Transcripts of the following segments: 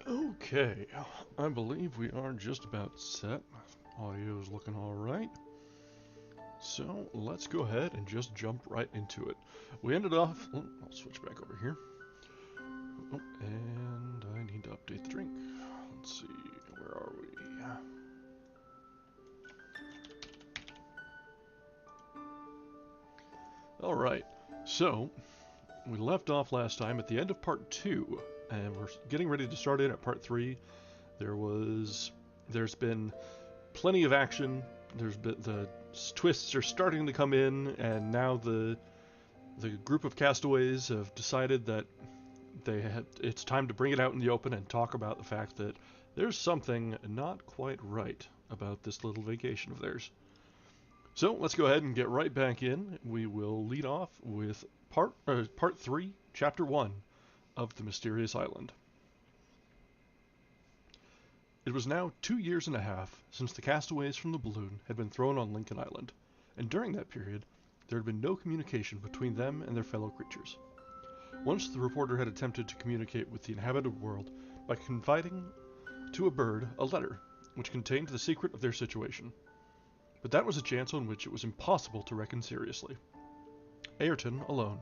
Okay, I believe we are just about set. Audio is looking alright. So let's go ahead and just jump right into it. We ended off, I'll switch back over here. Oh, and I need to update the drink. Let's see, where are we? Alright, so we left off last time at the end of part 2, and we're getting ready to start in at part 3. There's been plenty of action. There's been the twists are starting to come in, and now the group of castaways have decided that it's time to bring it out in the open and talk about the fact that there's something not quite right about this little vacation of theirs. So let's go ahead and get right back in. We will lead off with part 3, chapter 1 of The Mysterious Island. It was now 2 years and a half since the castaways from the balloon had been thrown on Lincoln Island, and during that period, there had been no communication between them and their fellow creatures. Once the reporter had attempted to communicate with the inhabited world by confiding to a bird a letter which contained the secret of their situation. But that was a chance on which it was impossible to reckon seriously. Ayrton, alone,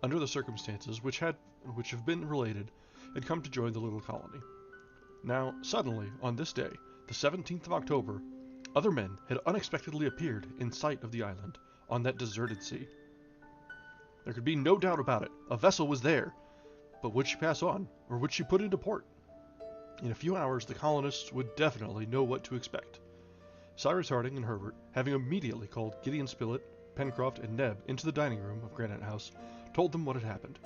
under the circumstances which have been related, had come to join the little colony. Now, suddenly, on this day, the 17th of October, other men had unexpectedly appeared in sight of the island, on that deserted sea. There could be no doubt about it, a vessel was there, but would she pass on, or would she put into port? In a few hours, the colonists would definitely know what to expect. Cyrus Harding and Herbert, having immediately called Gideon Spilett, Pencroft, and Neb into the dining room of Granite House, told them what had happened.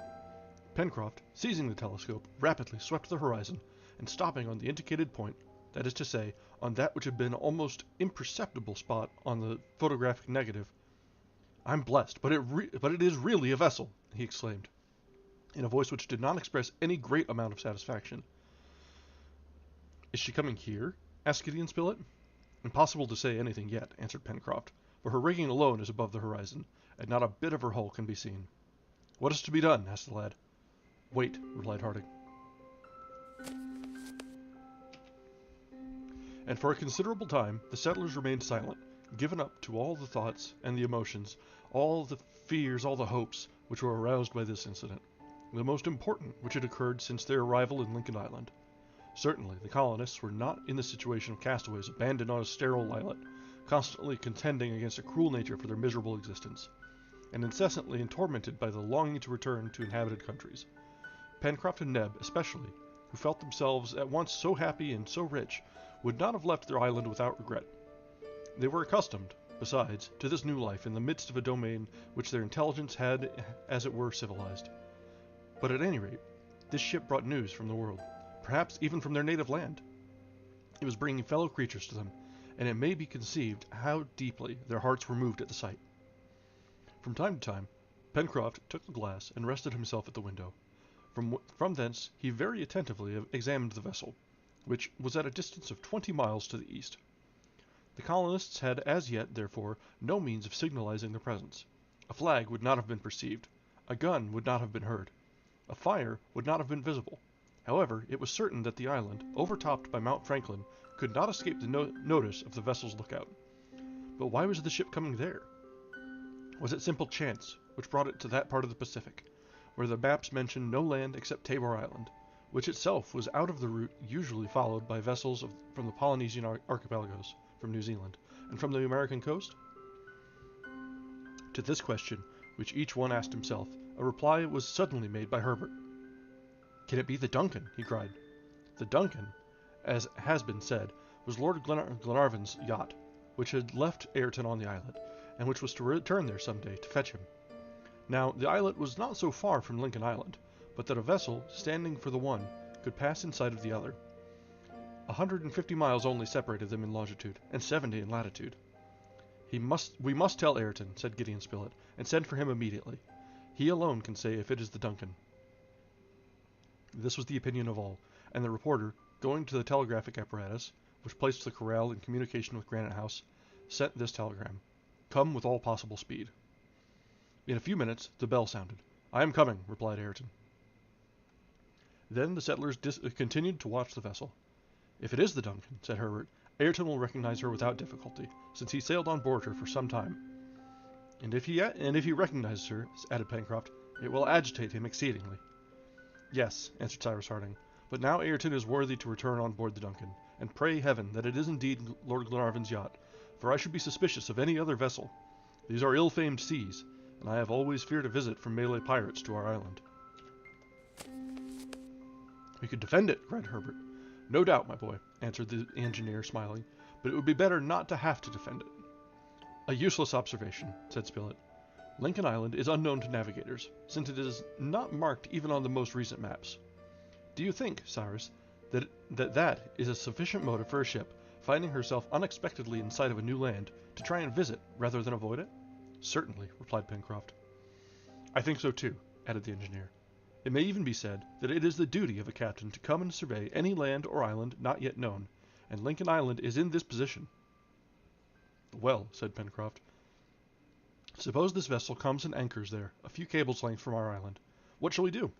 Pencroft, seizing the telescope, rapidly swept the horizon, and stopping on the indicated point, that is to say, on that which had been an almost imperceptible spot on the photographic negative. "I'm blessed, but it is really a vessel!" he exclaimed, in a voice which did not express any great amount of satisfaction. "Is she coming here?" asked Gideon Spilett. "Impossible to say anything yet," answered Pencroft, "for her rigging alone is above the horizon, and not a bit of her hull can be seen." "What is to be done?" asked the lad. "Wait," replied Harding. And for a considerable time the settlers remained silent, given up to all the thoughts and the emotions, all the fears, all the hopes, which were aroused by this incident, the most important which had occurred since their arrival in Lincoln Island. Certainly the colonists were not in the situation of castaways abandoned on a sterile islet, constantly contending against a cruel nature for their miserable existence, and incessantly tormented by the longing to return to inhabited countries. Pencroft and Neb, especially, who felt themselves at once so happy and so rich, would not have left their island without regret. They were accustomed, besides, to this new life in the midst of a domain which their intelligence had, as it were, civilized. But at any rate, this ship brought news from the world, perhaps even from their native land. It was bringing fellow creatures to them, and it may be conceived how deeply their hearts were moved at the sight. From time to time, Pencroft took the glass and rested himself at the window. From thence he very attentively examined the vessel, which was at a distance of 20 miles to the east. The colonists had as yet, therefore, no means of signalizing their presence. A flag would not have been perceived. A gun would not have been heard. A fire would not have been visible. However, it was certain that the island, overtopped by Mount Franklin, could not escape the notice of the vessel's lookout. But why was the ship coming there? Was it simple chance which brought it to that part of the Pacific, where the maps mentioned no land except Tabor Island, which itself was out of the route usually followed by vessels from the Polynesian archipelagos, from New Zealand, and from the American coast? To this question, which each one asked himself, a reply was suddenly made by Herbert. "Can it be the Duncan?" he cried. The Duncan, as has been said, was Lord Glenarvan's yacht, which had left Ayrton on the islet, and which was to return there some day to fetch him. Now, the islet was not so far from Lincoln Island, but that a vessel, standing for the one, could pass in sight of the other. 150 miles only separated them in longitude, and 70 in latitude. We must tell Ayrton, said Gideon Spilett, and send for him immediately. He alone can say if it is the Duncan. This was the opinion of all, and the reporter, going to the telegraphic apparatus, which placed the corral in communication with Granite House, sent this telegram: "Come with all possible speed." In a few minutes the bell sounded. "I am coming," replied Ayrton. Then the settlers continued to watch the vessel. "If it is the Duncan," said Herbert, "Ayrton will recognize her without difficulty, since he sailed on board her for some time." And if he recognizes her," added Pencroft, "it will agitate him exceedingly." "Yes," answered Cyrus Harding, "but now Ayrton is worthy to return on board the Duncan, and pray heaven that it is indeed Lord Glenarvan's yacht, for I should be suspicious of any other vessel. These are ill-famed seas, and I have always feared a visit from Malay pirates to our island." "We could defend it," cried Herbert. "No doubt, my boy," answered the engineer, smiling, "but it would be better not to have to defend it." "A useless observation," said Spilett. "Lincoln Island is unknown to navigators, since it is not marked even on the most recent maps. Do you think, Cyrus, that is a sufficient motive for a ship, finding herself unexpectedly in sight of a new land, to try and visit rather than avoid it?" "Certainly," replied Pencroft. "I think so too," added the engineer. "It may even be said that it is the duty of a captain to come and survey any land or island not yet known, and Lincoln Island is in this position." "Well," said Pencroft, "suppose this vessel comes and anchors there, a few cables' length from our island. What shall we do?"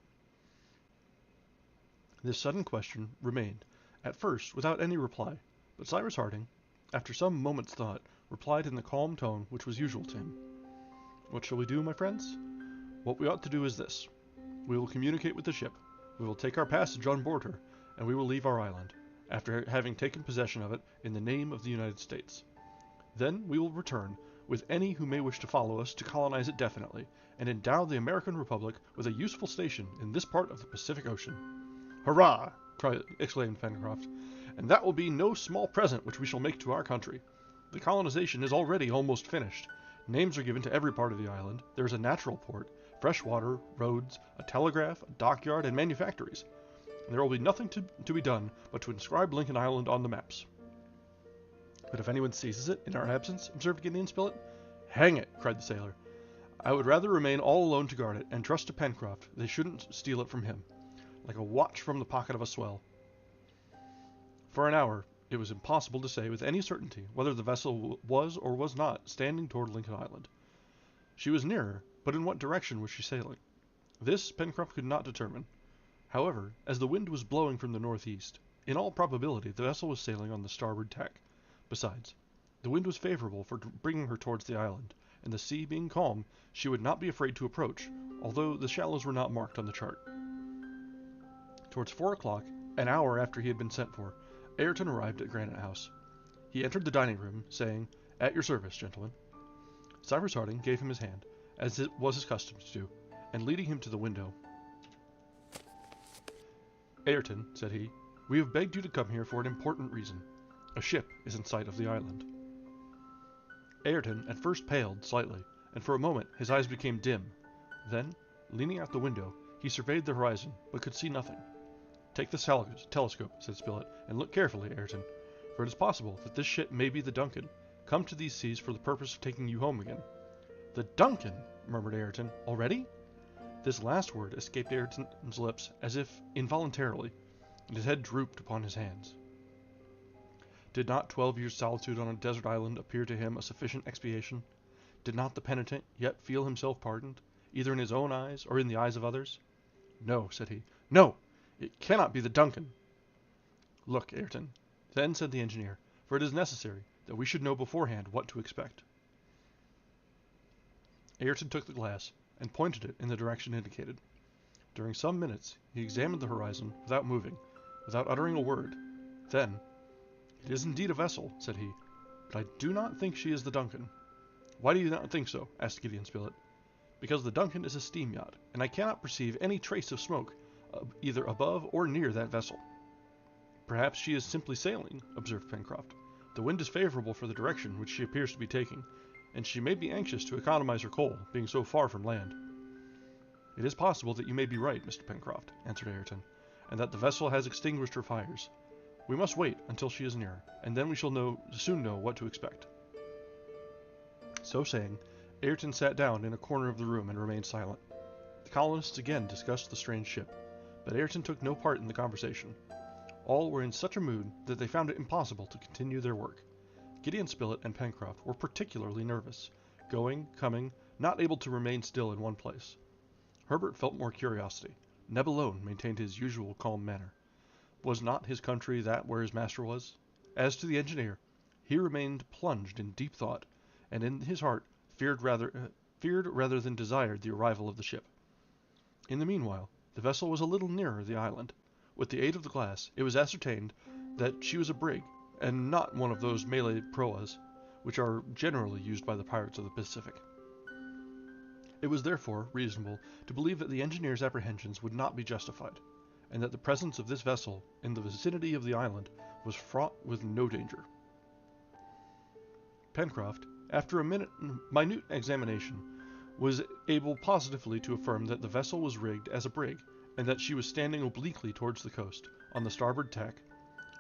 This sudden question remained, at first, without any reply, but Cyrus Harding, after some moments' thought, replied in the calm tone which was usual to him: "What shall we do, my friends? What we ought to do is this. We will communicate with the ship, we will take our passage on board her, and we will leave our island, after having taken possession of it in the name of the United States. Then we will return, with any who may wish to follow us, to colonize it definitely, and endow the American Republic with a useful station in this part of the Pacific Ocean." "Hurrah!" exclaimed Pencroft, "and that will be no small present which we shall make to our country. The colonization is already almost finished. Names are given to every part of the island. There is a natural port, fresh water, roads, a telegraph, a dockyard, and manufactories. And there will be nothing to be done but to inscribe Lincoln Island on the maps." "But if anyone seizes it in our absence?" observed Gideon Spilett. "Hang it!" cried the sailor. "I would rather remain all alone to guard it, and trust to Pencroft they shouldn't steal it from him, like a watch from the pocket of a swell." For an hour it was impossible to say with any certainty whether the vessel was or was not standing toward Lincoln Island. She was nearer, but in what direction was she sailing? This Pencroft could not determine. However, as the wind was blowing from the northeast, in all probability the vessel was sailing on the starboard tack. Besides, the wind was favorable for bringing her towards the island, and the sea being calm, she would not be afraid to approach, although the shallows were not marked on the chart. Towards 4 o'clock, an hour after he had been sent for, Ayrton arrived at Granite House. He entered the dining room, saying, "At your service, gentlemen." Cyrus Harding gave him his hand, as it was his custom to do, and leading him to the window: "Ayrton," said he, "we have begged you to come here for an important reason. A ship is in sight of the island." Ayrton at first paled slightly, and for a moment his eyes became dim. Then, leaning out the window, he surveyed the horizon, but could see nothing. "Take this telescope," said Spilett, "and look carefully, Ayrton, for it is possible that this ship may be the Duncan, come to these seas for the purpose of taking you home again." "The Duncan!" murmured Ayrton. "Already?" This last word escaped Ayrton's lips as if involuntarily, and his head drooped upon his hands. Did not 12 years' solitude on a desert island appear to him a sufficient expiation? Did not the penitent yet feel himself pardoned, either in his own eyes or in the eyes of others? No, said he. No! It cannot be the Duncan. Look, Ayrton, then said the engineer, for it is necessary that we should know beforehand what to expect. Ayrton took the glass and pointed it in the direction indicated. During some minutes he examined the horizon without moving, without uttering a word. Then, "It is indeed a vessel," said he, "but I do not think she is the Duncan." "Why do you not think so?" asked Gideon Spilett. "Because the Duncan is a steam yacht, and I cannot perceive any trace of smoke either above or near that vessel." "Perhaps she is simply sailing," observed Pencroft. "The wind is favorable for the direction which she appears to be taking, and she may be anxious to economize her coal, being so far from land." "It is possible that you may be right, Mr. Pencroft," answered Ayrton, "and that the vessel has extinguished her fires. We must wait until she is nearer, and then we shall soon know what to expect." So saying, Ayrton sat down in a corner of the room and remained silent. The colonists again discussed the strange ship, but Ayrton took no part in the conversation. All were in such a mood that they found it impossible to continue their work. Gideon Spilett and Pencroft were particularly nervous, going, coming, not able to remain still in one place. Herbert felt more curiosity. Neb alone maintained his usual calm manner. Was not his country that where his master was? As to the engineer, he remained plunged in deep thought, and in his heart feared rather than desired the arrival of the ship. In the meanwhile, the vessel was a little nearer the island. With the aid of the glass, it was ascertained that she was a brig, and not one of those Malay proas, which are generally used by the pirates of the Pacific. It was therefore reasonable to believe that the engineer's apprehensions would not be justified, and that the presence of this vessel in the vicinity of the island was fraught with no danger. Pencroft, after a minute examination, was able positively to affirm that the vessel was rigged as a brig, and that she was standing obliquely towards the coast, on the starboard tack,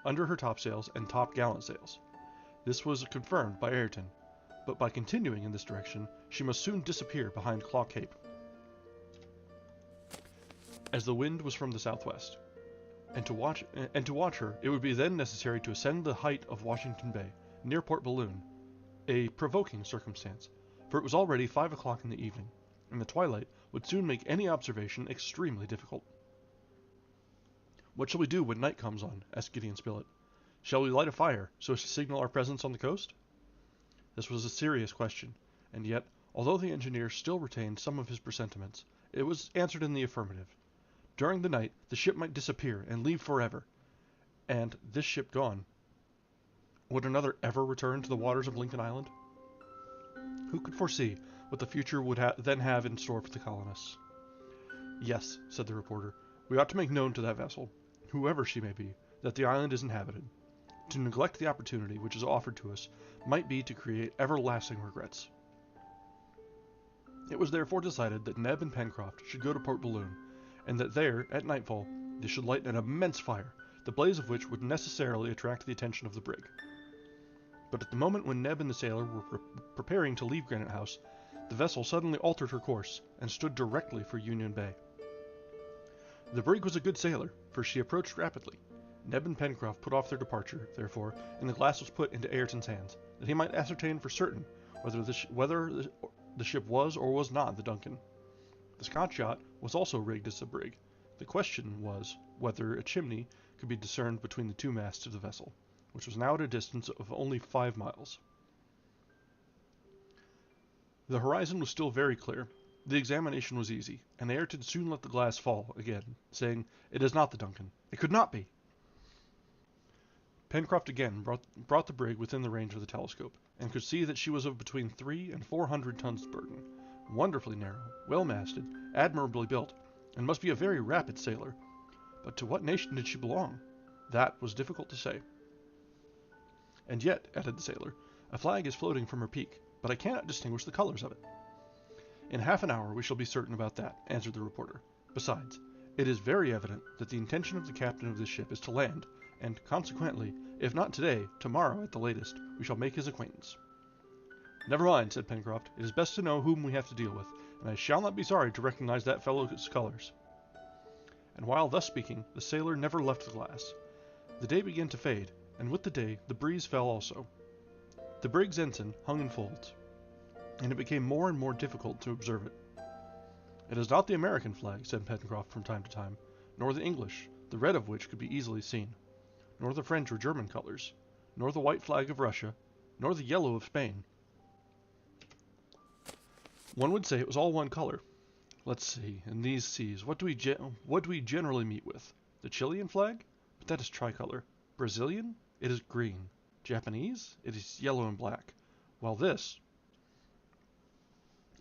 under her topsails and top-gallant sails. This was confirmed by Ayrton, but by continuing in this direction, she must soon disappear behind Claw Cape, as the wind was from the southwest. And to watch her, it would be then necessary to ascend the height of Washington Bay, near Port Balloon, a provoking circumstance, for it was already 5 o'clock in the evening, and the twilight would soon make any observation extremely difficult. "What shall we do when night comes on?" asked Gideon Spilett. "Shall we light a fire, so as to signal our presence on the coast?" This was a serious question, and yet, although the engineer still retained some of his presentiments, it was answered in the affirmative. During the night the ship might disappear and leave forever, and, this ship gone, would another ever return to the waters of Lincoln Island? Who could foresee what the future would then have in store for the colonists? "Yes," said the reporter, "we ought to make known to that vessel, whoever she may be, that the island is inhabited. To neglect the opportunity which is offered to us might be to create everlasting regrets." It was therefore decided that Neb and Pencroft should go to Port Balloon, and that there, at nightfall, they should light an immense fire, the blaze of which would necessarily attract the attention of the brig. But at the moment when Neb and the sailor were preparing to leave Granite House, the vessel suddenly altered her course, and stood directly for Union Bay. The brig was a good sailor, for she approached rapidly. Neb and Pencroft put off their departure, therefore, and the glass was put into Ayrton's hands, that he might ascertain for certain whether the ship was or was not the Duncan. The Scotch yacht was also rigged as a brig. The question was whether a chimney could be discerned between the two masts of the vessel, which was now at a distance of only 5 miles. The horizon was still very clear. The examination was easy, and Ayrton soon let the glass fall again, saying, "It is not the Duncan. It could not be." Pencroft again brought the brig within the range of the telescope, and could see that she was of between 300 and 400 tons burden, wonderfully narrow, well masted, admirably built, and must be a very rapid sailor. But to what nation did she belong? That was difficult to say. "And yet," added the sailor, "a flag is floating from her peak, but I cannot distinguish the colors of it." "In half an hour we shall be certain about that," answered the reporter. "Besides, it is very evident that the intention of the captain of this ship is to land, and, consequently, if not today, tomorrow at the latest, we shall make his acquaintance." "Never mind," said Pencroft, "it is best to know whom we have to deal with, and I shall not be sorry to recognize that fellow's colors." And while thus speaking, the sailor never left the glass. The day began to fade, and with the day the breeze fell also. The brig's ensign hung in folds, and it became more and more difficult to observe it. "It is not the American flag," said Pencroft from time to time, "nor the English, the red of which could be easily seen, nor the French or German colors, nor the white flag of Russia, nor the yellow of Spain. One would say it was all one color. Let's see, in these seas, what do we generally meet with? The Chilean flag? But that is tricolor. Brazilian? It is green. Japanese? It is yellow and black. While this..."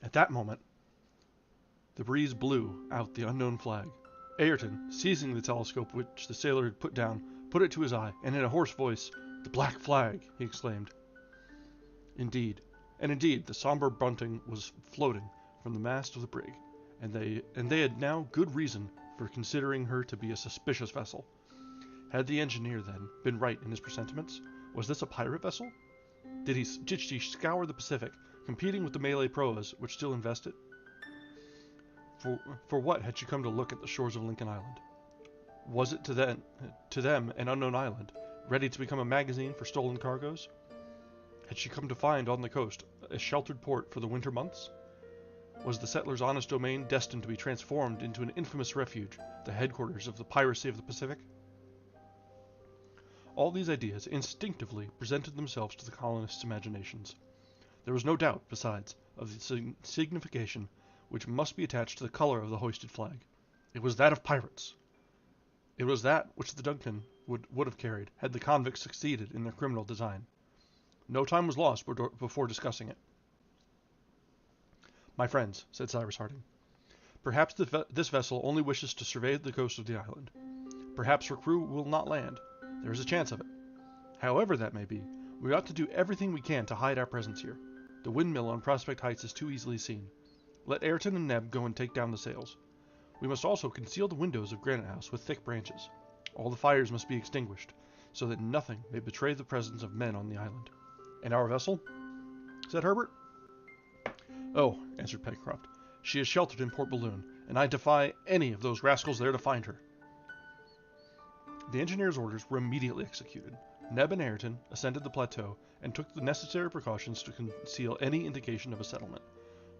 At that moment, the breeze blew out the unknown flag. Ayrton, seizing the telescope which the sailor had put down, put it to his eye, and in a hoarse voice, "The black flag!" he exclaimed. Indeed, the somber bunting was floating from the mast of the brig, and they had now good reason for considering her to be a suspicious vessel. Had the engineer, then, been right in his presentiments? Was this a pirate vessel? Did she scour the Pacific, competing with the Malay proas which still invest it? For what had she come to look at the shores of Lincoln Island? Was it to them an unknown island, ready to become a magazine for stolen cargoes? Had she come to find on the coast a sheltered port for the winter months? Was the settlers' honest domain destined to be transformed into an infamous refuge, the headquarters of the piracy of the Pacific? All these ideas instinctively presented themselves to the colonists' imaginations. There was no doubt, besides, of the signification which must be attached to the color of the hoisted flag. It was that of pirates. It was that which the Duncan would have carried, had the convicts succeeded in their criminal design. No time was lost before discussing it. "My friends," said Cyrus Harding, "perhaps this vessel only wishes to survey the coast of the island. Perhaps her crew will not land. There is a chance of it. However that may be, we ought to do everything we can to hide our presence here. The windmill on Prospect Heights is too easily seen. Let Ayrton and Neb go and take down the sails. We must also conceal the windows of Granite House with thick branches. All the fires must be extinguished, so that nothing may betray the presence of men on the island." "And our vessel?" said Herbert. "Oh," answered Pencroft, "she is sheltered in Port Balloon, and I defy any of those rascals there to find her." The engineer's orders were immediately executed. Neb and Ayrton ascended the plateau, and took the necessary precautions to conceal any indication of a settlement.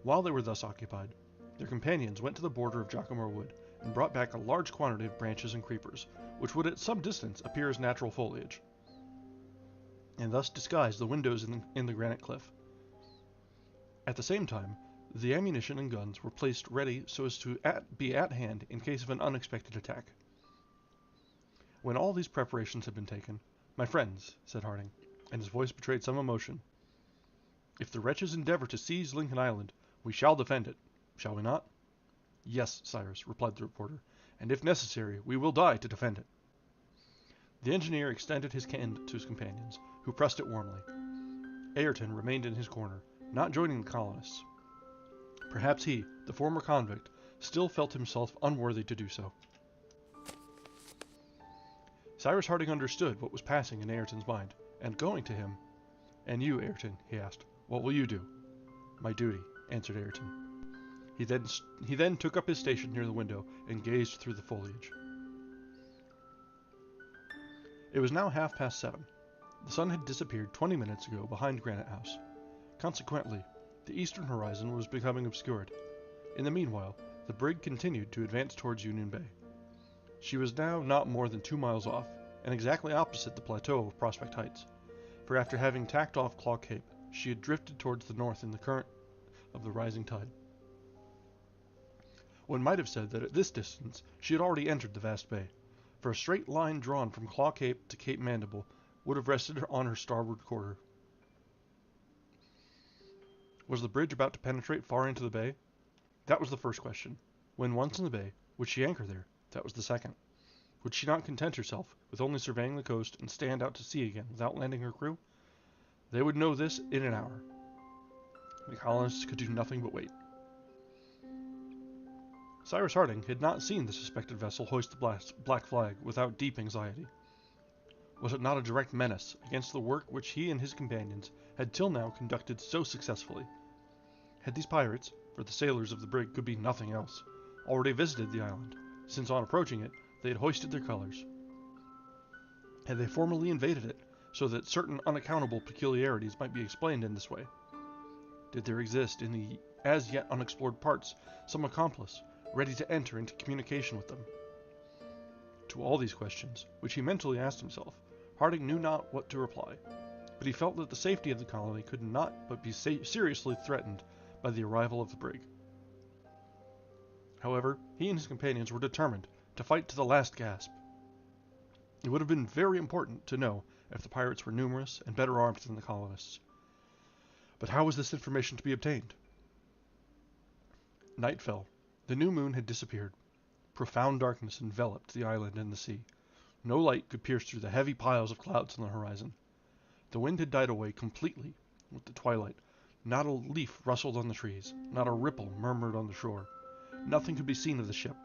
While they were thus occupied, their companions went to the border of Jacamar Wood, and brought back a large quantity of branches and creepers, which would at some distance appear as natural foliage, and thus disguise the windows in the granite cliff. At the same time, the ammunition and guns were placed ready so as to be at hand in case of an unexpected attack. When all these preparations had been taken, "My friends," said Harding, and his voice betrayed some emotion, "if the wretches endeavor to seize Lincoln Island, we shall defend it, shall we not?" "Yes, Cyrus," replied the reporter, "and if necessary, we will die to defend it." The engineer extended his hand to his companions, who pressed it warmly. Ayrton remained in his corner, not joining the colonists. Perhaps he, the former convict, still felt himself unworthy to do so. Cyrus Harding understood what was passing in Ayrton's mind, and going to him, "And you, Ayrton," he asked, "what will you do?" "My duty," answered Ayrton. He then took up his station near the window, and gazed through the foliage. It was now 7:30. The sun had disappeared 20 minutes ago behind Granite House. Consequently, the eastern horizon was becoming obscured. In the meanwhile, the brig continued to advance towards Union Bay. She was now not more than 2 miles off, and exactly opposite the plateau of Prospect Heights, for after having tacked off Claw Cape, she had drifted towards the north in the current of the rising tide. One might have said that at this distance she had already entered the vast bay, for a straight line drawn from Claw Cape to Cape Mandible would have rested on her starboard quarter. Was the bridge about to penetrate far into the bay? That was the first question. When once in the bay, would she anchor there? That was the second. Would she not content herself with only surveying the coast and stand out to sea again without landing her crew? They would know this in an hour. The colonists could do nothing but wait. Cyrus Harding had not seen the suspected vessel hoist the black flag without deep anxiety. Was it not a direct menace against the work which he and his companions had till now conducted so successfully? Had these pirates, for the sailors of the brig could be nothing else, already visited the island, since on approaching it they had hoisted their colors? Had they formally invaded it, so that certain unaccountable peculiarities might be explained in this way. Did there exist in the as yet unexplored parts some accomplice ready to enter into communication with them? To all these questions, which he mentally asked himself, Harding knew not what to reply, but he felt that the safety of the colony could not but be seriously threatened by the arrival of the brig. However, he and his companions were determined to fight to the last gasp. It would have been very important to know if the pirates were numerous and better armed than the colonists. But how was this information to be obtained? Night fell. The new moon had disappeared. Profound darkness enveloped the island and the sea. No light could pierce through the heavy piles of clouds on the horizon. The wind had died away completely with the twilight. Not a leaf rustled on the trees, not a ripple murmured on the shore. Nothing could be seen of the ship,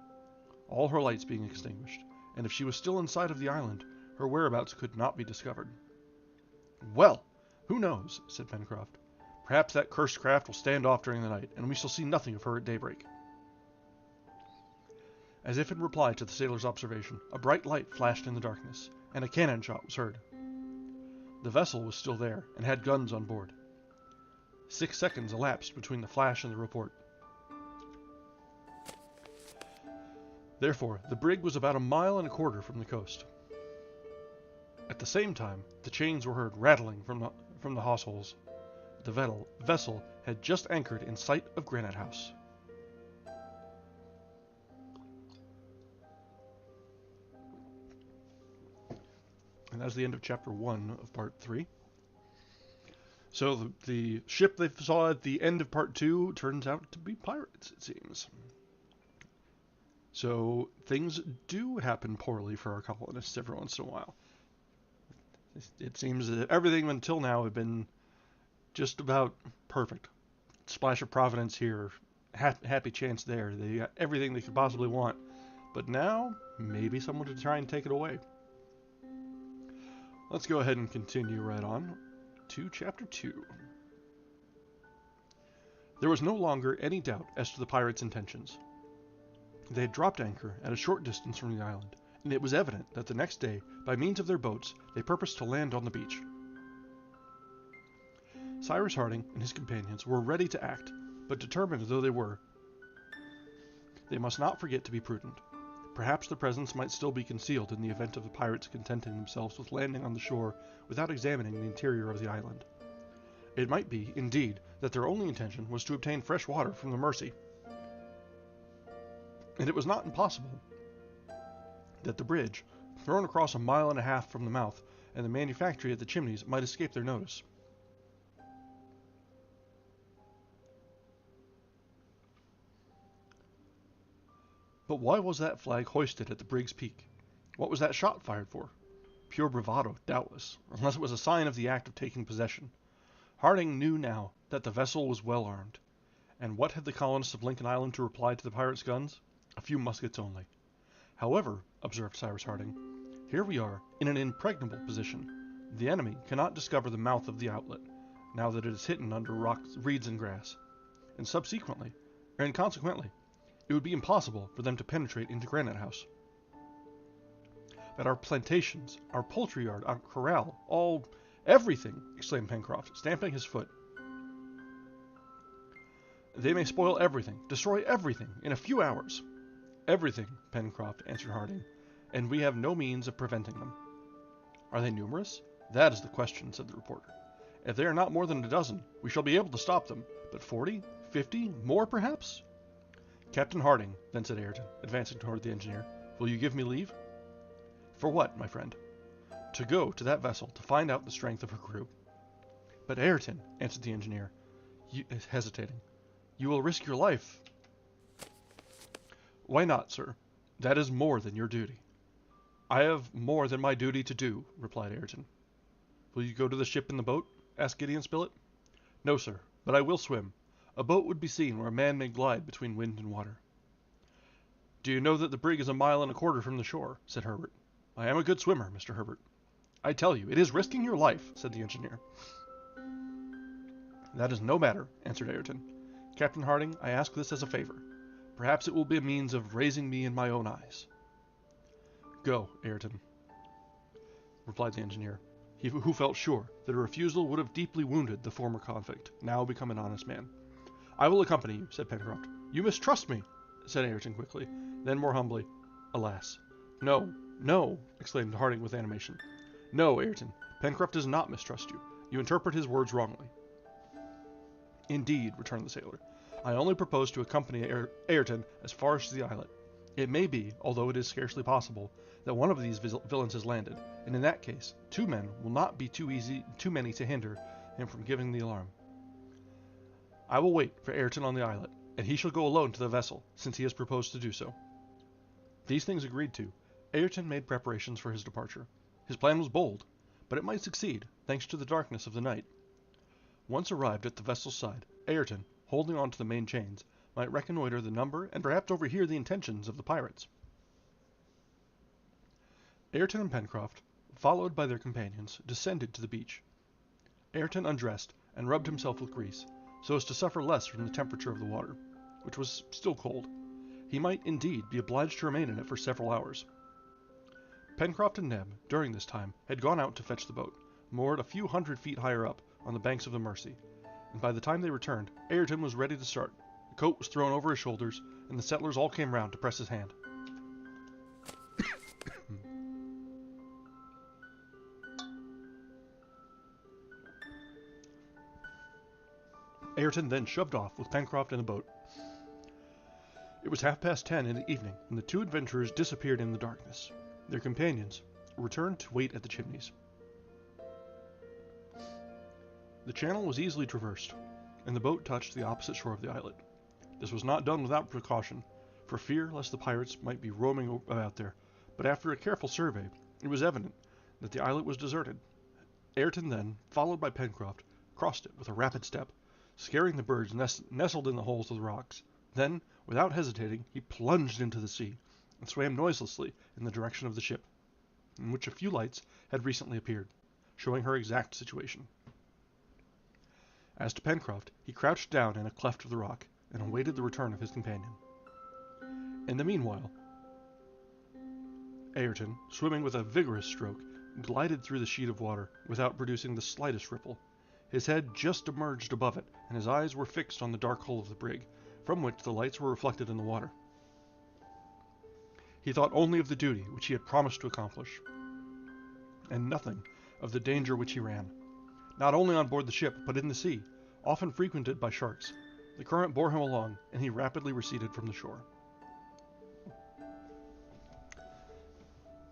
all her lights being extinguished, and if she was still inside of the island, her whereabouts could not be discovered. "Well, who knows?" said Pencroft. "Perhaps that cursed craft will stand off during the night, and we shall see nothing of her at daybreak." As if in reply to the sailor's observation, a bright light flashed in the darkness, and a cannon shot was heard. The vessel was still there, and had guns on board. 6 seconds elapsed between the flash and the report. Therefore, the brig was about 1.25 miles from the coast. At the same time, the chains were heard rattling from the hawseholes. The vessel had just anchored in sight of Granite House. And that's the end of chapter 1 of part 3. So the ship they saw at the end of part 2 turns out to be pirates, it seems. So things do happen poorly for our colonists every once in a while. It seems that everything until now had been just about perfect. Splash of providence here, happy chance there. They got everything they could possibly want. But now, maybe someone to try and take it away. Let's go ahead and continue right on to chapter 2. There was no longer any doubt as to the pirates' intentions. They had dropped anchor at a short distance from the island, and it was evident that the next day, by means of their boats, they purposed to land on the beach. Cyrus Harding and his companions were ready to act, but determined though they were, they must not forget to be prudent. Perhaps the presents might still be concealed in the event of the pirates contenting themselves with landing on the shore without examining the interior of the island. It might be, indeed, that their only intention was to obtain fresh water from the Mercy. And it was not impossible that the bridge, thrown across 1.5 miles from the mouth, and the manufactory at the Chimneys might escape their notice. But why was that flag hoisted at the brig's peak? What was that shot fired for? Pure bravado, doubtless, unless it was a sign of the act of taking possession. Harding knew now that the vessel was well armed. And what had the colonists of Lincoln Island to reply to the pirates' guns? A few muskets only. However, observed Cyrus Harding, here we are in an impregnable position. The enemy cannot discover the mouth of the outlet, now that it is hidden under rocks, reeds, and grass. And consequently, it would be impossible for them to penetrate into Granite House. But our plantations, our poultry yard, our corral, everything, exclaimed Pencroft, stamping his foot. They may spoil everything, destroy everything, in a few hours. Everything, Pencroft, answered Harding, and we have no means of preventing them. Are they numerous? That is the question, said the reporter. If they are not more than a dozen, we shall be able to stop them, but 40, 50, more perhaps? Captain Harding, then said Ayrton, advancing toward the engineer, will you give me leave? For what, my friend? To go to that vessel to find out the strength of her crew. But Ayrton, answered the engineer, hesitating, you will risk your life. Why not, sir? That is more than your duty. I have more than my duty to do, replied Ayrton. Will you go to the ship in the boat? Asked Gideon Spilett. No, sir, but I will swim. A boat would be seen where a man may glide between wind and water. Do you know that the brig is 1.25 miles from the shore? Said Herbert. I am a good swimmer, Mr. Herbert. I tell you, it is risking your life, said the engineer. That is no matter, answered Ayrton. Captain Harding, I ask this as a favor. Perhaps it will be a means of raising me in my own eyes. Go, Ayrton, replied the engineer. who felt sure that a refusal would have deeply wounded the former convict, now become an honest man. "I will accompany you," said Pencroft. "You mistrust me," said Ayrton quickly. Then more humbly, "Alas." "No, no," exclaimed Harding with animation. "No, Ayrton, Pencroft does not mistrust you. You interpret his words wrongly." "Indeed," returned the sailor, "I only propose to accompany Ayrton as far as the islet. It may be, although it is scarcely possible, that one of these villains has landed, and in that case, 2 men will not be too many to hinder him from giving the alarm. I will wait for Ayrton on the islet, and he shall go alone to the vessel, since he has proposed to do so." These things agreed to, Ayrton made preparations for his departure. His plan was bold, but it might succeed, thanks to the darkness of the night. Once arrived at the vessel's side, Ayrton, holding on to the main chains, might reconnoiter the number and perhaps overhear the intentions of the pirates. Ayrton and Pencroft, followed by their companions, descended to the beach. Ayrton undressed and rubbed himself with grease, so as to suffer less from the temperature of the water, which was still cold. He might, indeed, be obliged to remain in it for several hours. Pencroft and Neb, during this time, had gone out to fetch the boat, moored a few hundred feet higher up, on the banks of the Mersey, and by the time they returned, Ayrton was ready to start. The coat was thrown over his shoulders, and the settlers all came round to press his hand. Ayrton then shoved off with Pencroft in the boat. It was 10:30 in the evening when the 2 adventurers disappeared in the darkness. Their companions returned to wait at the Chimneys. The channel was easily traversed, and the boat touched the opposite shore of the islet. This was not done without precaution, for fear lest the pirates might be roaming about there, but after a careful survey, it was evident that the islet was deserted. Ayrton then, followed by Pencroft, crossed it with a rapid step, scaring the birds nestled in the holes of the rocks. Then, without hesitating, he plunged into the sea, and swam noiselessly in the direction of the ship, in which a few lights had recently appeared, showing her exact situation. As to Pencroft, he crouched down in a cleft of the rock, and awaited the return of his companion. In the meanwhile, Ayrton, swimming with a vigorous stroke, glided through the sheet of water without producing the slightest ripple. His head just emerged above it, and his eyes were fixed on the dark hull of the brig, from which the lights were reflected in the water. He thought only of the duty which he had promised to accomplish, and nothing of the danger which he ran, not only on board the ship, but in the sea, often frequented by sharks. The current bore him along, and he rapidly receded from the shore.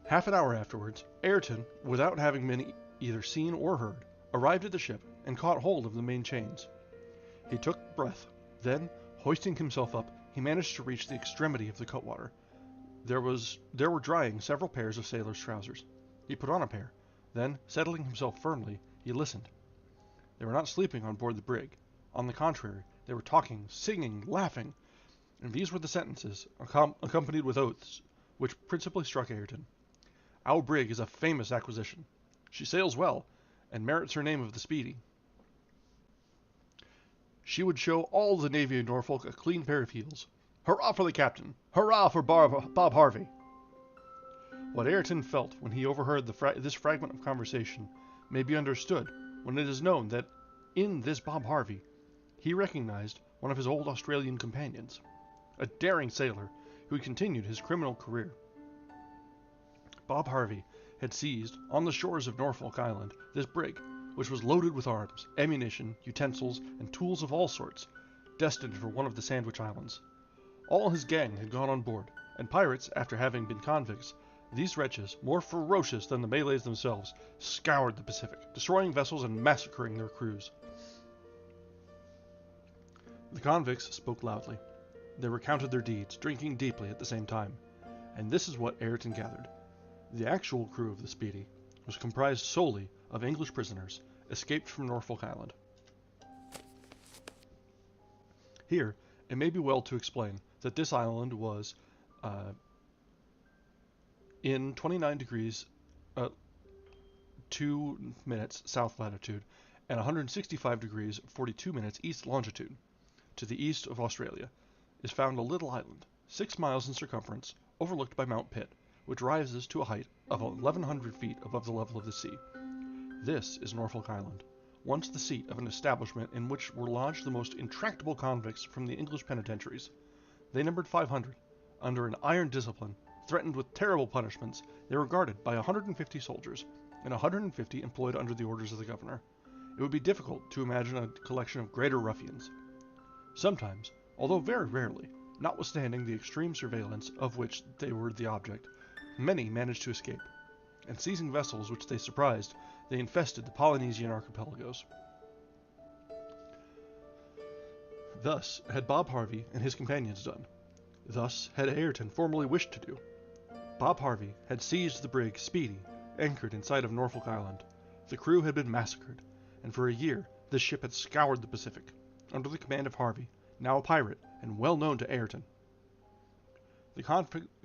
Half an hour afterwards, Ayrton, without having been either seen or heard, arrived at the ship and caught hold of the main chains. He took breath, then, hoisting himself up, he managed to reach the extremity of the cutwater. There were drying several pairs of sailors' trousers. He put on a pair, then, settling himself firmly, he listened. They were not sleeping on board the brig. On the contrary, they were talking, singing, laughing, and these were the sentences, accompanied with oaths, which principally struck Ayrton. "Our brig is a famous acquisition. She sails well, and merits her name of the Speedy. She would show all the navy of Norfolk a clean pair of heels. Hurrah for the captain! Hurrah for Bob Harvey!" What Ayrton felt when he overheard this fragment of conversation may be understood when it is known that in this Bob Harvey he recognized one of his old Australian companions, a daring sailor who had continued his criminal career. Bob Harvey had seized, on the shores of Norfolk Island, this brig, which was loaded with arms, ammunition, utensils, and tools of all sorts, destined for one of the Sandwich Islands. All his gang had gone on board, and pirates, after having been convicts, these wretches, more ferocious than the Malays themselves, scoured the Pacific, destroying vessels and massacring their crews. The convicts spoke loudly. They recounted their deeds, drinking deeply at the same time, and this is what Ayrton gathered. The actual crew of the Speedy was comprised solely of English prisoners escaped from Norfolk Island. Here, it may be well to explain that this island was in 29 degrees 2 minutes south latitude and 165 degrees 42 minutes east longitude. To the east of Australia is found a little island, 6 miles in circumference, overlooked by Mount Pitt, which rises to a height of 1,100 feet above the level of the sea. This is Norfolk Island, once the seat of an establishment in which were lodged the most intractable convicts from the English penitentiaries. They numbered 500. Under an iron discipline, threatened with terrible punishments, they were guarded by 150 soldiers, and 150 employed under the orders of the governor. It would be difficult to imagine a collection of greater ruffians. Sometimes, although very rarely, notwithstanding the extreme surveillance of which they were the object, many managed to escape, and seizing vessels which they surprised, they infested the Polynesian archipelagos. Thus had Bob Harvey and his companions done. Thus had Ayrton formerly wished to do. Bob Harvey had seized the brig Speedy, anchored in sight of Norfolk Island. The crew had been massacred, and for a year this ship had scoured the Pacific, under the command of Harvey, now a pirate and well known to Ayrton. The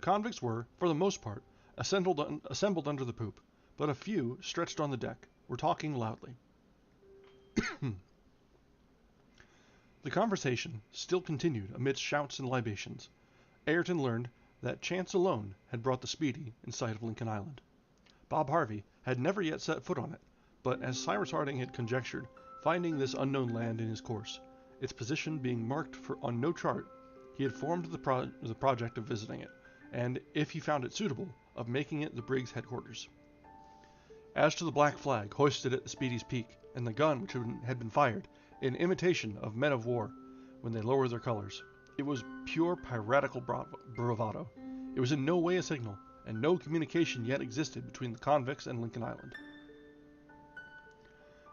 convicts were, for the most part, assembled under the poop, but a few, stretched on the deck, were talking loudly. The conversation still continued amidst shouts and libations. Ayrton learned that chance alone had brought the Speedy in sight of Lincoln Island. Bob Harvey had never yet set foot on it, but as Cyrus Harding had conjectured, finding this unknown land in his course, its position being marked on no chart, he had formed the project of visiting it, and, if he found it suitable, of making it the brig's headquarters. As to the black flag hoisted at the Speedy's peak, and the gun which had been fired, in imitation of men of war, when they lower their colors, it was pure piratical bravado. It was in no way a signal, and no communication yet existed between the convicts and Lincoln Island.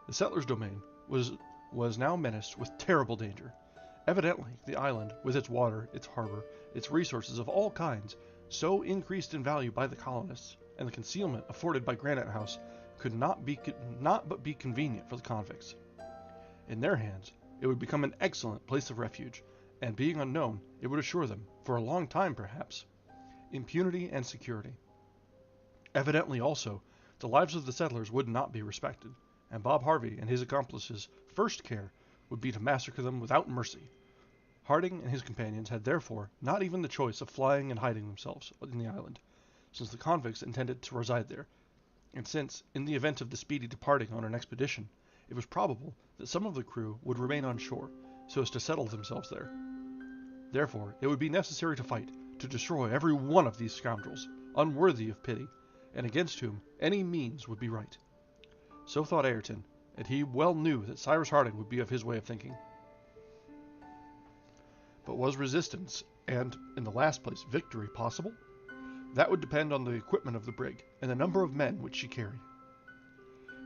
The settlers' domain was now menaced with terrible danger. Evidently, the island, with its water, its harbor, its resources of all kinds, so increased in value by the colonists, and the concealment afforded by Granite House, could not but be convenient for the convicts. In their hands, it would become an excellent place of refuge, and being unknown, it would assure them, for a long time perhaps, impunity and security. Evidently also, the lives of the settlers would not be respected, and Bob Harvey and his accomplices' first care would be to massacre them without mercy. Harding and his companions had therefore not even the choice of flying and hiding themselves in the island, since the convicts intended to reside there, and since, in the event of the Speedy departing on an expedition, it was probable that some of the crew would remain on shore, so as to settle themselves there. Therefore, it would be necessary to fight, to destroy every one of these scoundrels, unworthy of pity, and against whom any means would be right. So thought Ayrton, and he well knew that Cyrus Harding would be of his way of thinking. But was resistance, and, in the last place, victory, possible? That would depend on the equipment of the brig, and the number of men which she carried.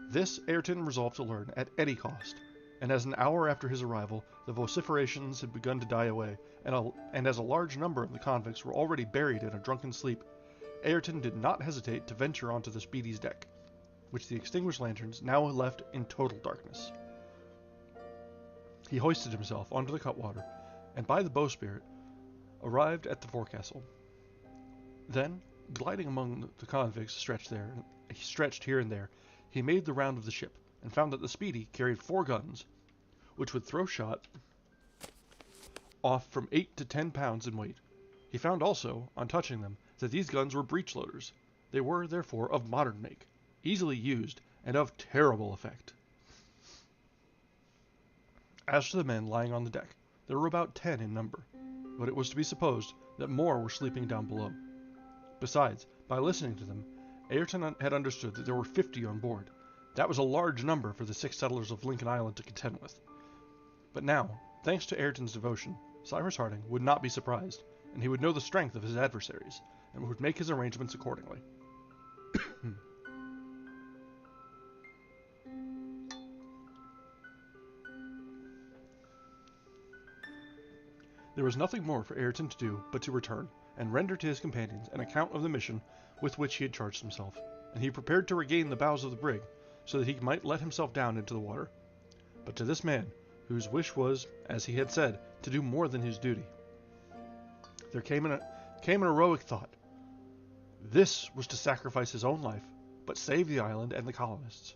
This Ayrton resolved to learn at any cost, and as an hour after his arrival, the vociferations had begun to die away, and as a large number of the convicts were already buried in a drunken sleep, Ayrton did not hesitate to venture onto the Speedy's deck, which the extinguished lanterns now left in total darkness. He hoisted himself onto the cutwater, and by the bowsprit arrived at the forecastle. Then, gliding among the convicts stretched here and there, he made the round of the ship, and found that the Speedy carried 4 guns, which would throw shot off from 8 to 10 pounds in weight. He found also, on touching them, that these guns were breech loaders. They were, therefore, of modern make, easily used, and of terrible effect. As to the men lying on the deck, there were about 10 in number, but it was to be supposed that more were sleeping down below. Besides, by listening to them, Ayrton had understood that there were 50 on board. That was a large number for the 6 settlers of Lincoln Island to contend with. But now, thanks to Ayrton's devotion, Cyrus Harding would not be surprised, and he would know the strength of his adversaries, and would make his arrangements accordingly. There was nothing more for Ayrton to do but to return, and render to his companions an account of the mission with which he had charged himself, and he prepared to regain the bows of the brig, so that he might let himself down into the water. But to this man, whose wish was, as he had said, to do more than his duty, there came an heroic thought. This was to sacrifice his own life, but save the island and the colonists.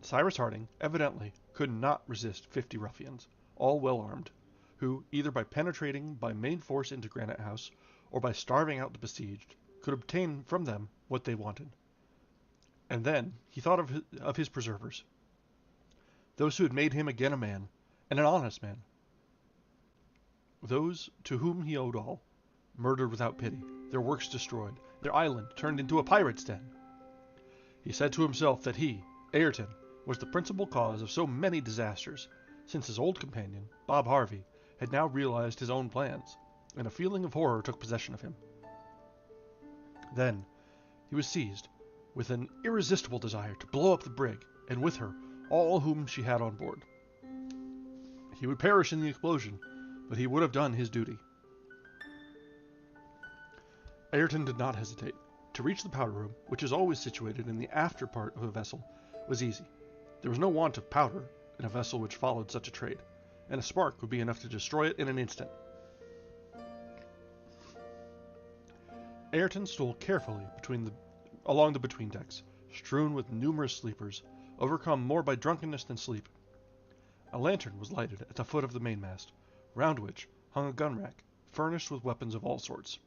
Cyrus Harding, evidently, could not resist 50 ruffians, all well armed, who, either by penetrating by main force into Granite House, or by starving out the besieged, could obtain from them what they wanted. And then he thought of his preservers, those who had made him again a man, and an honest man, those to whom he owed all, murdered without pity, their works destroyed, their island turned into a pirate's den. He said to himself that he, Ayrton, was the principal cause of so many disasters, since his old companion, Bob Harvey, had now realized his own plans, and a feeling of horror took possession of him. Then he was seized with an irresistible desire to blow up the brig, and with her all whom she had on board. He would perish in the explosion, but he would have done his duty. Ayrton did not hesitate. To reach the powder room, which is always situated in the after part of a vessel, was easy. There was no want of powder in a vessel which followed such a trade, and a spark would be enough to destroy it in an instant. Ayrton stole carefully along the between decks, strewn with numerous sleepers, overcome more by drunkenness than sleep. A lantern was lighted at the foot of the mainmast, round which hung a gun rack, furnished with weapons of all sorts.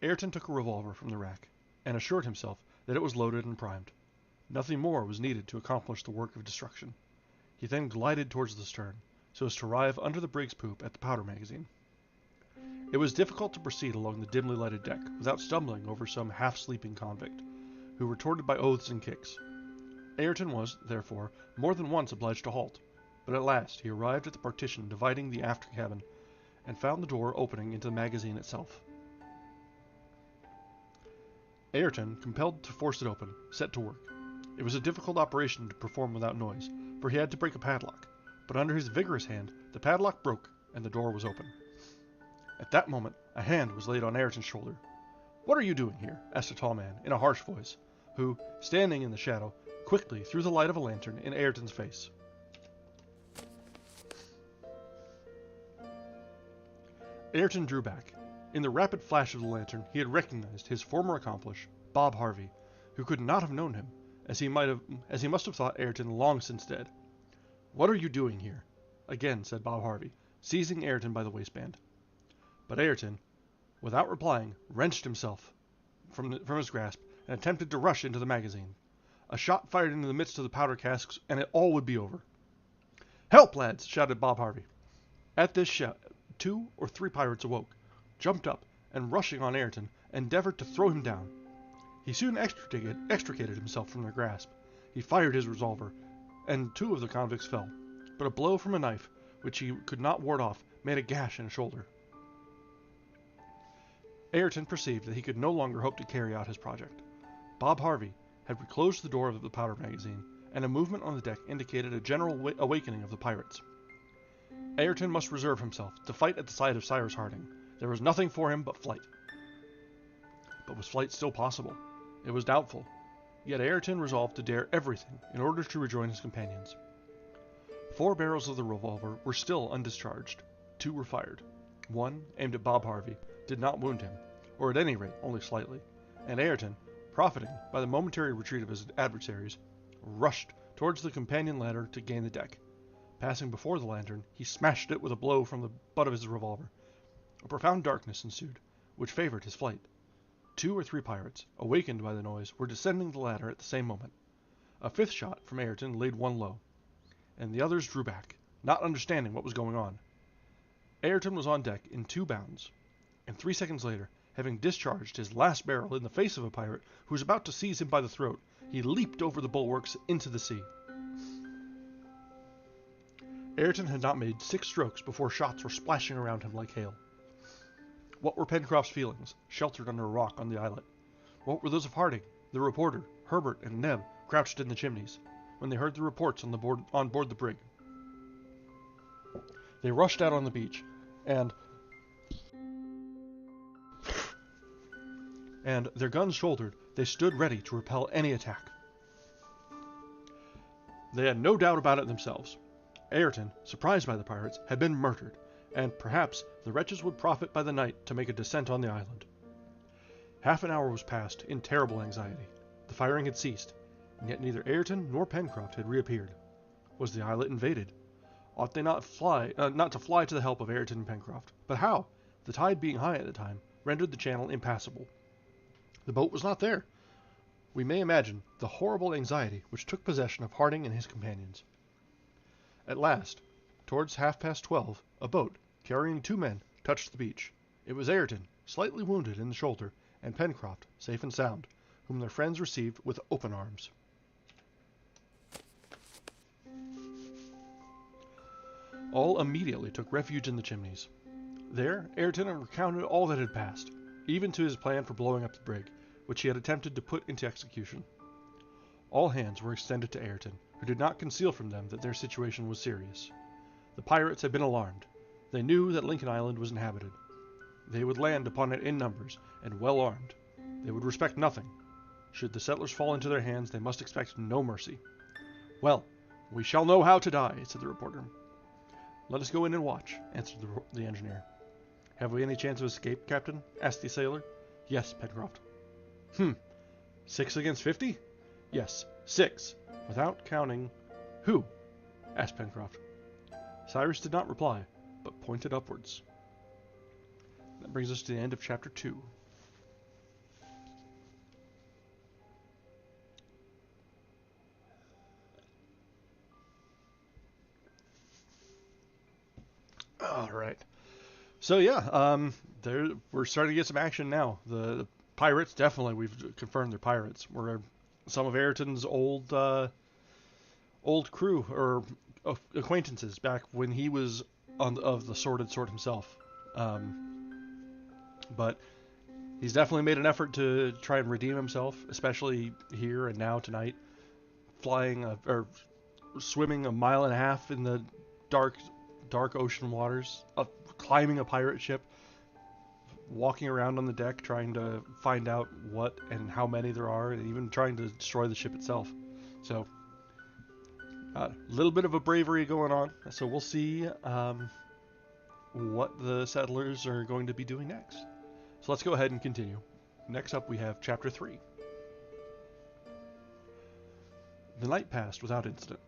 Ayrton took a revolver from the rack, and assured himself that it was loaded and primed. Nothing more was needed to accomplish the work of destruction. He then glided towards the stern, so as to arrive under the brig's poop at the powder magazine. It was difficult to proceed along the dimly lighted deck without stumbling over some half-sleeping convict, who retorted by oaths and kicks. Ayrton was, therefore, more than once obliged to halt, but at last he arrived at the partition dividing the after cabin, and found the door opening into the magazine itself. Ayrton, compelled to force it open, set to work. It was a difficult operation to perform without noise, for he had to break a padlock, but under his vigorous hand the padlock broke and the door was open. At that moment a hand was laid on Ayrton's shoulder. "What are you doing here?" asked a tall man, in a harsh voice, who, standing in the shadow, quickly threw the light of a lantern in Ayrton's face. Ayrton drew back. In the rapid flash of the lantern he had recognized his former accomplice, Bob Harvey, who could not have known him, as he must have thought Ayrton long since dead. "What are you doing here?" again said Bob Harvey, seizing Ayrton by the waistband. But Ayrton, without replying, wrenched himself from his grasp and attempted to rush into the magazine. A shot fired into the midst of the powder casks, and it all would be over. "Help, lads!" shouted Bob Harvey. At this shout, 2 or 3 pirates awoke, jumped up, and rushing on Ayrton, endeavored to throw him down. He soon extricated himself from their grasp. He fired his revolver, and 2 of the convicts fell, but a blow from a knife, which he could not ward off, made a gash in his shoulder. Ayrton perceived that he could no longer hope to carry out his project. Bob Harvey had reclosed the door of the powder magazine, and a movement on the deck indicated a general awakening of the pirates. Ayrton must reserve himself to fight at the side of Cyrus Harding. There was nothing for him but flight. But was flight still possible? It was doubtful. Yet Ayrton resolved to dare everything in order to rejoin his companions. 4 barrels of the revolver were still undischarged. 2 were fired. 1, aimed at Bob Harvey, did not wound him, or at any rate only slightly, and Ayrton, profiting by the momentary retreat of his adversaries, rushed towards the companion ladder to gain the deck. Passing before the lantern, he smashed it with a blow from the butt of his revolver. A profound darkness ensued, which favored his flight. 2 or 3 pirates, awakened by the noise, were descending the ladder at the same moment. A 5th shot from Ayrton laid one low, and the others drew back, not understanding what was going on. Ayrton was on deck in 2 bounds, and 3 seconds later, having discharged his last barrel in the face of a pirate who was about to seize him by the throat, he leaped over the bulwarks into the sea. Ayrton had not made 6 strokes before shots were splashing around him like hail. What were Pencroft's feelings, sheltered under a rock on the islet? What were those of Harding, the reporter, Herbert, and Neb, crouched in the chimneys, when they heard the reports on board the brig? They rushed out on the beach, and their guns shouldered, they stood ready to repel any attack. They had no doubt about it themselves. Ayrton, surprised by the pirates, had been murdered, and perhaps the wretches would profit by the night to make a descent on the island. Half an hour was passed in terrible anxiety. The firing had ceased, and yet neither Ayrton nor Pencroft had reappeared. Was the islet invaded? Ought they not to fly to the help of Ayrton and Pencroft? But how? The tide being high at the time, rendered the channel impassable. The boat was not there. We may imagine the horrible anxiety which took possession of Harding and his companions. At last, towards 12:30, a boat, carrying 2 men, touched the beach. It was Ayrton, slightly wounded in the shoulder, and Pencroft, safe and sound, whom their friends received with open arms. All immediately took refuge in the Chimneys. There Ayrton recounted all that had passed, even to his plan for blowing up the brig, which he had attempted to put into execution. All hands were extended to Ayrton, who did not conceal from them that their situation was serious. The pirates had been alarmed. They knew that Lincoln Island was inhabited. They would land upon it in numbers, and well armed. They would respect nothing. Should the settlers fall into their hands, they must expect no mercy. "Well, we shall know how to die," said the reporter. "Let us go in and watch," answered the engineer. "Have we any chance of escape, Captain?" asked the sailor. "Yes, Pencroft." 6 against 50? "Yes, 6, without counting—" "Who?" asked Pencroft. Cyrus did not reply, but pointed upwards. That brings us to the end of chapter 2. All right. So yeah, we're starting to get some action now. The pirates, definitely, we've confirmed they're pirates. We're some of Ayrton's old crew or acquaintances back when he was of the Sordid Sort himself. But he's definitely made an effort to try and redeem himself, especially here and now tonight, or swimming 1.5 miles in the dark ocean waters, climbing a pirate ship, walking around on the deck trying to find out what and how many there are, and even trying to destroy the ship itself. So a little bit of a bravery going on. So we'll see what the settlers are going to be doing next. So let's go ahead and continue. Next up we have chapter 3. The night passed without incident.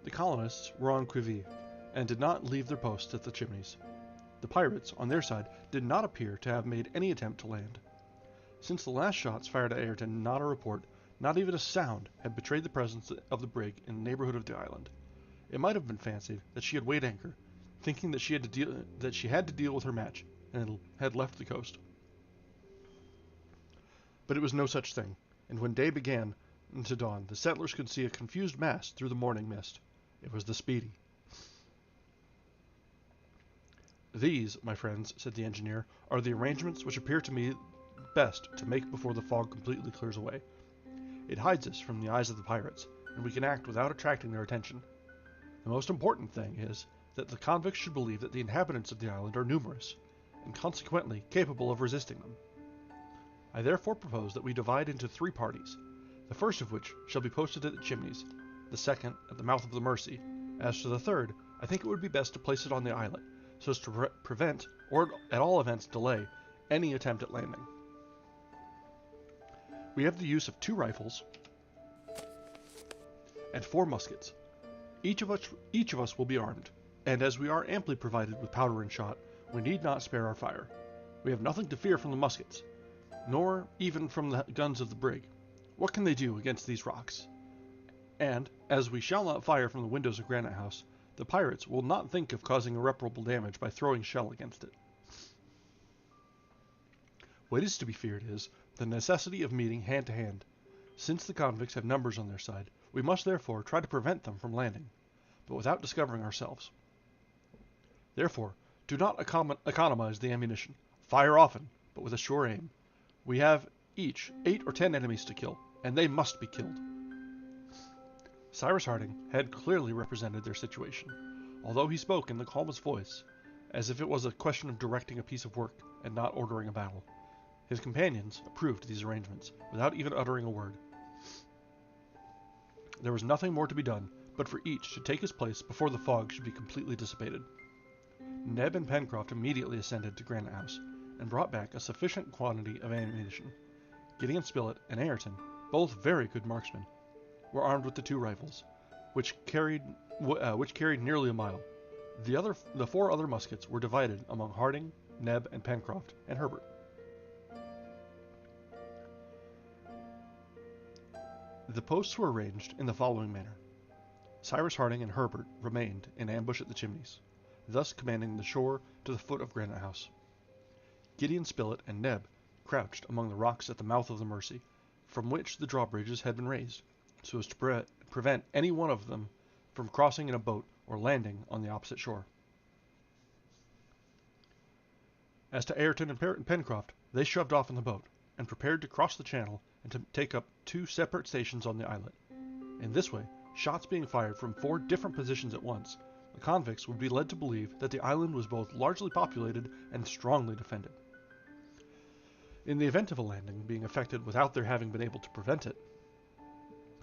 The colonists were on qui vive, and did not leave their posts at the Chimneys. The pirates, on their side, did not appear to have made any attempt to land. Since the last shots fired at Ayrton, not a report, not even a sound, had betrayed the presence of the brig in the neighborhood of the island. It might have been fancied that she had weighed anchor, thinking that she had to deal with her match, and had left the coast. But it was no such thing, and when day began to dawn, the settlers could see a confused mass through the morning mist. It was the Speedy. "These, my friends," said the engineer, "are the arrangements which appear to me best to make before the fog completely clears away. It hides us from the eyes of the pirates, and we can act without attracting their attention. The most important thing is that the convicts should believe that the inhabitants of the island are numerous, and consequently capable of resisting them. I therefore propose that we divide into 3 parties, the first of which shall be posted at the Chimneys, the second at the mouth of the Mercy. As to the third, I think it would be best to place it on the islet, so as to prevent, or at all events delay, any attempt at landing. We have the use of 2 rifles and 4 muskets. Each of us will be armed, and as we are amply provided with powder and shot, we need not spare our fire. We have nothing to fear from the muskets, nor even from the guns of the brig. What can they do against these rocks? And, as we shall not fire from the windows of Granite House, the pirates will not think of causing irreparable damage by throwing shell against it. What is to be feared is the necessity of meeting hand to hand. Since the convicts have numbers on their side, we must therefore try to prevent them from landing, but without discovering ourselves. Therefore, do not economize the ammunition. Fire often, but with a sure aim. We have each 8 or 10 enemies to kill, and they must be killed." Cyrus Harding had clearly represented their situation, although he spoke in the calmest voice, as if it was a question of directing a piece of work and not ordering a battle. His companions approved these arrangements, without even uttering a word. There was nothing more to be done, but for each to take his place before the fog should be completely dissipated. Neb and Pencroft immediately ascended to Granite House, and brought back a sufficient quantity of ammunition. Gideon Spilett and Ayrton, both very good marksmen, were armed with the 2 rifles, which carried nearly a mile. The 4 other muskets were divided among Harding, Neb, and Pencroft, and Herbert. The posts were arranged in the following manner. Cyrus Harding and Herbert remained in ambush at the Chimneys, thus commanding the shore to the foot of Granite House. Gideon Spilett and Neb crouched among the rocks at the mouth of the Mersey, from which the drawbridges had been raised, so as to prevent any one of them from crossing in a boat or landing on the opposite shore. As to Ayrton and Pencroft, they shoved off in the boat, and prepared to cross the channel and to take up 2 separate stations on the islet. In this way, shots being fired from 4 different positions at once, the convicts would be led to believe that the island was both largely populated and strongly defended. In the event of a landing being effected without their having been able to prevent it,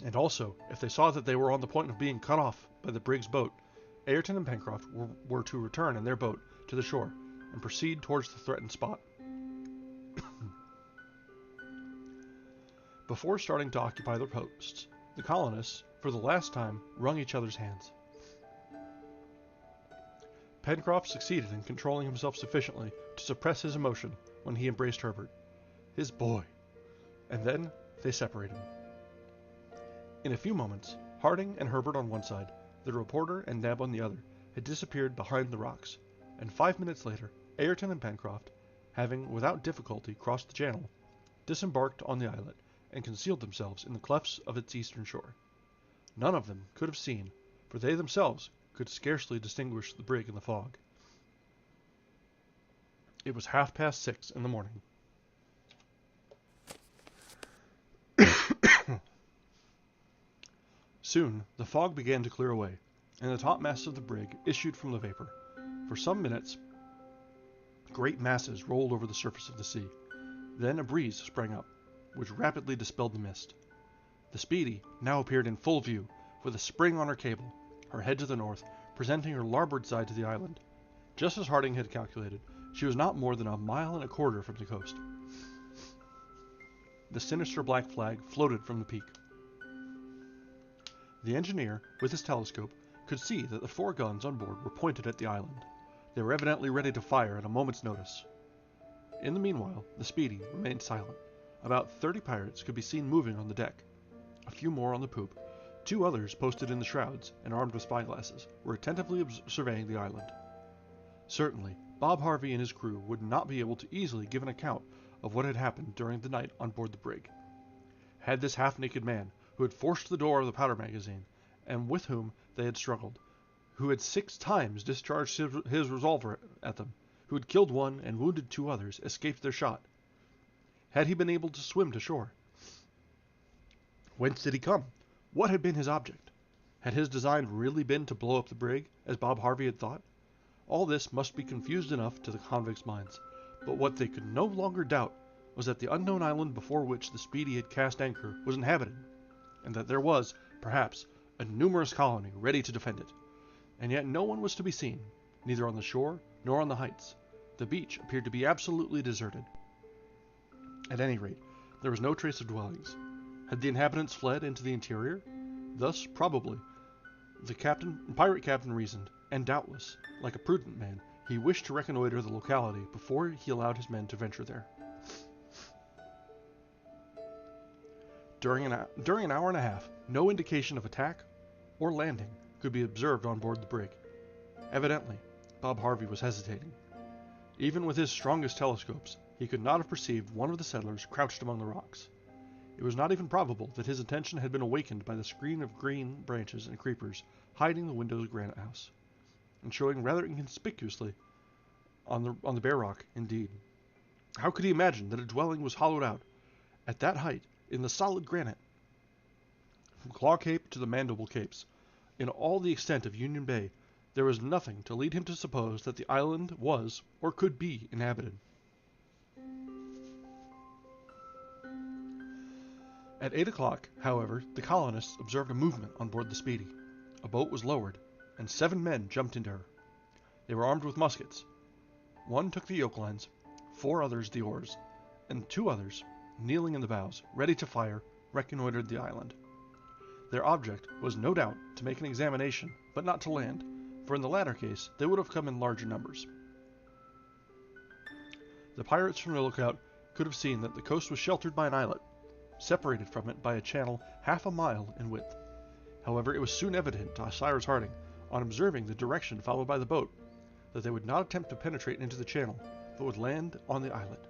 and also if they saw that they were on the point of being cut off by the brig's boat, Ayrton and Pencroft were to return in their boat to the shore and proceed towards the threatened spot. Before starting to occupy their posts, the colonists, for the last time, wrung each other's hands. Pencroft succeeded in controlling himself sufficiently to suppress his emotion when he embraced Herbert, his boy, and then they separated. In a few moments, Harding and Herbert on one side, the reporter and Neb on the other, had disappeared behind the rocks, and 5 minutes later, Ayrton and Pencroft, having without difficulty crossed the channel, disembarked on the islet and concealed themselves in the clefts of its eastern shore. None of them could have seen, for they themselves could scarcely distinguish the brig in the fog. It was 6:30 in the morning. Soon the fog began to clear away, and the topmasts of the brig issued from the vapor. For some minutes, great masses rolled over the surface of the sea. Then a breeze sprang up, which rapidly dispelled the mist. The Speedy now appeared in full view, with a spring on her cable, her head to the north, presenting her larboard side to the island. Just as Harding had calculated, she was not more than 1.25 miles from the coast. The sinister black flag floated from the peak. The engineer, with his telescope, could see that the 4 guns on board were pointed at the island. They were evidently ready to fire at a moment's notice. In the meanwhile, the Speedy remained silent. About 30 pirates could be seen moving on the deck. A few more on the poop. 2 others posted in the shrouds and armed with spyglasses were attentively surveying the island. Certainly, Bob Harvey and his crew would not be able to easily give an account of what had happened during the night on board the brig. Had this half-naked man, who had forced the door of the powder magazine, and with whom they had struggled, who had 6 times discharged his revolver at them, who had killed 1 and wounded 2 others, escaped their shot? Had he been able to swim to shore? Whence did he come? What had been his object? Had his design really been to blow up the brig, as Bob Harvey had thought? All this must be confused enough to the convicts' minds, but what they could no longer doubt was that the unknown island before which the Speedy had cast anchor was inhabited, and that there was, perhaps, a numerous colony ready to defend it. And yet no one was to be seen, neither on the shore nor on the heights. The beach appeared to be absolutely deserted. At any rate, there was no trace of dwellings. Had the inhabitants fled into the interior? Thus, probably, the pirate captain reasoned, and doubtless, like a prudent man, he wished to reconnoiter the locality before he allowed his men to venture there. During an hour and a half, no indication of attack or landing could be observed on board the brig. Evidently, Bob Harvey was hesitating. Even with his strongest telescopes, he could not have perceived one of the settlers crouched among the rocks. It was not even probable that his attention had been awakened by the screen of green branches and creepers hiding the windows of Granite House, and showing rather inconspicuously on the bare rock, indeed. How could he imagine that a dwelling was hollowed out, at that height, in the solid granite? From Claw Cape to the Mandible Capes, in all the extent of Union Bay, there was nothing to lead him to suppose that the island was or could be inhabited. At 8 o'clock, however, the colonists observed a movement on board the Speedy. A boat was lowered, and 7 men jumped into her. They were armed with muskets. 1 took the yoke lines, 4 others the oars, and 2 others, kneeling in the bows, ready to fire, reconnoitered the island. Their object was no doubt to make an examination, but not to land, for in the latter case they would have come in larger numbers. The pirates from the lookout could have seen that the coast was sheltered by an islet, separated from it by a channel half a mile in width. However, it was soon evident to Cyrus Harding, on observing the direction followed by the boat, that they would not attempt to penetrate into the channel, but would land on the islet.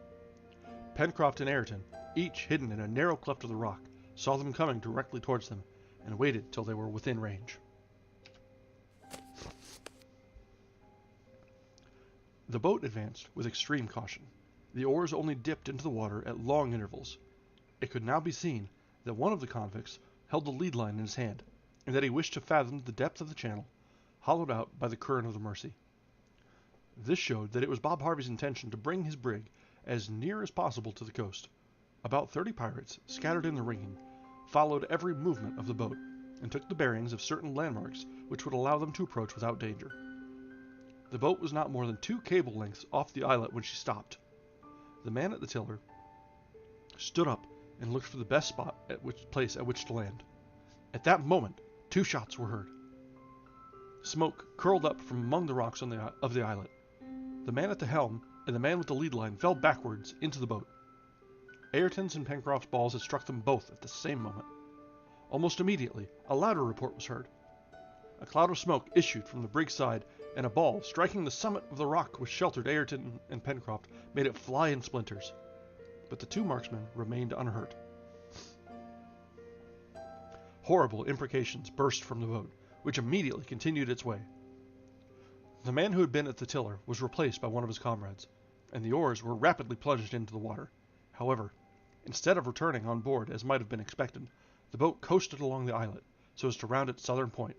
Pencroft and Ayrton, each hidden in a narrow cleft of the rock, saw them coming directly towards them, and waited till they were within range. The boat advanced with extreme caution. The oars only dipped into the water at long intervals. It could now be seen that one of the convicts held the lead line in his hand, and that he wished to fathom the depth of the channel, hollowed out by the current of the Mercy. This showed that it was Bob Harvey's intention to bring his brig as near as possible to the coast. About 30 pirates, scattered in the rigging, followed every movement of the boat, and took the bearings of certain landmarks which would allow them to approach without danger. The boat was not more than 2 cable lengths off the islet when she stopped. The man at the tiller stood up and looked for the best place at which to land. At that moment, 2 shots were heard. Smoke curled up from among the rocks of the islet. The man at the helm and the man with the lead line fell backwards into the boat. Ayrton's and Pencroft's balls had struck them both at the same moment. Almost immediately, a louder report was heard. A cloud of smoke issued from the brig's side, and a ball, striking the summit of the rock which sheltered Ayrton and Pencroft, made it fly in splinters. But the 2 marksmen remained unhurt. Horrible imprecations burst from the boat, which immediately continued its way. The man who had been at the tiller was replaced by one of his comrades, and the oars were rapidly plunged into the water. However, instead of returning on board as might have been expected, the boat coasted along the islet, so as to round its southern point.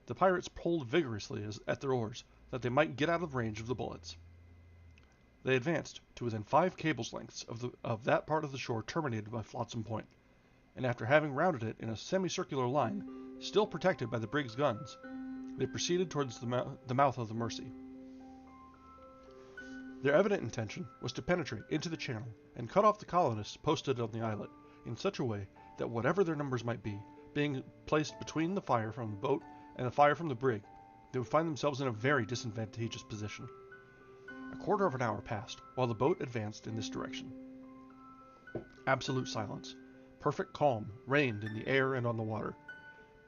The pirates pulled vigorously at their oars, that they might get out of range of the bullets. They advanced to within 5 cables' lengths of that part of the shore terminated by Flotsam Point, and after having rounded it in a semicircular line, still protected by the brig's guns, they proceeded towards the mouth of the Mercy. Their evident intention was to penetrate into the channel and cut off the colonists posted on the islet in such a way that whatever their numbers might be, being placed between the fire from the boat and the fire from the brig, they would find themselves in a very disadvantageous position. A quarter of an hour passed while the boat advanced in this direction. Absolute silence, perfect calm, reigned in the air and on the water.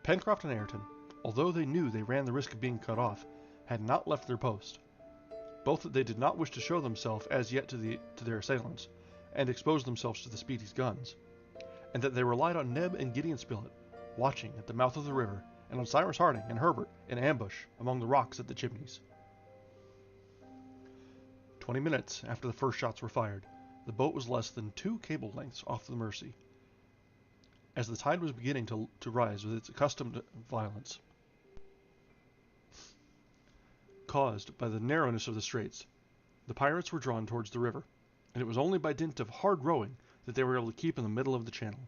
Pencroft and Ayrton, although they knew they ran the risk of being cut off, had not left their post. Both that they did not wish to show themselves as yet to their assailants, and expose themselves to the Speedy's guns, and that they relied on Neb and Gideon Spilett, watching at the mouth of the river, and on Cyrus Harding and Herbert in ambush among the rocks at the Chimneys. 20 minutes after the first shots were fired, the boat was less than 2 cable lengths off the Mercy. As the tide was beginning to rise with its accustomed violence, caused by the narrowness of the straits, the pirates were drawn towards the river, and it was only by dint of hard rowing that they were able to keep in the middle of the channel.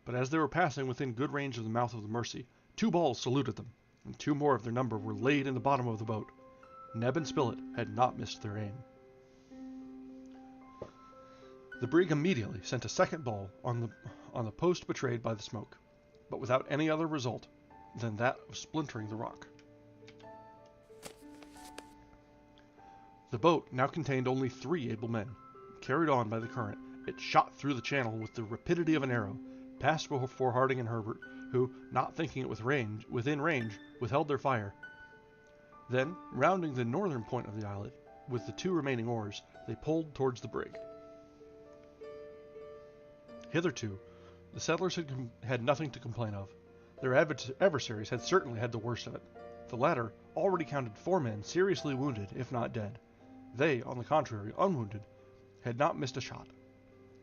But as they were passing within good range of the mouth of the Mercy, 2 balls saluted them, and 2 more of their number were laid in the bottom of the boat. Neb and Spilett had not missed their aim. The brig immediately sent a second ball on the post betrayed by the smoke, but without any other result than that of splintering the rock. The boat now contained only 3 able men. Carried on by the current, it shot through the channel with the rapidity of an arrow, passed before Harding and Herbert, who, not thinking it within range, withheld their fire. Then, rounding the northern point of the islet, with the 2 remaining oars, they pulled towards the brig. Hitherto, the settlers had nothing to complain of. Their adversaries had certainly had the worst of it. The latter already counted 4 men seriously wounded, if not dead. They, on the contrary, unwounded, had not missed a shot.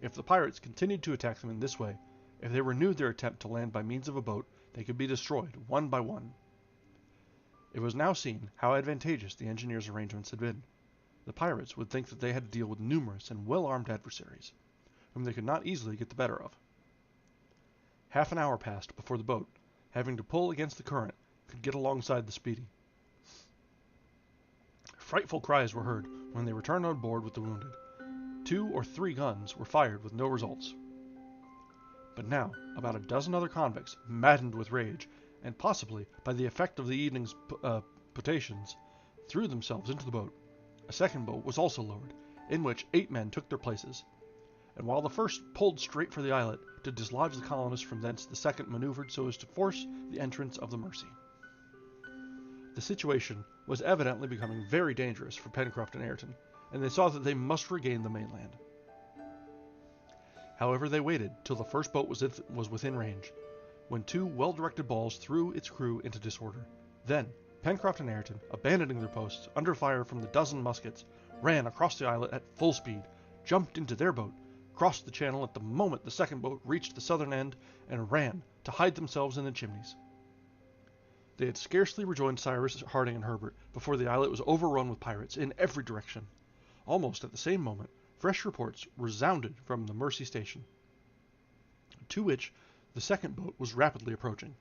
If the pirates continued to attack them in this way, if they renewed their attempt to land by means of a boat, they could be destroyed one by one. It was now seen how advantageous the engineers' arrangements had been. The pirates would think that they had to deal with numerous and well-armed adversaries, whom they could not easily get the better of. Half an hour passed before the boat, having to pull against the current, could get alongside the Speedy. Frightful cries were heard when they returned on board with the wounded. 2 or 3 guns were fired with no results. But now, about a dozen other convicts, maddened with rage, and possibly by the effect of the evening's potations, threw themselves into the boat. A second boat was also lowered, in which 8 men took their places. and while the first pulled straight for the islet to dislodge the colonists from thence, the second maneuvered so as to force the entrance of the Mercy. The situation was evidently becoming very dangerous for Pencroft and Ayrton, and they saw that they must regain the mainland. However, they waited till the first boat was within range, when two well-directed balls threw its crew into disorder. Then Pencroft and Ayrton, abandoning their posts under fire from the dozen muskets, ran across the islet at full speed, jumped into their boat, crossed the channel at the moment the second boat reached the southern end, and ran to hide themselves in the chimneys. They had scarcely rejoined Cyrus, Harding, and Herbert before the islet was overrun with pirates in every direction. Almost at the same moment, fresh reports resounded from the Mercy station, to which the second boat was rapidly approaching.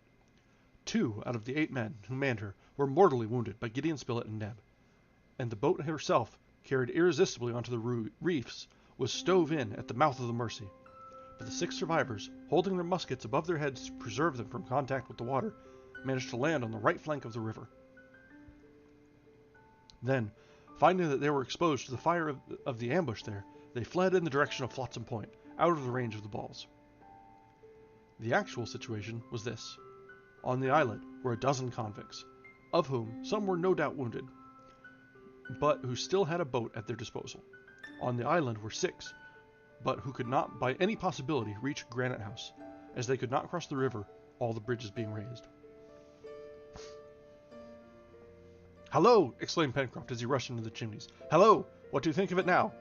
2 out of the 8 men who manned her were mortally wounded by Gideon Spilett and Neb, and the boat herself, carried irresistibly onto the reefs, was stove in at the mouth of the Mercy. But the 6 survivors, holding their muskets above their heads to preserve them from contact with the water, managed to land on the right flank of the river. Then, finding that they were exposed to the fire of the ambush there, they fled in the direction of Flotsam Point, out of the range of the balls. The actual situation was this. On the islet were a dozen convicts, of whom some were no doubt wounded, but who still had a boat at their disposal. On the island were 6, but who could not by any possibility reach Granite House, as they could not cross the river, all the bridges being raised. "Hello!" exclaimed Pencroft as he rushed into the chimneys. "Hello! What do you think of it now?"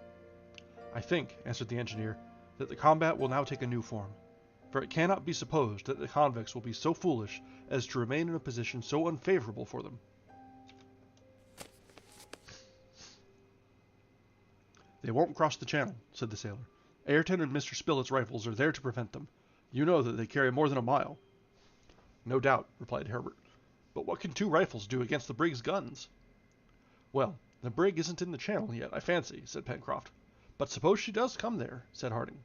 "I think," answered the engineer, "that the combat will now take a new form, for it cannot be supposed that the convicts will be so foolish as to remain in a position so unfavorable for them." "They won't cross the channel," said the sailor. "Ayrton and Mr. Spilett's rifles are there to prevent them. You know that they carry more than a mile." "No doubt," replied Herbert. "But what can 2 rifles do against the brig's guns?" "Well, the brig isn't in the channel yet, I fancy," said Pencroft. "But suppose she does come there," said Harding.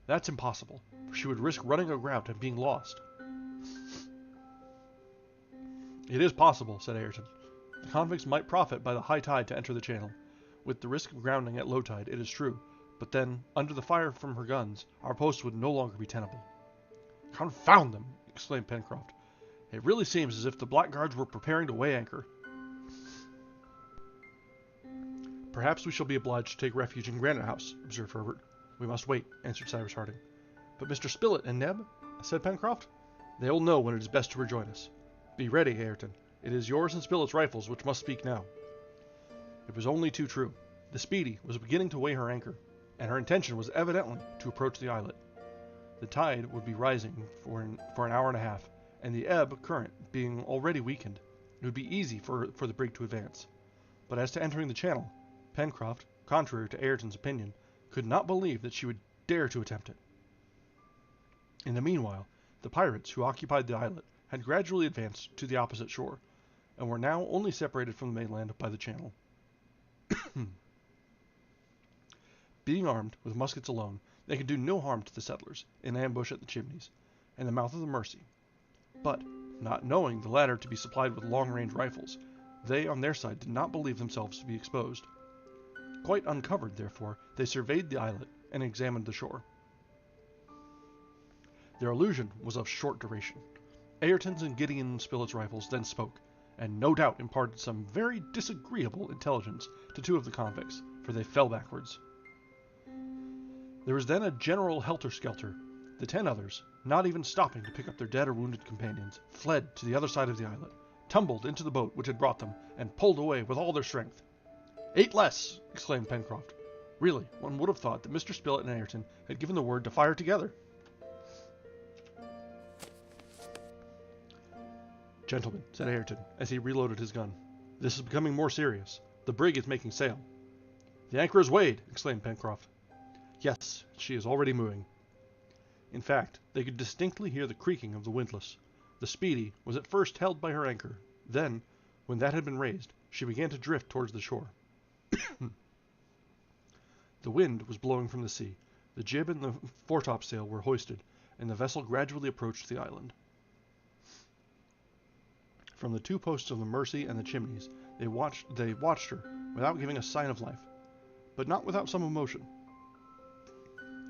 "That's impossible, for she would risk running aground and being lost." "It is possible," said Ayrton. "The convicts might profit by the high tide to enter the channel, with the risk of grounding at low tide, it is true, but then, under the fire from her guns, our post would no longer be tenable." "Confound them!" exclaimed Pencroft. "It really seems as if the blackguards were preparing to weigh anchor." "Perhaps we shall be obliged to take refuge in Granite House," observed Herbert. "We must wait," answered Cyrus Harding. "But Mr. Spilett and Neb?" said Pencroft. "They will know when it is best to rejoin us. Be ready, Ayrton. It is yours and Spilett's rifles which must speak now." It was only too true. The Speedy was beginning to weigh her anchor, and her intention was evidently to approach the islet. The tide would be rising for an hour and a half, and the ebb current being already weakened, it would be easy for the brig to advance. But as to entering the channel, Pencroft, contrary to Ayrton's opinion, could not believe that she would dare to attempt it. In the meanwhile, the pirates who occupied the islet had gradually advanced to the opposite shore, and were now only separated from the mainland by the channel. Being armed with muskets alone, they could do no harm to the settlers in ambush at the Chimneys and the mouth of the Mercy, but, not knowing the latter to be supplied with long-range rifles, they on their side did not believe themselves to be exposed. Quite uncovered, therefore, they surveyed the islet and examined the shore. Their illusion was of short duration. Ayrton's and Gideon Spilett's rifles then spoke, and no doubt imparted some very disagreeable intelligence to 2 of the convicts, for they fell backwards. There was then a general helter-skelter. The 10 others, not even stopping to pick up their dead or wounded companions, fled to the other side of the islet, tumbled into the boat which had brought them, and pulled away with all their strength. "8 less!" exclaimed Pencroft. Really, one would have thought that Mr. Spilett and Ayrton had given the word to fire together. "Gentlemen," said Ayrton, as he reloaded his gun, "this is becoming more serious. The brig is making sail." "The anchor is weighed!" exclaimed Pencroft. "Yes, she is already moving." In fact, they could distinctly hear the creaking of the windlass. The Speedy was at first held by her anchor. Then, when that had been raised, she began to drift towards the shore. The wind was blowing from the sea. The jib and the foretopsail were hoisted, and the vessel gradually approached the island. From the 2 posts of the Mercy and the Chimneys, they watched her without giving a sign of life, but not without some emotion.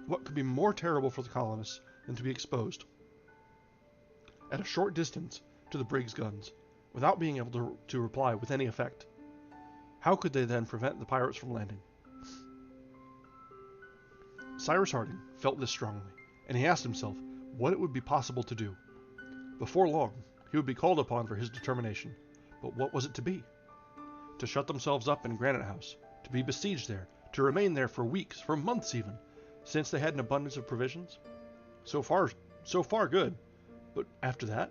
What could be more terrible for the colonists than to be exposed, at a short distance, to the brig's guns, without being able to reply with any effect? How could they then prevent the pirates from landing? Cyrus Harding felt this strongly, and he asked himself what it would be possible to do. Before long, he would be called upon for his determination, but what was it to be? To shut themselves up in Granite House, to be besieged there, to remain there for weeks, for months even, since they had an abundance of provisions? So far good, but after that,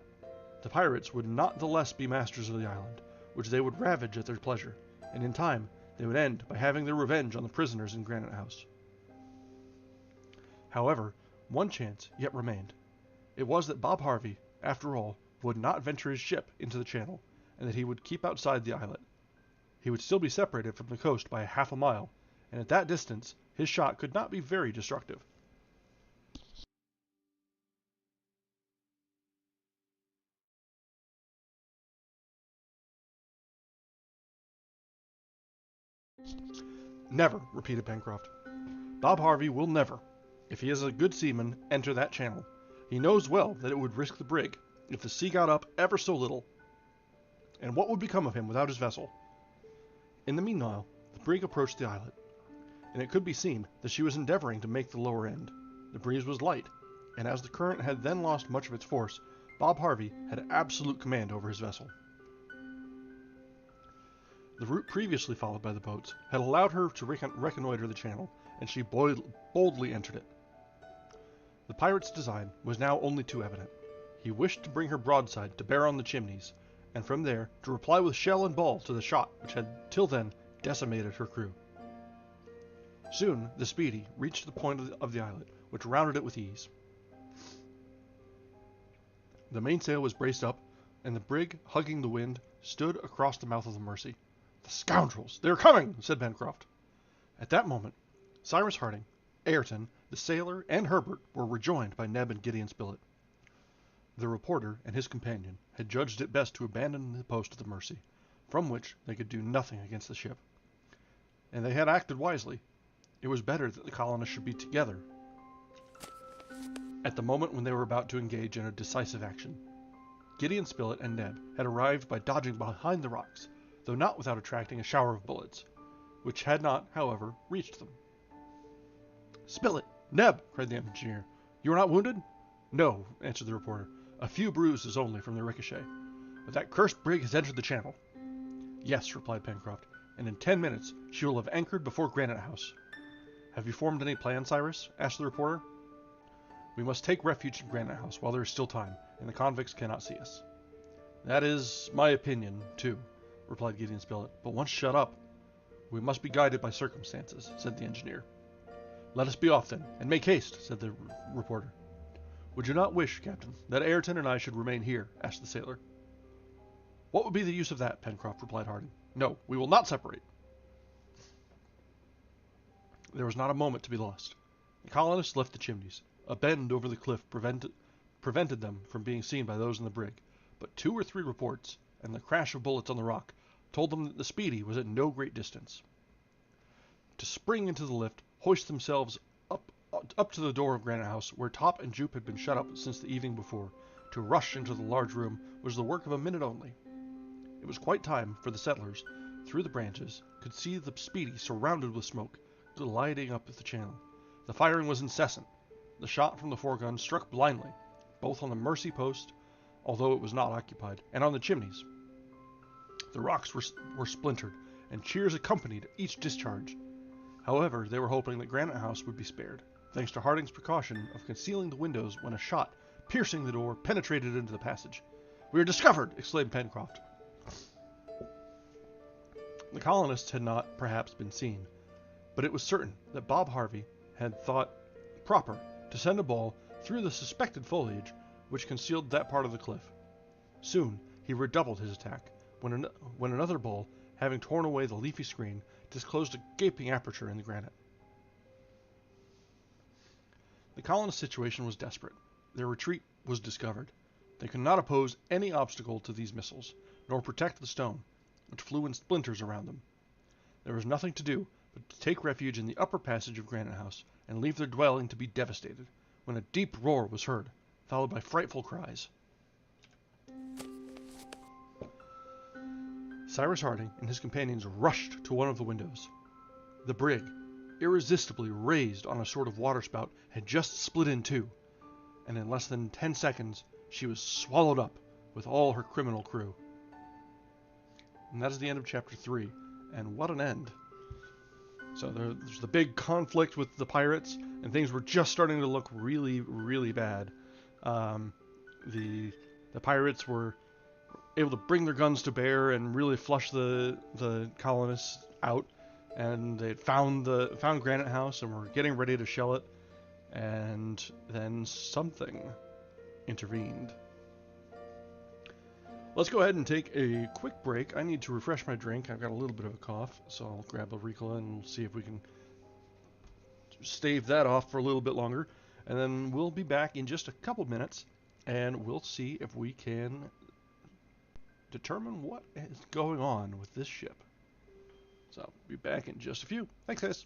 the pirates would not the less be masters of the island, which they would ravage at their pleasure, and in time they would end by having their revenge on the prisoners in Granite House. However, one chance yet remained. It was that Bob Harvey, after all, would not venture his ship into the channel, and that he would keep outside the islet. He would still be separated from the coast by half a mile, and at that distance his shot could not be very destructive. Never, repeated Pencroft. Bob Harvey will never, if he is a good seaman, enter that channel. He knows well that it would risk the brig, if the sea got up ever so little. And what would become of him without his vessel? In the meanwhile, the brig approached the islet, and it could be seen that she was endeavoring to make the lower end. The breeze was light, and as the current had then lost much of its force, Bob Harvey had absolute command over his vessel. The route previously followed by the boats had allowed her to reconnoiter the channel, and she boldly entered it. The pirate's design was now only too evident. He wished to bring her broadside to bear on the Chimneys, and from there to reply with shell and ball to the shot which had till then decimated her crew. Soon the Speedy reached the point of the islet, which rounded it with ease. The mainsail was braced up, and the brig, hugging the wind, stood across the mouth of the Mercy. "The scoundrels! They are coming!" said Pencroft. At that moment, Cyrus Harding, Ayrton, the sailor, and Herbert were rejoined by Neb and Gideon Spilett. The reporter and his companion had judged it best to abandon the post of the Mercy, from which they could do nothing against the ship. And they had acted wisely. It was better that the colonists should be together at the moment when they were about to engage in a decisive action. Gideon Spilett and Neb had arrived by dodging behind the rocks, though not without attracting a shower of bullets, which had not, however, reached them. "Spilett! Neb!" cried the engineer. "You are not wounded?" "No," answered the reporter. "A few bruises only from the ricochet. But that cursed brig has entered the channel." "Yes," replied Pencroft, "and in 10 minutes she will have anchored before Granite House." "Have you formed any plan, Cyrus?" asked the reporter. "We must take refuge in Granite House while there is still time, and the convicts cannot see us." "That is my opinion, too," replied Gideon Spilett. "But once shut up—" "We must be guided by circumstances," said the engineer. "Let us be off, then, and make haste," said the reporter. "Would you not wish, Captain, that Ayrton and I should remain here?" asked the sailor. "What would be the use of that?" Pencroft replied Harding. "No, we will not separate." There was not a moment to be lost. The colonists left the Chimneys. A bend over the cliff prevented them from being seen by those in the brig, but 2 or 3 reports, and the crash of bullets on the rock, told them that the Speedy was at no great distance. To spring into the lift, hoist themselves up to the door of Granite House, where Top and Jup had been shut up since the evening before, to rush into the large room, was the work of a minute only. It was quite time, for the settlers, through the branches, could see the Speedy surrounded with smoke, gliding up the channel. The firing was incessant. The shot from the foregun struck blindly, both on the Mercy post, although it was not occupied, and on the Chimneys. The rocks were splintered, and cheers accompanied each discharge. However, they were hoping that Granite House would be spared, thanks to Harding's precaution of concealing the windows when a shot, piercing the door, penetrated into the passage. "We are discovered!" exclaimed Pencroft. The colonists had not, perhaps, been seen, but it was certain that Bob Harvey had thought proper to send a ball through the suspected foliage which concealed that part of the cliff. Soon he redoubled his attack, when another ball, having torn away the leafy screen, disclosed a gaping aperture in the granite. The colonists' situation was desperate. Their retreat was discovered. They could not oppose any obstacle to these missiles, nor protect the stone, which flew in splinters around them. There was nothing to do but to take refuge in the upper passage of Granite House and leave their dwelling to be devastated, when a deep roar was heard, followed by frightful cries. Cyrus Harding and his companions rushed to one of the windows. The brig, irresistibly raised on a sort of waterspout, had just split in two, and in less than 10 seconds she was swallowed up with all her criminal crew. And that is the end of chapter 3, and what an end. So there's the big conflict with the pirates, and things were just starting to look really, really bad. The pirates were able to bring their guns to bear and really flush the colonists out, and they found Granite House and were getting ready to shell it, and then something intervened. Let's go ahead and take a quick break. I need to refresh my drink. I've got a little bit of a cough, so I'll grab a Ricola and we'll see if we can stave that off for a little bit longer. And then we'll be back in just a couple minutes, and we'll see if we can determine what is going on with this ship. So I'll be back in just a few. Thanks, guys.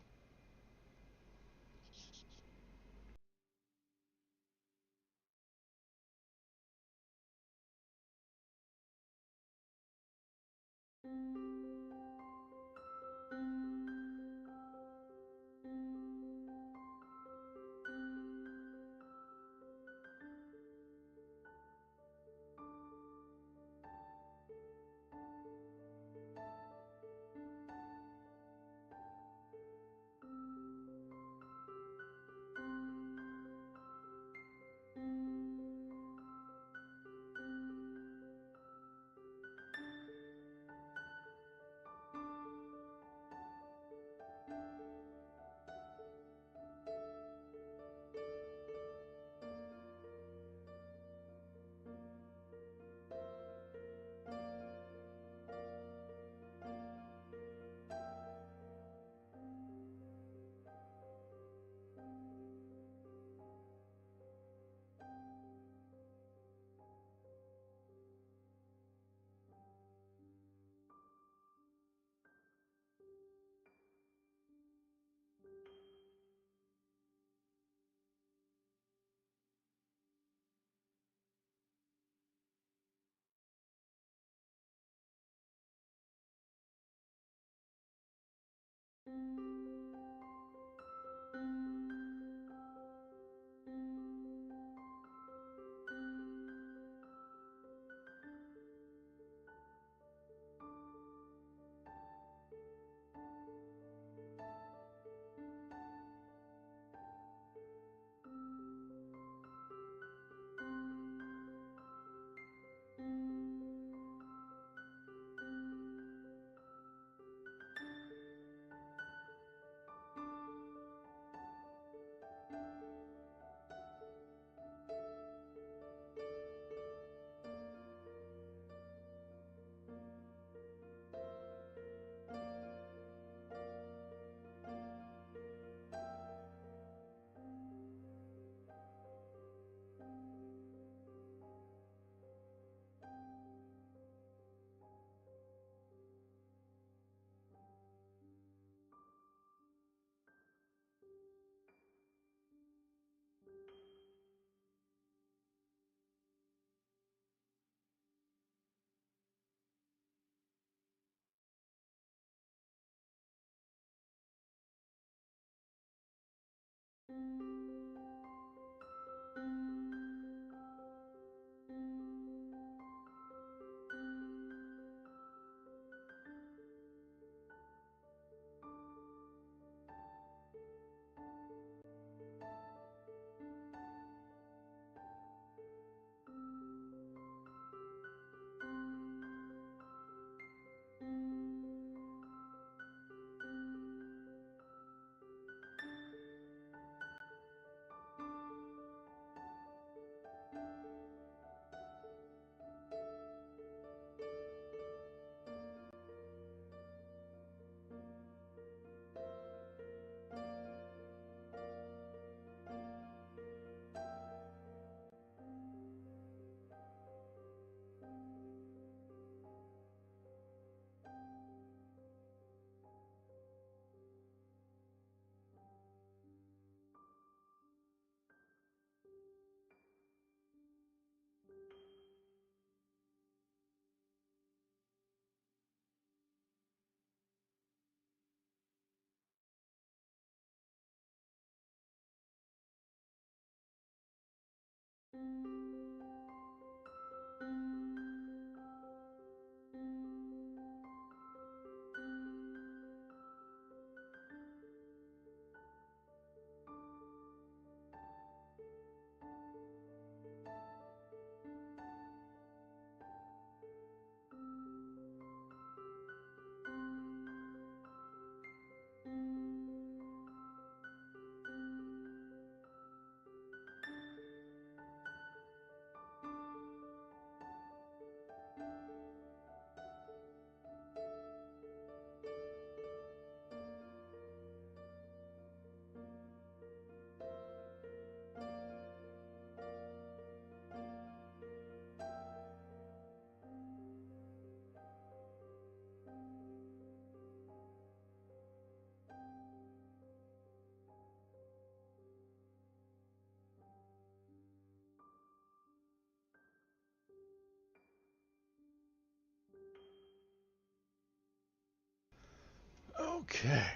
Okay,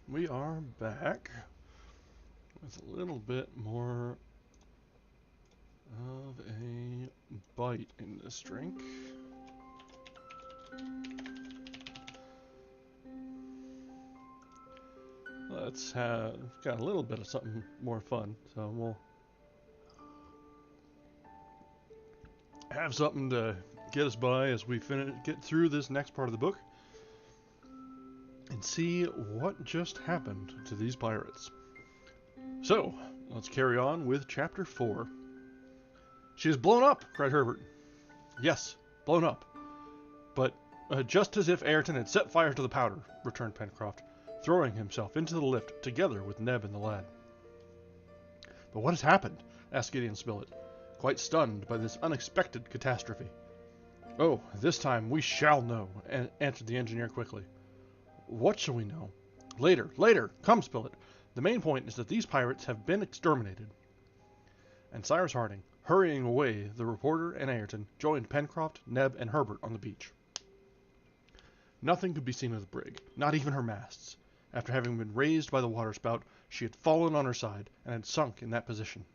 we are back with a little bit more of a bite in this drink. Let's have got a little bit of something more fun, so we'll have something to get us by as we get through this next part of the book and see what just happened to these pirates. So, let's carry on with Chapter 4. She is blown up, cried Herbert. Yes, blown up. But just as if Ayrton had set fire to the powder, returned Pencroft, throwing himself into the lift together with Neb and the lad. But what has happened? Asked Gideon Spilett, quite stunned by this unexpected catastrophe. Oh, this time we shall know, answered the engineer quickly. What shall we know? Later, later! Come, Spilett! The main point is that these pirates have been exterminated. And Cyrus Harding, hurrying away, the reporter and Ayrton joined Pencroft, Neb, and Herbert on the beach. Nothing could be seen of the brig, not even her masts. After having been raised by the waterspout, she had fallen on her side and had sunk in that position.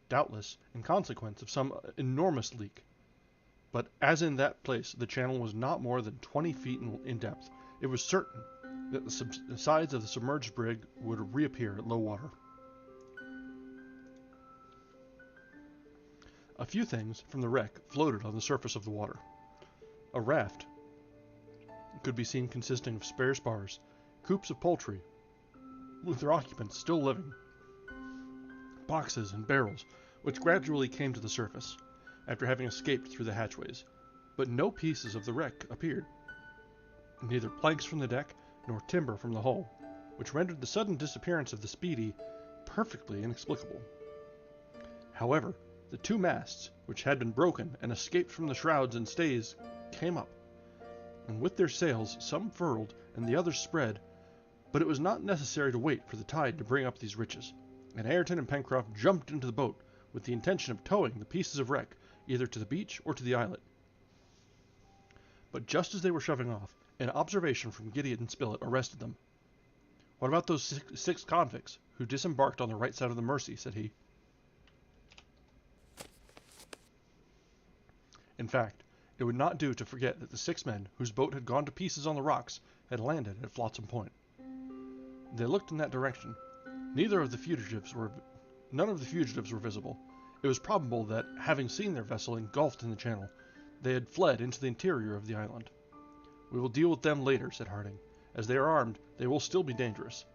Doubtless, in consequence of some enormous leak. But as in that place the channel was not more than 20 feet in depth, it was certain that the sides of the submerged brig would reappear at low water. A few things from the wreck floated on the surface of the water. A raft could be seen consisting of spare spars, coops of poultry, with their occupants still living, boxes and barrels, which gradually came to the surface, after having escaped through the hatchways, but no pieces of the wreck appeared, neither planks from the deck nor timber from the hull, which rendered the sudden disappearance of the Speedy perfectly inexplicable. However, the two masts, which had been broken and escaped from the shrouds and stays, came up, and with their sails some furled and the others spread, but it was not necessary to wait for the tide to bring up these riches, and Ayrton and Pencroft jumped into the boat with the intention of towing the pieces of wreck either to the beach or to the islet. But just as they were shoving off, an observation from Gideon Spilett arrested them. "What about those six convicts who disembarked on the right side of the Mercy?" said he. In fact, it would not do to forget that the 6 men whose boat had gone to pieces on the rocks had landed at Flotsam Point. They looked in that direction. None of the fugitives were visible. It was probable that, having seen their vessel engulfed in the channel, they had fled into the interior of the island. "We will deal with them later," said Harding. "As they are armed, they will still be dangerous.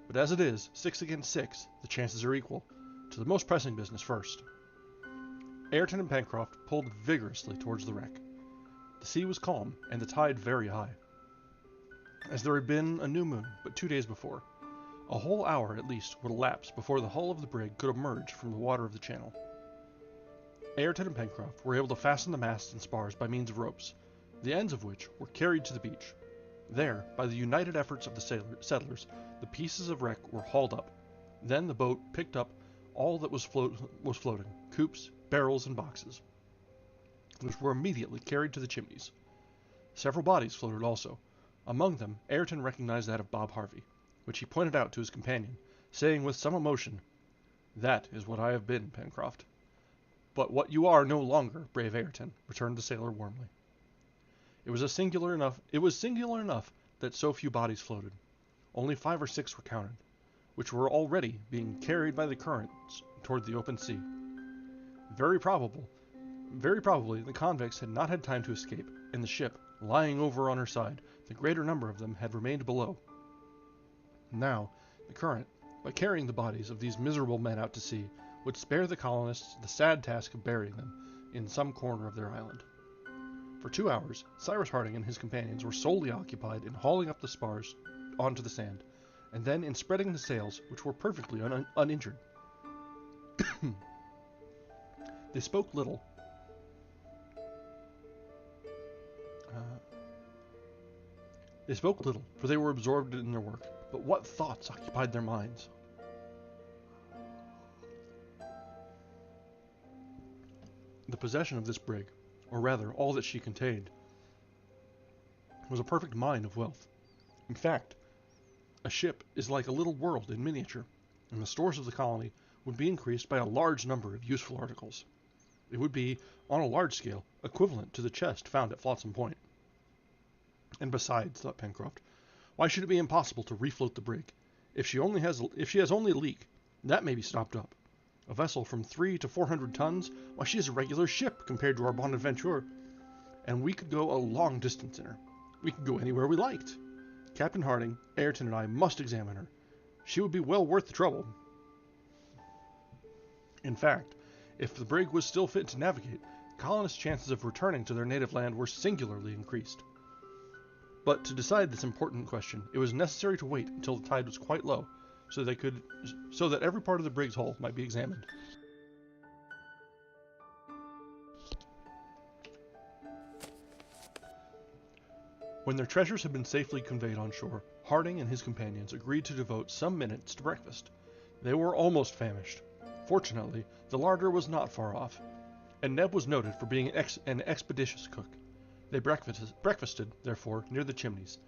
But as it is, 6 against 6, the chances are equal. To the most pressing business first." Ayrton and Pencroft pulled vigorously towards the wreck. The sea was calm, and the tide very high, as there had been a new moon but 2 days before. A whole hour at least would elapse before the hull of the brig could emerge from the water of the channel. Ayrton and Pencroft were able to fasten the masts and spars by means of ropes, the ends of which were carried to the beach. There, by the united efforts of the settlers, the pieces of wreck were hauled up. Then the boat picked up all that was floating, coops, barrels, and boxes, which were immediately carried to the chimneys. Several bodies floated also. Among them Ayrton recognized that of Bob Harvey, which he pointed out to his companion, saying with some emotion, That is what I have been, Pencroft. But what you are no longer, brave Ayrton, returned the sailor warmly. It was singular enough that so few bodies floated. Only 5 or 6 were counted, which were already being carried by the currents toward the open sea. Very probably, the convicts had not had time to escape, and the ship, lying over on her side, the greater number of them had remained below. Now, the current, by carrying the bodies of these miserable men out to sea, would spare the colonists the sad task of burying them in some corner of their island. For 2 hours, Cyrus Harding and his companions were solely occupied in hauling up the spars onto the sand, and then in spreading the sails, which were perfectly uninjured. They spoke little. For they were absorbed in their work. But what thoughts occupied their minds? The possession of this brig, or rather all that she contained, was a perfect mine of wealth. In fact, a ship is like a little world in miniature, and the stores of the colony would be increased by a large number of useful articles. It would be, on a large scale, equivalent to the chest found at Flotsam Point. And besides, thought Pencroft, why should it be impossible to refloat the brig? If she has only a leak, that may be stopped up. A vessel from 300 to 400 tons, why, she is a regular ship compared to our Bonadventure, and we could go a long distance in her. We could go anywhere we liked. Captain Harding, Ayrton, and I must examine her. She would be well worth the trouble. In fact, if the brig was still fit to navigate, the colonists' chances of returning to their native land were singularly increased. But to decide this important question, it was necessary to wait until the tide was quite low, so that every part of the brig's hull might be examined. When their treasures had been safely conveyed on shore, Harding and his companions agreed to devote some minutes to breakfast. They were almost famished. Fortunately, the larder was not far off, and Neb was noted for being an expeditious cook. They breakfasted, therefore, near the chimneys,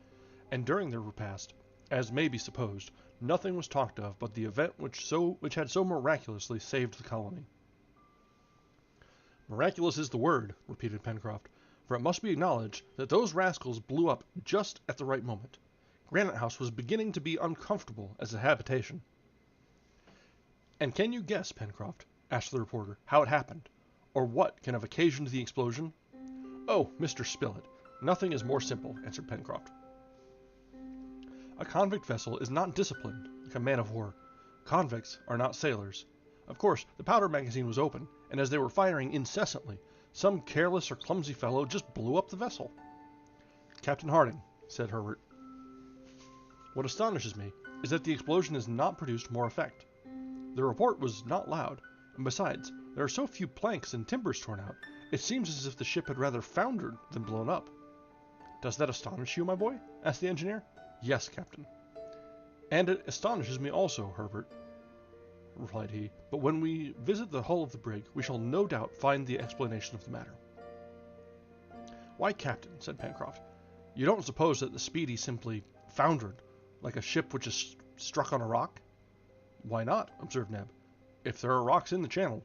and during their repast, as may be supposed, nothing was talked of but the event which had so miraculously saved the colony. Miraculous is the word, repeated Pencroft, for it must be acknowledged that those rascals blew up just at the right moment. Granite House was beginning to be uncomfortable as a habitation. And can you guess, Pencroft, asked the reporter, how it happened, or what can have occasioned the explosion? Oh, Mr. Spilett, nothing is more simple, answered Pencroft. A convict vessel is not disciplined like a man of war. Convicts are not sailors. Of course, the powder magazine was open, and as they were firing incessantly, some careless or clumsy fellow just blew up the vessel. Captain Harding, said Herbert, what astonishes me is that the explosion has not produced more effect. The report was not loud, and besides, there are so few planks and timbers torn out, it seems as if the ship had rather foundered than blown up. Does that astonish you, my boy? Asked the engineer. Yes, Captain. And it astonishes me also, Herbert, replied he, but when we visit the hull of the brig, we shall no doubt find the explanation of the matter. Why, Captain, said Pencroft, you don't suppose that the Speedy simply foundered, like a ship which is struck on a rock? Why not? Observed Neb, if there are rocks in the channel.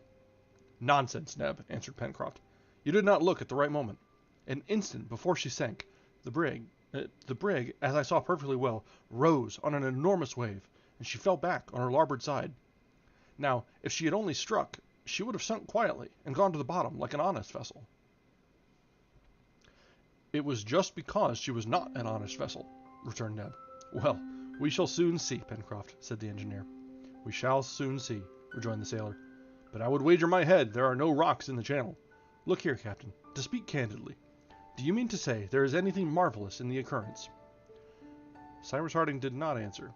Nonsense, Neb, answered Pencroft. You did not look at the right moment. An instant before she sank, the brig, as I saw perfectly well, rose on an enormous wave, and she fell back on her larboard side. Now, if she had only struck, she would have sunk quietly and gone to the bottom like an honest vessel. It was just because she was not an honest vessel, returned Neb. Well, we shall soon see, Pencroft, said the engineer. We shall soon see, rejoined the sailor. But I would wager my head there are no rocks in the channel. Look here, Captain, to speak candidly, do you mean to say there is anything marvelous in the occurrence? Cyrus Harding did not answer.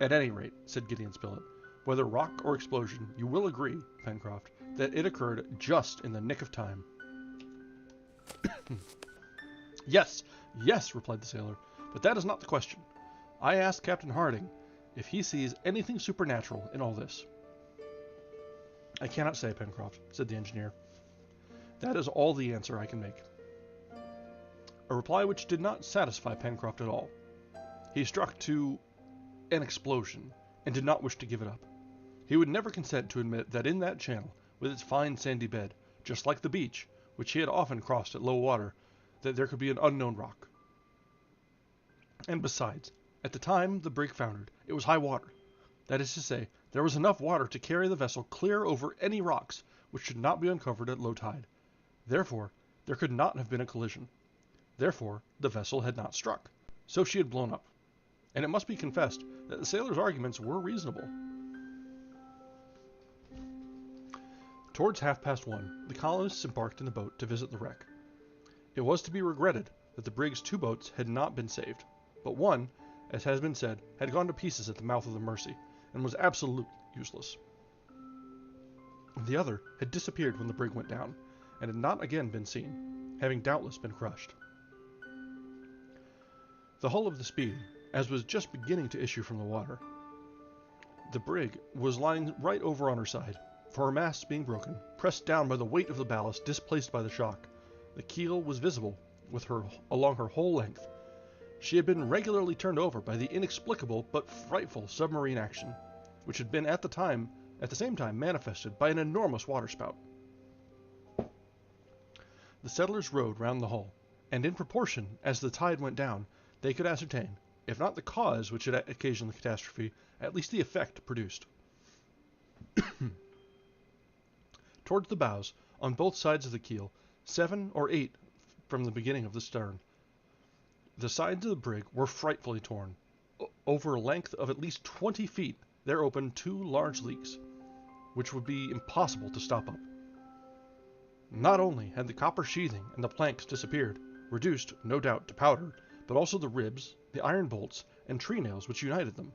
At any rate, said Gideon Spilett, whether rock or explosion, you will agree, Pencroft, that it occurred just in the nick of time. Yes, yes, replied the sailor, but that is not the question. I asked Captain Harding if he sees anything supernatural in all this. I cannot say, Pencroft, said the engineer. That is all the answer I can make. A reply which did not satisfy Pencroft at all. He struck to an explosion, and did not wish to give it up. He would never consent to admit that in that channel, with its fine sandy bed, just like the beach, which he had often crossed at low water, that there could be an unknown rock. And besides, at the time the brig foundered, it was high water. That is to say, there was enough water to carry the vessel clear over any rocks which should not be uncovered at low tide. Therefore, there could not have been a collision. Therefore, the vessel had not struck. So she had blown up. And it must be confessed that the sailor's arguments were reasonable. Towards 1:30, the colonists embarked in the boat to visit the wreck. It was to be regretted that the brig's 2 boats had not been saved, but one, as has been said, had gone to pieces at the mouth of the Mersey, and was absolutely useless. The other had disappeared when the brig went down, and had not again been seen, having doubtless been crushed. The hull of the Speed, as was just beginning to issue from the water, the brig was lying right over on her side, for her masts being broken, pressed down by the weight of the ballast displaced by the shock. The keel was visible with her along her whole length. She had been regularly turned over by the inexplicable but frightful submarine action, which had been at the same time manifested by an enormous waterspout. The settlers rowed round the hull, and in proportion as the tide went down, they could ascertain, if not the cause which had occasioned the catastrophe, at least the effect produced. Towards the bows, on both sides of the keel, 7 or 8 from the beginning of the stern, the sides of the brig were frightfully torn. Over a length of at least 20 feet, there opened 2 large leaks, which would be impossible to stop up. Not only had the copper sheathing and the planks disappeared, reduced, no doubt, to powder, but also the ribs, the iron bolts, and tree nails which united them.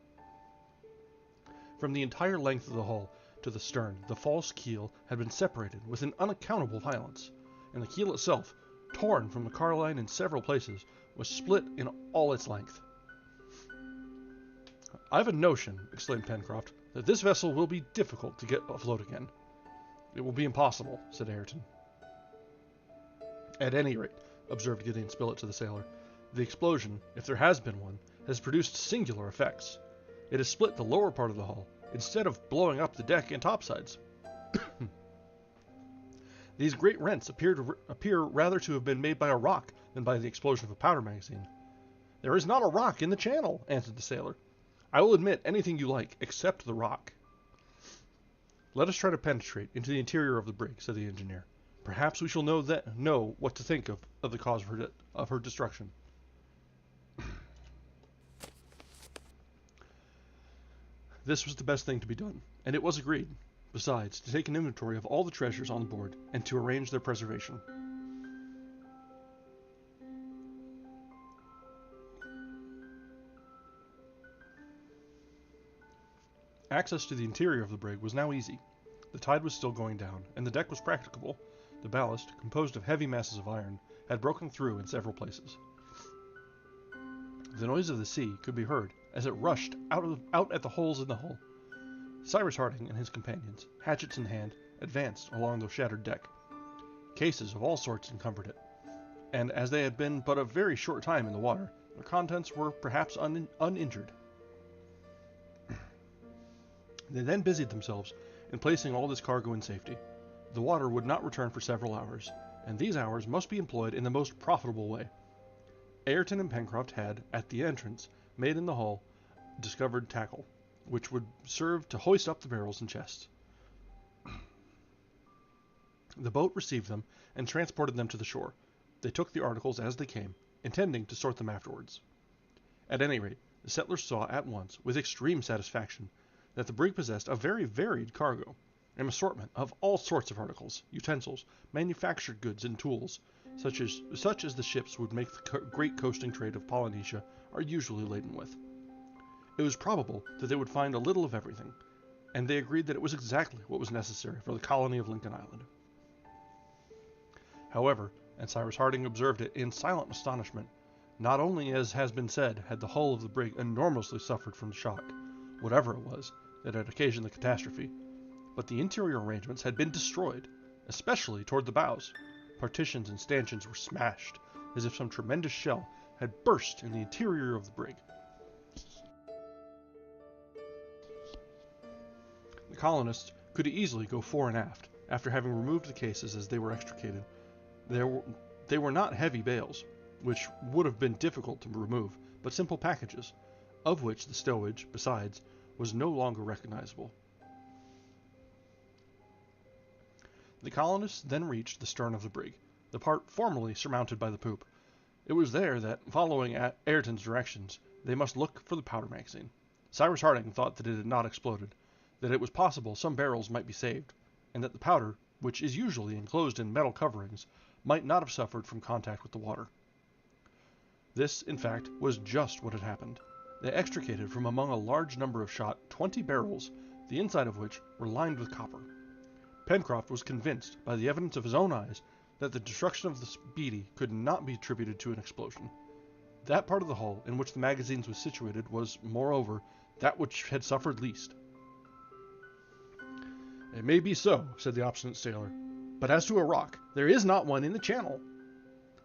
From the entire length of the hull to the stern, the false keel had been separated with an unaccountable violence, and the keel itself, torn from the carline in several places, was split in all its length. "I've a notion," exclaimed Pencroft, "that this vessel will be difficult to get afloat again." "It will be impossible," said Ayrton. "At any rate," observed Gideon Spilett to the sailor, "the explosion, if there has been one, has produced singular effects. It has split the lower part of the hull, instead of blowing up the deck and topsides. These great rents appear rather to have been made by a rock than by the explosion of a powder magazine." "There is not a rock in the channel," answered the sailor. "I will admit anything you like, except the rock." "Let us try to penetrate into the interior of the brig," said the engineer. "Perhaps we shall know what to think of the cause of her destruction." This was the best thing to be done, and it was agreed, besides, to take an inventory of all the treasures on board and to arrange their preservation. Access to the interior of the brig was now easy. The tide was still going down, and the deck was practicable. The ballast, composed of heavy masses of iron, had broken through in several places. The noise of the sea could be heard as it rushed out at the holes in the hull. Cyrus Harding and his companions, hatchets in hand, advanced along the shattered deck. Cases of all sorts encumbered it, and as they had been but a very short time in the water, their contents were perhaps uninjured. They then busied themselves in placing all this cargo in safety. The water would not return for several hours, and these hours must be employed in the most profitable way. Ayrton and Pencroft had, at the entrance made in the hull, discovered tackle, which would serve to hoist up the barrels and chests. The boat received them and transported them to the shore. They took the articles as they came, intending to sort them afterwards. At any rate, the settlers saw at once, with extreme satisfaction, that the brig possessed a very varied cargo, an assortment of all sorts of articles, utensils, manufactured goods, and tools, such as the ships would make the great coasting trade of Polynesia are usually laden with. It was probable that they would find a little of everything, and they agreed that it was exactly what was necessary for the colony of Lincoln Island. However, and Cyrus Harding observed it in silent astonishment, not only, as has been said, had the hull of the brig enormously suffered from the shock, whatever it was, that had occasioned the catastrophe, but the interior arrangements had been destroyed, especially toward the bows. Partitions and stanchions were smashed, as if some tremendous shell had burst in the interior of the brig. The colonists could easily go fore and aft after having removed the cases as they were extricated. They were not heavy bales, which would have been difficult to remove, but simple packages, of which the stowage, besides, was no longer recognizable. The colonists then reached the stern of the brig, the part formerly surmounted by the poop. It was there that, following Ayrton's directions, they must look for the powder magazine. Cyrus Harding thought that it had not exploded, that it was possible some barrels might be saved, and that the powder, which is usually enclosed in metal coverings, might not have suffered from contact with the water. This, in fact, was just what had happened. They extricated from among a large number of shot 20 barrels, the inside of which were lined with copper. Pencroft was convinced, by the evidence of his own eyes, that the destruction of the Speedy could not be attributed to an explosion. That part of the hull in which the magazines was situated was, moreover, that which had suffered least. "It may be so," said the obstinate sailor, "but as to a rock, there is not one in the channel."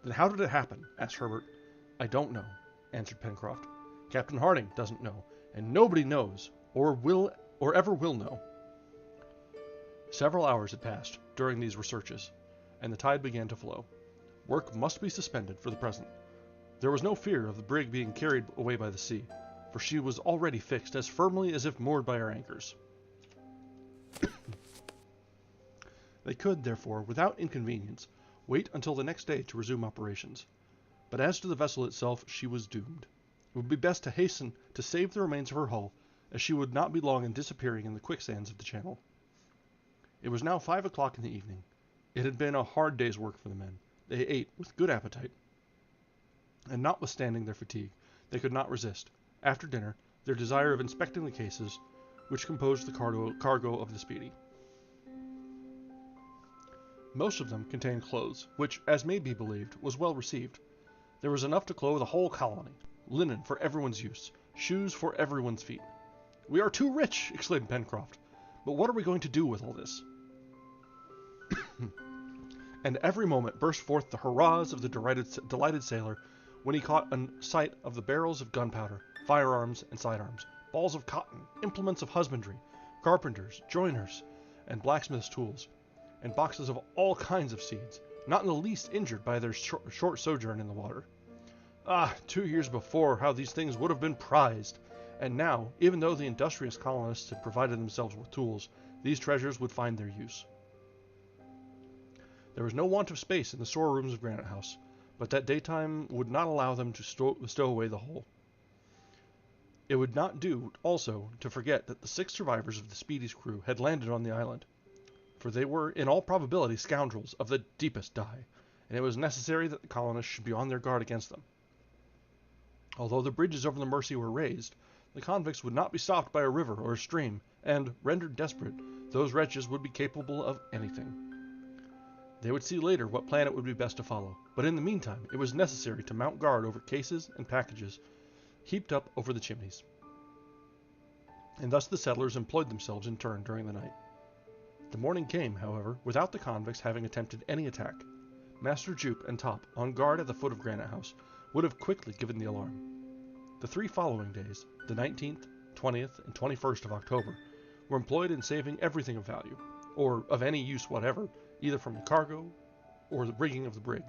"Then how did it happen?" asked Herbert. "I don't know," answered Pencroft. "Captain Harding doesn't know, and nobody knows, or ever will know." Several hours had passed during these researches, and the tide began to flow. Work must be suspended for the present. There was no fear of the brig being carried away by the sea, for she was already fixed as firmly as if moored by her anchors. They could, therefore, without inconvenience, wait until the next day to resume operations. But as to the vessel itself, she was doomed. It would be best to hasten to save the remains of her hull, as she would not be long in disappearing in the quicksands of the channel. It was now 5 o'clock in the evening. It had been a hard day's work for the men. They ate with good appetite, and notwithstanding their fatigue, they could not resist, after dinner, their desire of inspecting the cases which composed the cargo of the Speedy. Most of them contained clothes, which, as may be believed, was well received. There was enough to clothe a whole colony, linen for everyone's use, shoes for everyone's feet. "We are too rich!" exclaimed Pencroft. "But what are we going to do with all this?" And every moment burst forth the hurrahs of the delighted sailor when he caught a sight of the barrels of gunpowder, firearms and sidearms, balls of cotton, implements of husbandry, carpenters, joiners, and blacksmiths' tools, and boxes of all kinds of seeds, not in the least injured by their short sojourn in the water. Ah, 2 years before, how these things would have been prized! And now, even though the industrious colonists had provided themselves with tools, these treasures would find their use. There was no want of space in the storerooms of Granite House, but that daytime would not allow them to stow away the whole. It would not do, also, to forget that the 6 survivors of the Speedy's crew had landed on the island, for they were, in all probability, scoundrels of the deepest dye, and it was necessary that the colonists should be on their guard against them. Although the bridges over the Mersey were raised, the convicts would not be stopped by a river or a stream, and, rendered desperate, those wretches would be capable of anything. They would see later what plan it would be best to follow, but in the meantime it was necessary to mount guard over cases and packages heaped up over the chimneys. And thus the settlers employed themselves in turn during the night. The morning came, however, without the convicts having attempted any attack. Master Jup and Top, on guard at the foot of Granite House, would have quickly given the alarm. The 3 following days, the 19th, 20th, and 21st of October, were employed in saving everything of value, or of any use whatever, either from the cargo or the rigging of the brig.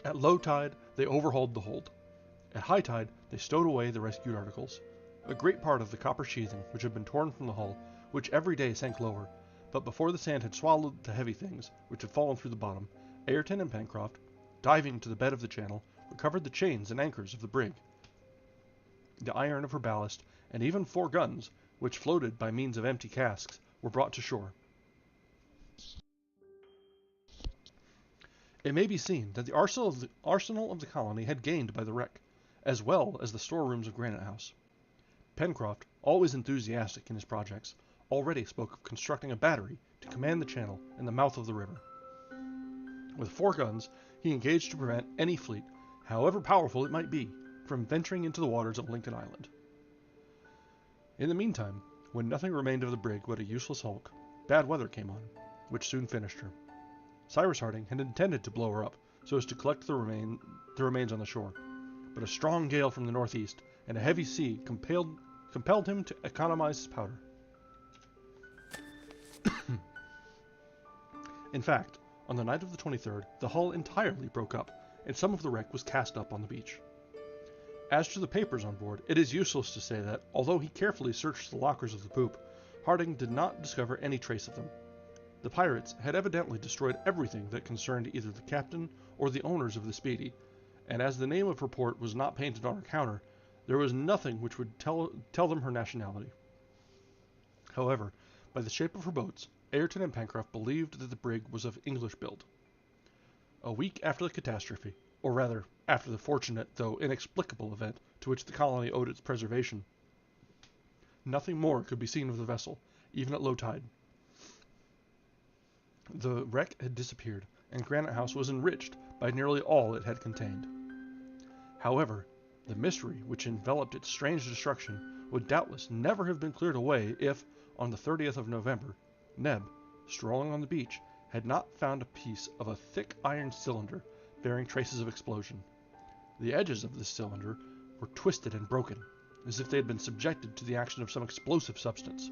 At low tide, they overhauled the hold. At high tide, they stowed away the rescued articles. A great part of the copper sheathing, which had been torn from the hull, which every day sank lower, but before the sand had swallowed the heavy things, which had fallen through the bottom, Ayrton and Pencroft, diving into the bed of the channel, recovered the chains and anchors of the brig, the iron of her ballast, and even 4 guns, which floated by means of empty casks, were brought to shore. It may be seen that the arsenal of the colony had gained by the wreck, as well as the storerooms of Granite House. Pencroft, always enthusiastic in his projects, already spoke of constructing a battery to command the channel and the mouth of the river. With 4 guns, he engaged to prevent any fleet, however powerful it might be, from venturing into the waters of Lincoln Island. In the meantime, when nothing remained of the brig but a useless hulk, bad weather came on, which soon finished her. Cyrus Harding had intended to blow her up, so as to collect the remains on the shore, but a strong gale from the northeast and a heavy sea compelled compelled him to economize his powder. In fact, on the night of the 23rd, the hull entirely broke up, and some of the wreck was cast up on the beach. As to the papers on board, it is useless to say that, although he carefully searched the lockers of the poop, Harding did not discover any trace of them. The pirates had evidently destroyed everything that concerned either the captain or the owners of the Speedy, and as the name of her port was not painted on her counter, there was nothing which would tell them her nationality. However, by the shape of her boats, Ayrton and Pencroft believed that the brig was of English build. A week after the catastrophe, or rather, after the fortunate though inexplicable event to which the colony owed its preservation, nothing more could be seen of the vessel, even at low tide. The wreck had disappeared, and Granite House was enriched by nearly all it had contained. However, the mystery which enveloped its strange destruction would doubtless never have been cleared away if, on the 30th of November, Neb, strolling on the beach, had not found a piece of a thick iron cylinder bearing traces of explosion. The edges of this cylinder were twisted and broken, as if they had been subjected to the action of some explosive substance.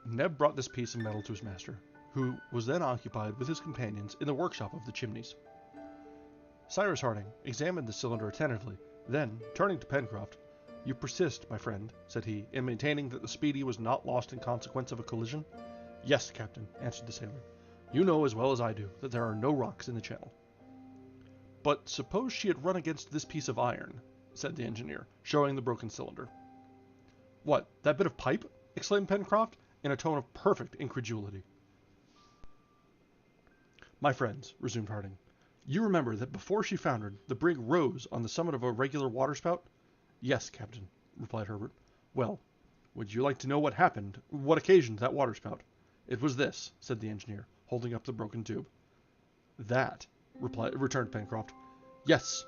Neb brought this piece of metal to his master, who was then occupied with his companions in the workshop of the Chimneys. Cyrus Harding examined the cylinder attentively, then, turning to Pencroft, "You persist, my friend," said he, "in maintaining that the Speedy was not lost in consequence of a collision?" "Yes, Captain," answered the sailor. "You know as well as I do that there are no rocks in the channel." "But suppose she had run against this piece of iron," said the engineer, showing the broken cylinder. "What, that bit of pipe?" exclaimed Pencroft, in a tone of perfect incredulity. "My friends," resumed Harding, "you remember that before she foundered, the brig rose on the summit of a regular waterspout?" "Yes, Captain," replied Herbert. "Well, would you like to know what occasioned that waterspout?" "It was this," said the engineer, holding up the broken tube. "That," returned Pencroft. "Yes,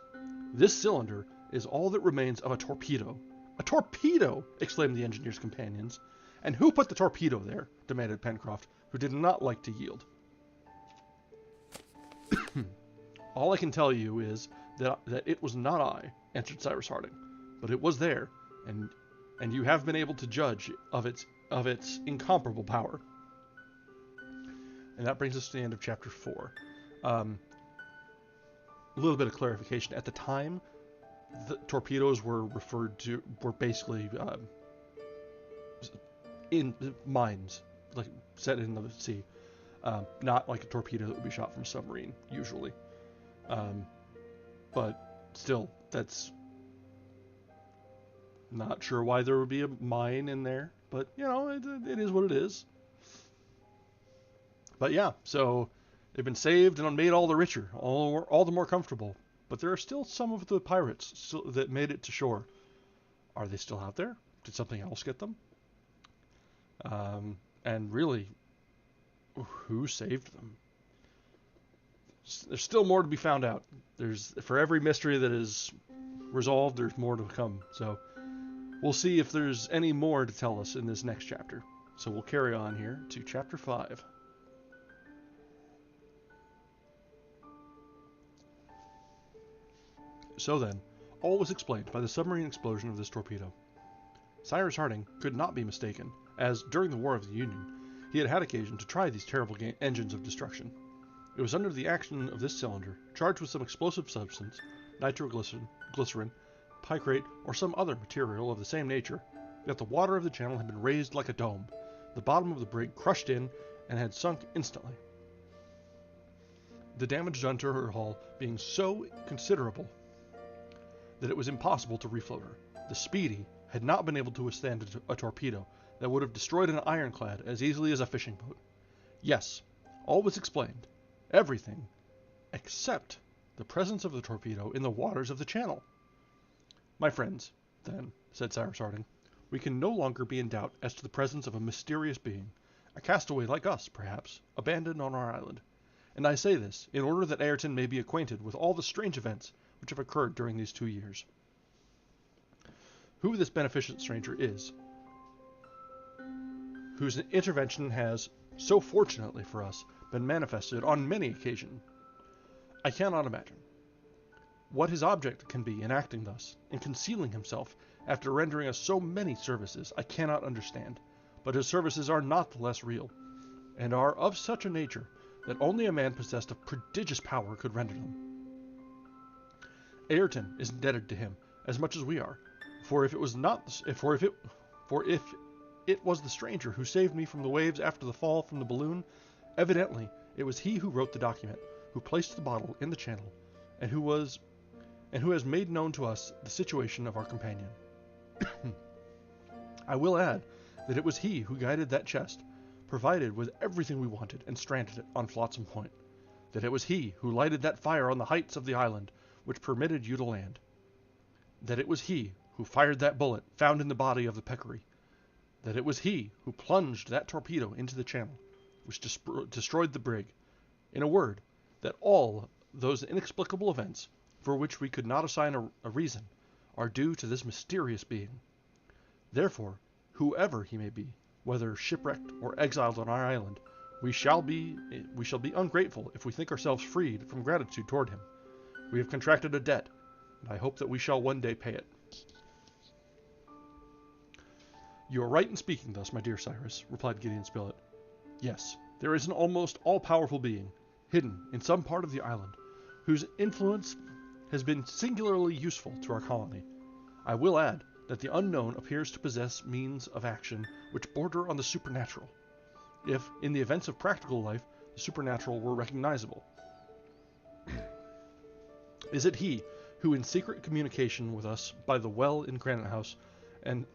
this cylinder is all that remains of a torpedo." "A torpedo!" exclaimed the engineer's companions. "And who put the torpedo there?" demanded Pencroft, who did not like to yield. "All I can tell you is that it was not I," answered Cyrus Harding, "but it was there, and you have been able to judge of its incomparable power." And that brings us to the end of chapter 4. A little bit of clarification. At the time, the torpedoes were basically in mines, like set in the sea, not like a torpedo that would be shot from a submarine usually. But still, that's not sure why there would be a mine in there, but it is what it is. But yeah, so they've been saved and made all the richer, all the more comfortable. But there are still some of the pirates that made it to shore. Are they still out there? Did something else get them? And really, who saved them? There's still more to be found out. For every mystery that is resolved, there's more to come. So we'll see if there's any more to tell us in this next chapter. So we'll carry on here to chapter 5. So then, all was explained by the submarine explosion of this torpedo. Cyrus Harding could not be mistaken, as, during the War of the Union, he had had occasion to try these terrible engines of destruction. It was under the action of this cylinder, charged with some explosive substance, nitroglycerin, picrate, or some other material of the same nature, that the water of the channel had been raised like a dome, the bottom of the brig crushed in, and had sunk instantly. The damage done to her hull being so considerable that it was impossible to refloat her. The Speedy had not been able to withstand a torpedo that would have destroyed an ironclad as easily as a fishing boat. Yes, all was explained, everything, except the presence of the torpedo in the waters of the channel. "My friends, then," said Cyrus Harding, "we can no longer be in doubt as to the presence of a mysterious being, a castaway like us, perhaps, abandoned on our island. And I say this in order that Ayrton may be acquainted with all the strange events which have occurred during these 2 years. Who this beneficent stranger is, whose intervention has, so fortunately for us, been manifested on many occasions, I cannot imagine. What his object can be in acting thus, in concealing himself, after rendering us so many services, I cannot understand. But his services are not the less real, and are of such a nature that only a man possessed of prodigious power could render them. Ayrton is indebted to him as much as we are, for if it was the stranger who saved me from the waves after the fall from the balloon, evidently it was he who wrote the document, who placed the bottle in the channel, and who has made known to us the situation of our companion. I will add that it was he who guided that chest, provided with everything we wanted, and stranded it on Flotsam Point. That it was he who lighted that fire on the heights of the island, which permitted you to land. That it was he who fired that bullet found in the body of the peccary. That it was he who plunged that torpedo into the channel, which destroyed the brig. In a word, that all those inexplicable events, for which we could not assign a reason, are due to this mysterious being. Therefore, whoever he may be, whether shipwrecked or exiled on our island, we shall be ungrateful if we think ourselves freed from gratitude toward him. We have contracted a debt, and I hope that we shall one day pay it. You are right in speaking thus, my dear Cyrus, replied Gideon Spilett. Yes, there is an almost all-powerful being, hidden in some part of the island, whose influence has been singularly useful to our colony. I will add that the unknown appears to possess means of action which border on the supernatural, if, in the events of practical life, the supernatural were recognizable. Is it he who, in secret communication with us by the well in Granite House, and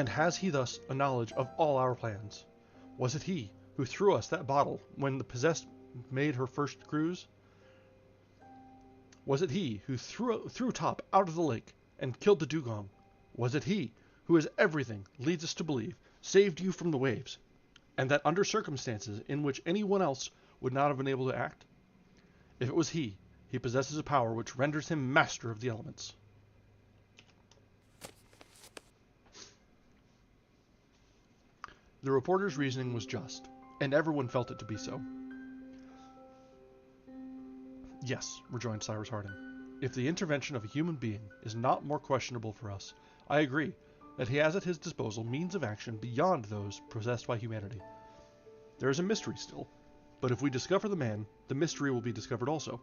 has he thus a knowledge of all our plans? Was it he who threw us that bottle when the possessed made her first cruise? Was it he who threw Top out of the lake and killed the dugong? Was it he who, as everything leads us to believe, saved you from the waves, and that under circumstances in which anyone else would not have been able to act? If it was he possesses a power which renders him master of the elements. The reporter's reasoning was just, and everyone felt it to be so. Yes, rejoined Cyrus Harding. If the intervention of a human being is not more questionable for us, I agree that he has at his disposal means of action beyond those possessed by humanity. There is a mystery still, but if we discover the man, the mystery will be discovered also.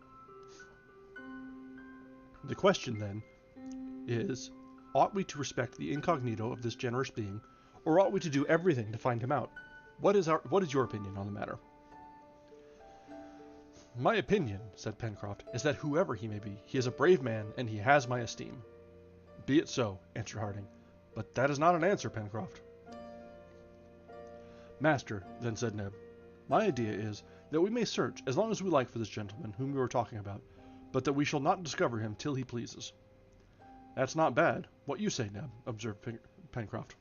The question, then, is, ought we to respect the incognito of this generous being, or ought we to do everything to find him out? What is your opinion on the matter? My opinion, said Pencroft, is that whoever he may be, he is a brave man, and he has my esteem. Be it so, answered Harding, but that is not an answer, Pencroft. Master, then said Neb, my idea is that we may search as long as we like for this gentleman whom we were talking about, but that we shall not discover him till he pleases. That's not bad. What you say, Neb, observed Pencroft.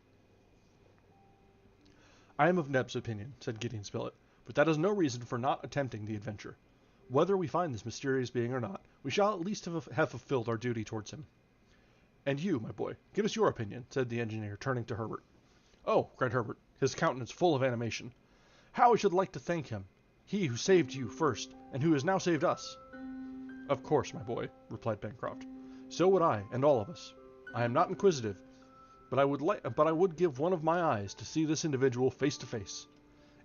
I am of Neb's opinion, said Gideon Spilett, but that is no reason for not attempting the adventure. Whether we find this mysterious being or not, we shall at least have fulfilled our duty towards him. And you, my boy, give us your opinion, said the engineer, turning to Herbert. Oh, cried Herbert, his countenance full of animation. How I should like to thank him, he who saved you first, and who has now saved us. Of course, my boy, replied Pencroft. So would I, and all of us. I am not inquisitive, but I would give one of my eyes to see this individual face to face.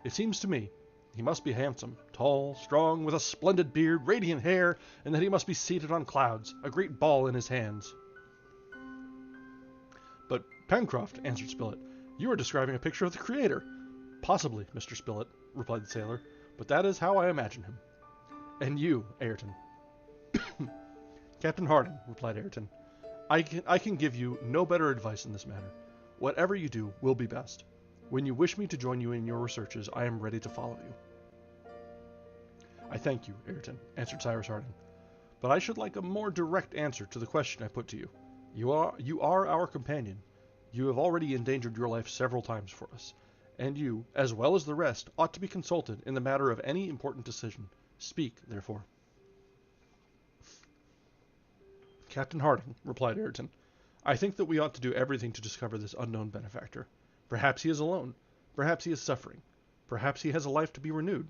It seems to me he must be handsome, tall, strong, with a splendid beard, radiant hair, and that he must be seated on clouds, a great ball in his hands. But, Pencroft, answered Spilett, you are describing a picture of the Creator. Possibly, Mr. Spilett, replied the sailor, but that is how I imagine him. And you, Ayrton. Captain Harding, replied Ayrton, I can give you no better advice in this matter. Whatever you do will be best. When you wish me to join you in your researches, I am ready to follow you. I thank you, Ayrton, answered Cyrus Harding, but I should like a more direct answer to the question I put to you. You are our companion. You have already endangered your life several times for us, and you, as well as the rest, ought to be consulted in the matter of any important decision. Speak, therefore. Captain Harding, replied Ayrton, I think that we ought to do everything to discover this unknown benefactor. Perhaps he is alone. Perhaps he is suffering. Perhaps he has a life to be renewed.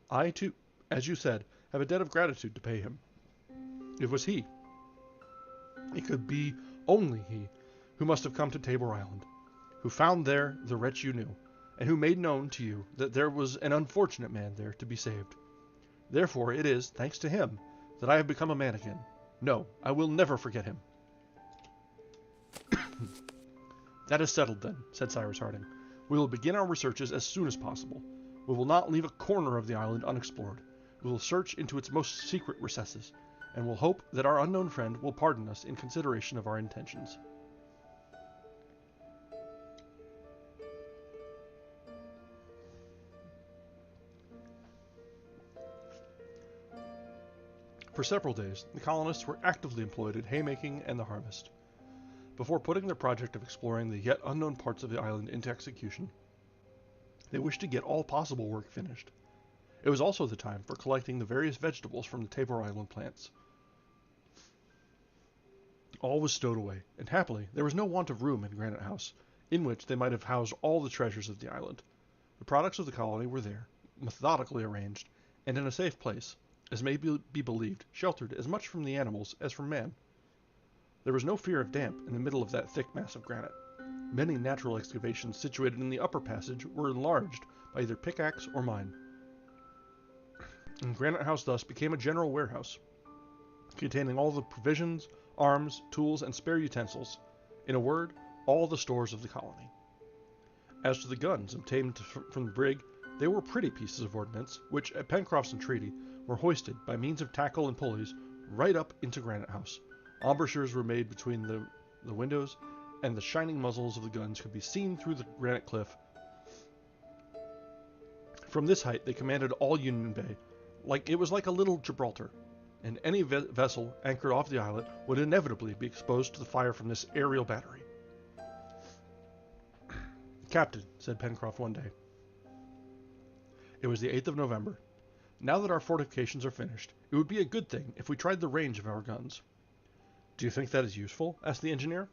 I, too, as you said, have a debt of gratitude to pay him. It was he. It could be only he who must have come to Tabor Island, who found there the wretch you knew, and who made known to you that there was an unfortunate man there to be saved. Therefore it is, thanks to him, that I have become a man again. No, I will never forget him. That is settled then, said Cyrus Harding. We will begin our researches as soon as possible. We will not leave a corner of the island unexplored. We will search into its most secret recesses, and will hope that our unknown friend will pardon us in consideration of our intentions. For several days, the colonists were actively employed in haymaking and the harvest. Before putting their project of exploring the yet unknown parts of the island into execution, they wished to get all possible work finished. It was also the time for collecting the various vegetables from the Tabor Island plants. All was stowed away, and happily there was no want of room in Granite House, in which they might have housed all the treasures of the island. The products of the colony were there, methodically arranged, and in a safe place, as may be believed, sheltered as much from the animals as from man. There was no fear of damp in the middle of that thick mass of granite. Many natural excavations situated in the upper passage were enlarged by either pickaxe or mine. And Granite House thus became a general warehouse, containing all the provisions, arms, tools, and spare utensils, in a word, all the stores of the colony. As to the guns obtained from the brig, they were pretty pieces of ordnance, which, at Pencroft's entreaty, were hoisted by means of tackle and pulleys right up into Granite House. Embrasures were made between the windows, and the shining muzzles of the guns could be seen through the granite cliff. From this height they commanded all Union Bay. It was like a little Gibraltar, and any vessel anchored off the islet would inevitably be exposed to the fire from this aerial battery. "Captain," said Pencroft one day. It was the 8th of November. "Now that our fortifications are finished, it would be a good thing if we tried the range of our guns." "Do you think that is useful?" asked the engineer.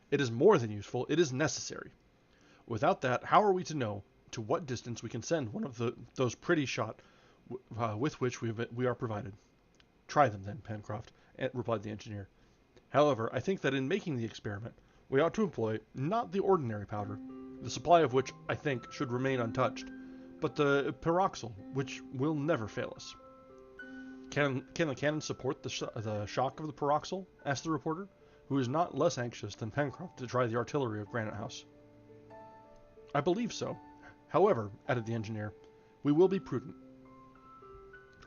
"It is more than useful, it is necessary. Without that, how are we to know to what distance we can send one of those pretty shot with which we are provided?" "Try them then, Pencroft," replied the engineer. "However, I think that in making the experiment, we ought to employ not the ordinary powder, the supply of which, I think, should remain untouched, but the pyroxyle, which will never fail us." Can the cannon support the shock of the pyroxyle?" asked the reporter, who was not less anxious than Pencroft to try the artillery of Granite House. "I believe so. However," added the engineer, "we will be prudent."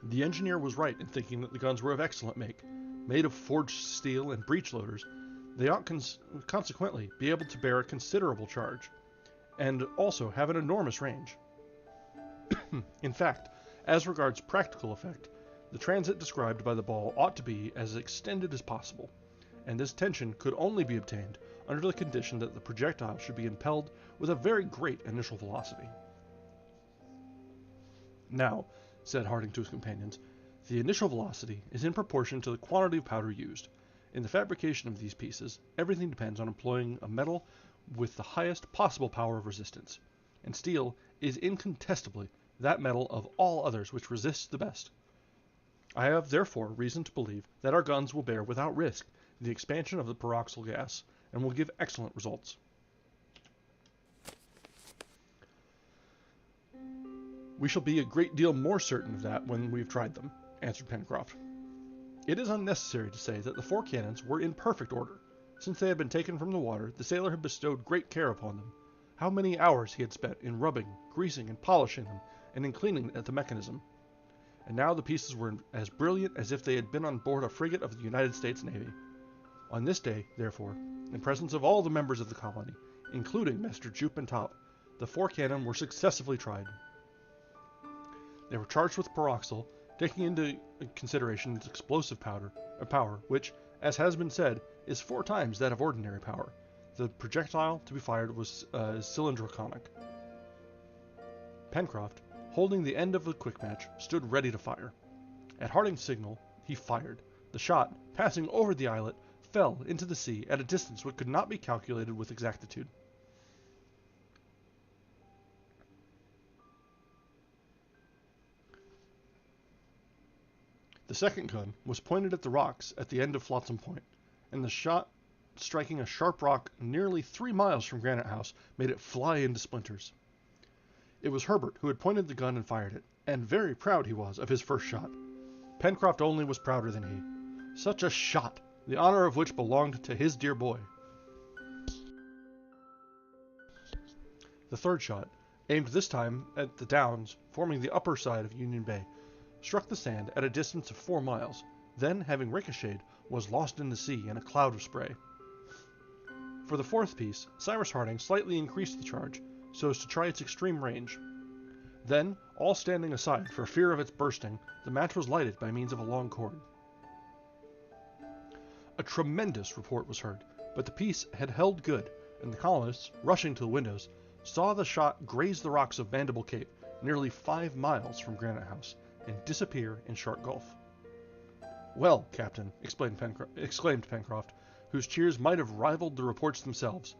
The engineer was right in thinking that the guns were of excellent make. Made of forged steel and breech loaders, they ought consequently be able to bear a considerable charge, and also have an enormous range. In fact, as regards practical effect, the transit described by the ball ought to be as extended as possible, and this tension could only be obtained under the condition that the projectile should be impelled with a very great initial velocity. "Now," said Harding to his companions, "the initial velocity is in proportion to the quantity of powder used. In the fabrication of these pieces, everything depends on employing a metal with the highest possible power of resistance, and steel is incontestably that metal of all others which resists the best. I have therefore reason to believe that our guns will bear without risk the expansion of the pyroxyle gas, and will give excellent results." "We shall be a great deal more certain of that when we have tried them," answered Pencroft. It is unnecessary to say that the 4 cannons were in perfect order. Since they had been taken from the water, the sailor had bestowed great care upon them. How many hours he had spent in rubbing, greasing, and polishing them, and in cleaning the mechanism. And now the pieces were as brilliant as if they had been on board a frigate of the United States Navy. On this day, therefore, in presence of all the members of the colony, including Messrs. Jup and Top, the 4 cannon were successively tried. They were charged with pyroxyle, taking into consideration its explosive power, which, as has been said, is 4 times that of ordinary power. The projectile to be fired was cylindroconic. Pencroft, holding the end of the quick match, stood ready to fire. At Harding's signal, he fired. The shot, passing over the islet, fell into the sea at a distance which could not be calculated with exactitude. The second gun was pointed at the rocks at the end of Flotsam Point, and the shot, striking a sharp rock nearly 3 miles from Granite House, made it fly into splinters. It was Herbert who had pointed the gun and fired it, and very proud he was of his first shot. Pencroft only was prouder than he. Such a shot, the honor of which belonged to his dear boy. The third shot, aimed this time at the downs forming the upper side of Union Bay, struck the sand at a distance of 4 miles, then, having ricocheted, was lost in the sea in a cloud of spray. For the fourth piece, Cyrus Harding slightly increased the charge, so as to try its extreme range. Then, all standing aside for fear of its bursting, the match was lighted by means of a long cord. A tremendous report was heard, but the piece had held good, and the colonists, rushing to the windows, saw the shot graze the rocks of Mandible Cape, nearly 5 miles from Granite House, and disappear in Shark Gulf. "Well, Captain," exclaimed Pencroft, whose cheers might have rivaled the reports themselves,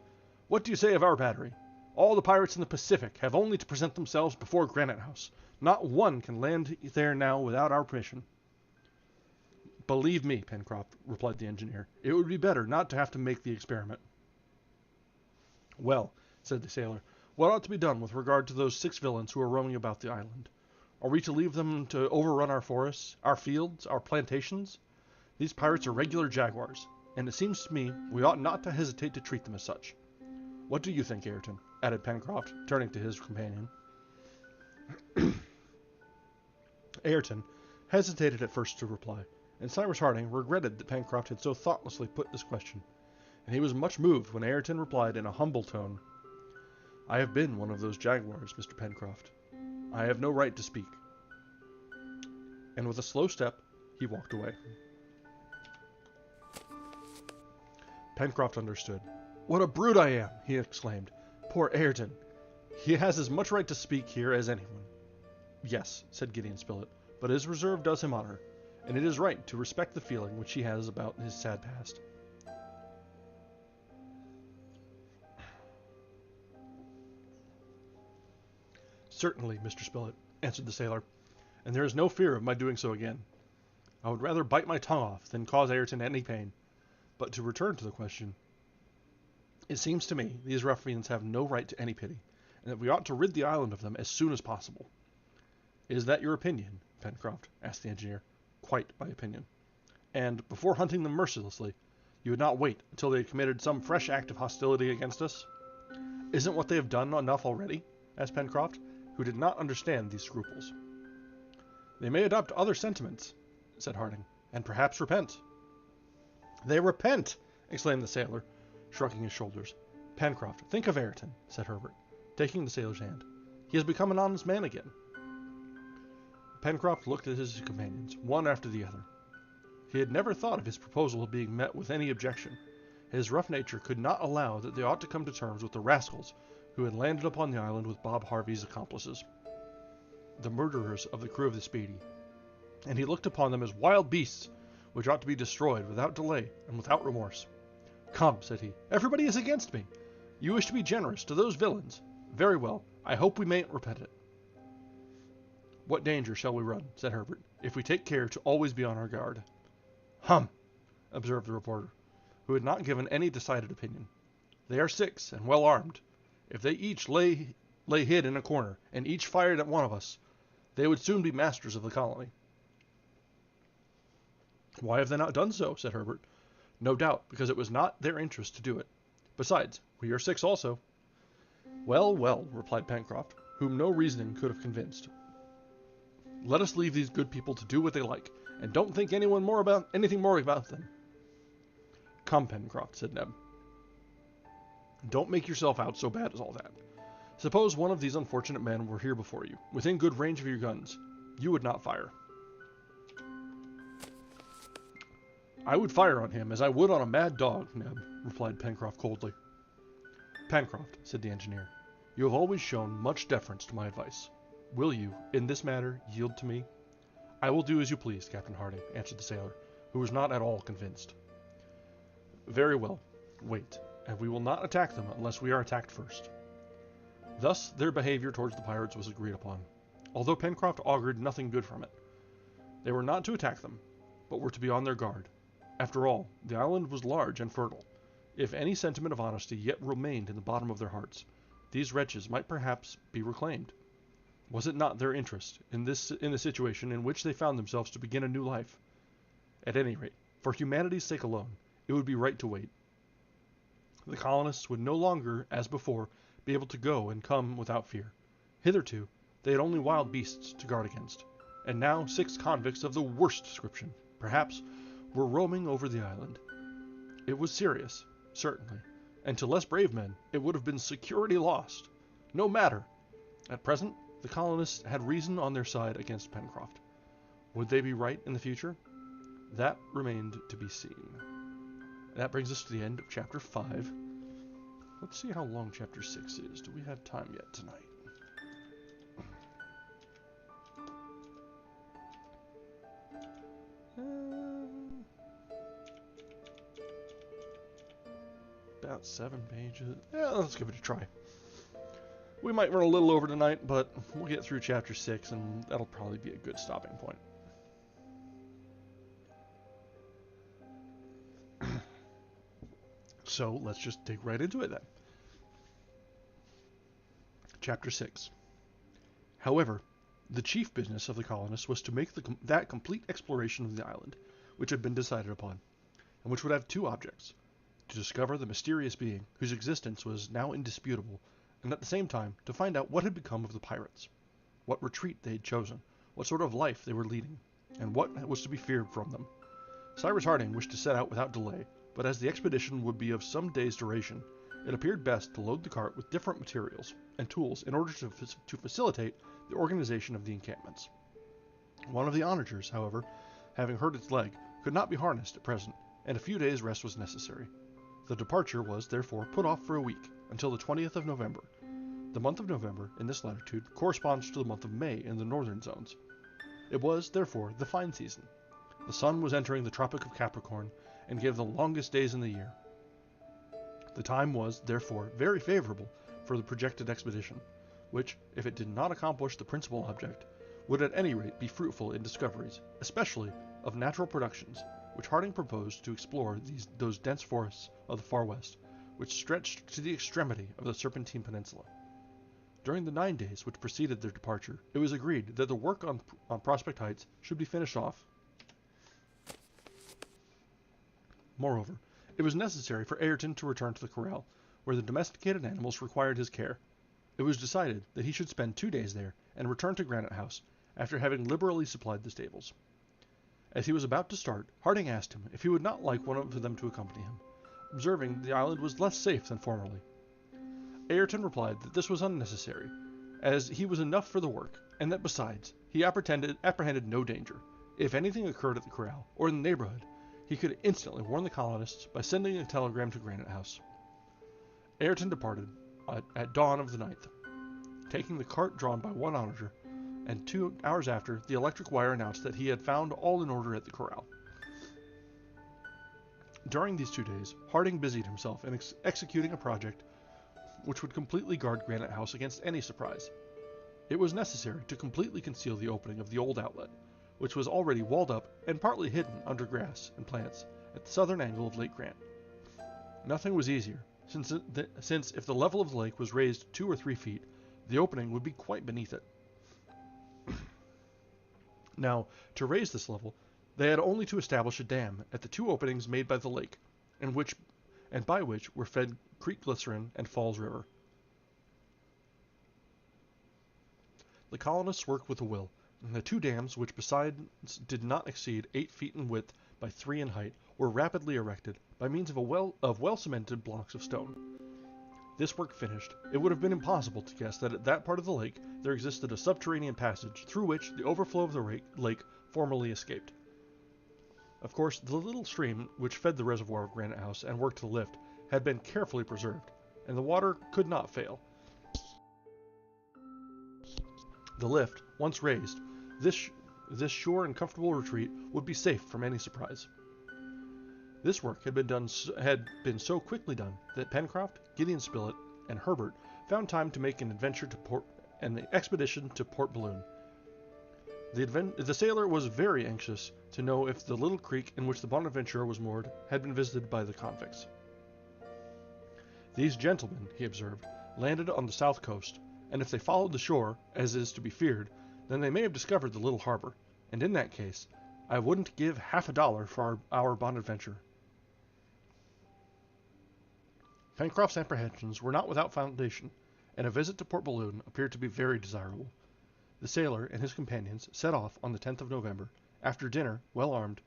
"what do you say of our battery? All the pirates in the Pacific have only to present themselves before Granite House. Not one can land there now without our permission." "Believe me, Pencroft," replied the engineer, "it would be better not to have to make the experiment." "Well," said the sailor, "what ought to be done with regard to those 6 villains who are roaming about the island? Are we to leave them to overrun our forests, our fields, our plantations? These pirates are regular jaguars, and it seems to me we ought not to hesitate to treat them as such. What do you think, Ayrton?" added Pencroft, turning to his companion. Ayrton hesitated at first to reply, and Cyrus Harding regretted that Pencroft had so thoughtlessly put this question, and he was much moved when Ayrton replied in a humble tone, "I have been one of those jaguars, Mr. Pencroft. I have no right to speak." And with a slow step, he walked away. Pencroft understood. "What a brute I am!" he exclaimed. "Poor Ayrton! He has as much right to speak here as anyone." "Yes," said Gideon Spilett, "but his reserve does him honor, and it is right to respect the feeling which he has about his sad past." "Certainly, Mr. Spilett," answered the sailor, "and there is no fear of my doing so again. I would rather bite my tongue off than cause Ayrton any pain. But to return to the question, it seems to me these ruffians have no right to any pity, and that we ought to rid the island of them as soon as possible." "Is that your opinion, Pencroft?" asked the engineer. "Quite my opinion." "And, before hunting them mercilessly, you would not wait until they had committed some fresh act of hostility against us?" "Isn't what they have done enough already?" asked Pencroft, who did not understand these scruples. "They may adopt other sentiments," said Harding, "and perhaps repent." "They repent!" exclaimed the sailor, shrugging his shoulders. "Pencroft, think of Ayrton," said Herbert, taking the sailor's hand. "He has become an honest man again." Pencroft looked at his companions, one after the other. He had never thought of his proposal being met with any objection. His rough nature could not allow that they ought to come to terms with the rascals who had landed upon the island with Bob Harvey's accomplices, the murderers of the crew of the Speedy, and he looked upon them as wild beasts which ought to be destroyed without delay and without remorse. "Come," said he, "everybody is against me. You wish to be generous to those villains. Very well, I hope we mayn't repent it." "What danger shall we run," said Herbert, "if we take care to always be on our guard?" "Hum!" observed the reporter, who had not given any decided opinion. "They are 6 and well armed. If they each lay hid in a corner, and each fired at one of us, they would soon be masters of the colony." "Why have they not done so?" said Herbert. "No doubt because it was not their interest to do it. Besides, we are 6 also." "Well, well," replied Pencroft, whom no reasoning could have convinced. "Let us leave these good people to do what they like, and don't think anything more about them." "Come, Pencroft," said Neb, "don't make yourself out so bad as all that. Suppose one of these unfortunate men were here before you, within good range of your guns. You would not fire." "I would fire on him as I would on a mad dog, Neb," replied Pencroft coldly. "Pencroft," said the engineer, "you have always shown much deference to my advice. Will you, in this matter, yield to me?" "I will do as you please, Captain Harding," answered the sailor, who was not at all convinced. "Very well. Wait, and we will not attack them unless we are attacked first." Thus their behavior towards the pirates was agreed upon, although Pencroft augured nothing good from it. They were not to attack them, but were to be on their guard. After all, the island was large and fertile. If any sentiment of honesty yet remained in the bottom of their hearts, these wretches might perhaps be reclaimed. Was it not their interest, in the situation in which they found themselves, to begin a new life? At any rate, for humanity's sake alone, it would be right to wait. The colonists would no longer, as before, be able to go and come without fear. Hitherto, they had only wild beasts to guard against, and now 6 convicts of the worst description, perhaps, were roaming over the island. It was serious, certainly, and to less brave men it would have been security lost. No matter. At present, the colonists had reason on their side against Pencroft. Would they be right in the future? That remained to be seen. That brings us to the end of Chapter 5. Let's see how long Chapter 6 is. Do we have time yet tonight? About 7 pages. Yeah, let's give it a try. We might run a little over tonight, but we'll get through Chapter 6, and that'll probably be a good stopping point. So let's just dig right into it then. Chapter 6. However, the chief business of the colonists was to make that complete exploration of the island, which had been decided upon, and which would have 2 objects: to discover the mysterious being whose existence was now indisputable, and at the same time to find out what had become of the pirates, what retreat they had chosen, what sort of life they were leading, and what was to be feared from them. Cyrus Harding wished to set out without delay, but as the expedition would be of some days' duration, it appeared best to load the cart with different materials and tools in order to facilitate the organization of the encampments. One of the onagers, however, having hurt its leg, could not be harnessed at present, and a few days' rest was necessary. The departure was, therefore, put off for a week, until the 20th of November. The month of November, in this latitude, corresponds to the month of May in the northern zones. It was, therefore, the fine season. The sun was entering the Tropic of Capricorn, and gave the longest days in the year. The time was, therefore, very favorable for the projected expedition, which, if it did not accomplish the principal object, would at any rate be fruitful in discoveries, especially of natural productions, which Harding proposed to explore those dense forests of the far west, which stretched to the extremity of the Serpentine Peninsula. During the 9 days which preceded their departure, it was agreed that the work on Prospect Heights should be finished off. Moreover, it was necessary for Ayrton to return to the corral, where the domesticated animals required his care. It was decided that he should spend 2 days there, and return to Granite House, after having liberally supplied the stables. As he was about to start, Harding asked him if he would not like one of them to accompany him, observing the island was less safe than formerly. Ayrton replied that this was unnecessary, as he was enough for the work, and that besides, he apprehended no danger. If anything occurred at the corral, or in the neighborhood, he could instantly warn the colonists by sending a telegram to Granite House. Ayrton departed at dawn of the 9th, taking the cart drawn by one onager, and 2 hours after, the electric wire announced that he had found all in order at the corral. During these 2 days, Harding busied himself in executing a project which would completely guard Granite House against any surprise. It was necessary to completely conceal the opening of the old outlet, which was already walled up and partly hidden under grass and plants at the southern angle of Lake Grant. Nothing was easier, since if the level of the lake was raised 2 or 3 feet, the opening would be quite beneath it. Now, to raise this level, they had only to establish a dam at the 2 openings made by the lake, and by which were fed Creek Glycerin and Falls River. The colonists worked with a will, and the 2 dams, which besides did not exceed 8 feet in width by 3 in height, were rapidly erected by means of well-cemented blocks of stone. This work finished, it would have been impossible to guess that at that part of the lake there existed a subterranean passage through which the overflow of the lake formerly escaped. Of course, the little stream which fed the reservoir of Granite House and worked the lift had been carefully preserved, and the water could not fail. The lift, once raised, this sure and comfortable retreat would be safe from any surprise. This work had been so quickly done that Pencroft, Gideon Spilett, and Herbert found time to make an expedition to Port Balloon. The sailor was very anxious to know if the little creek in which the Bonadventure was moored had been visited by the convicts. These gentlemen, he observed, landed on the south coast, and if they followed the shore, as is to be feared, then they may have discovered the little harbor, and in that case, I wouldn't give $50 for our Bonadventure. Pencroft's apprehensions were not without foundation, and a visit to Port Balloon appeared to be very desirable. The sailor and his companions set off on the 10th of November, after dinner, well armed,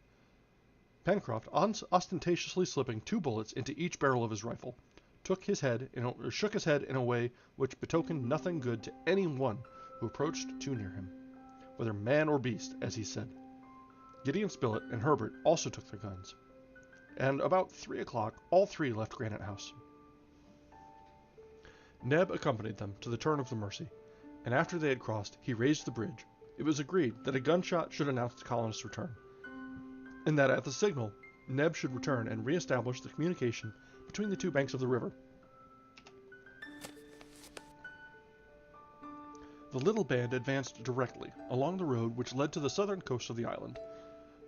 Pencroft ostentatiously slipping 2 bullets into each barrel of his rifle, shook his head in a way which betokened nothing good to any one who approached too near him, whether man or beast, as he said. Gideon Spilett and Herbert also took their guns, and about 3 o'clock all 3 left Granite House. Neb accompanied them to the turn of the Mercy, and after they had crossed, he raised the bridge. It was agreed that a gunshot should announce the colonists' return, and that at the signal, Neb should return and re-establish the communication between the 2 banks of the river. The little band advanced directly along the road which led to the southern coast of the island.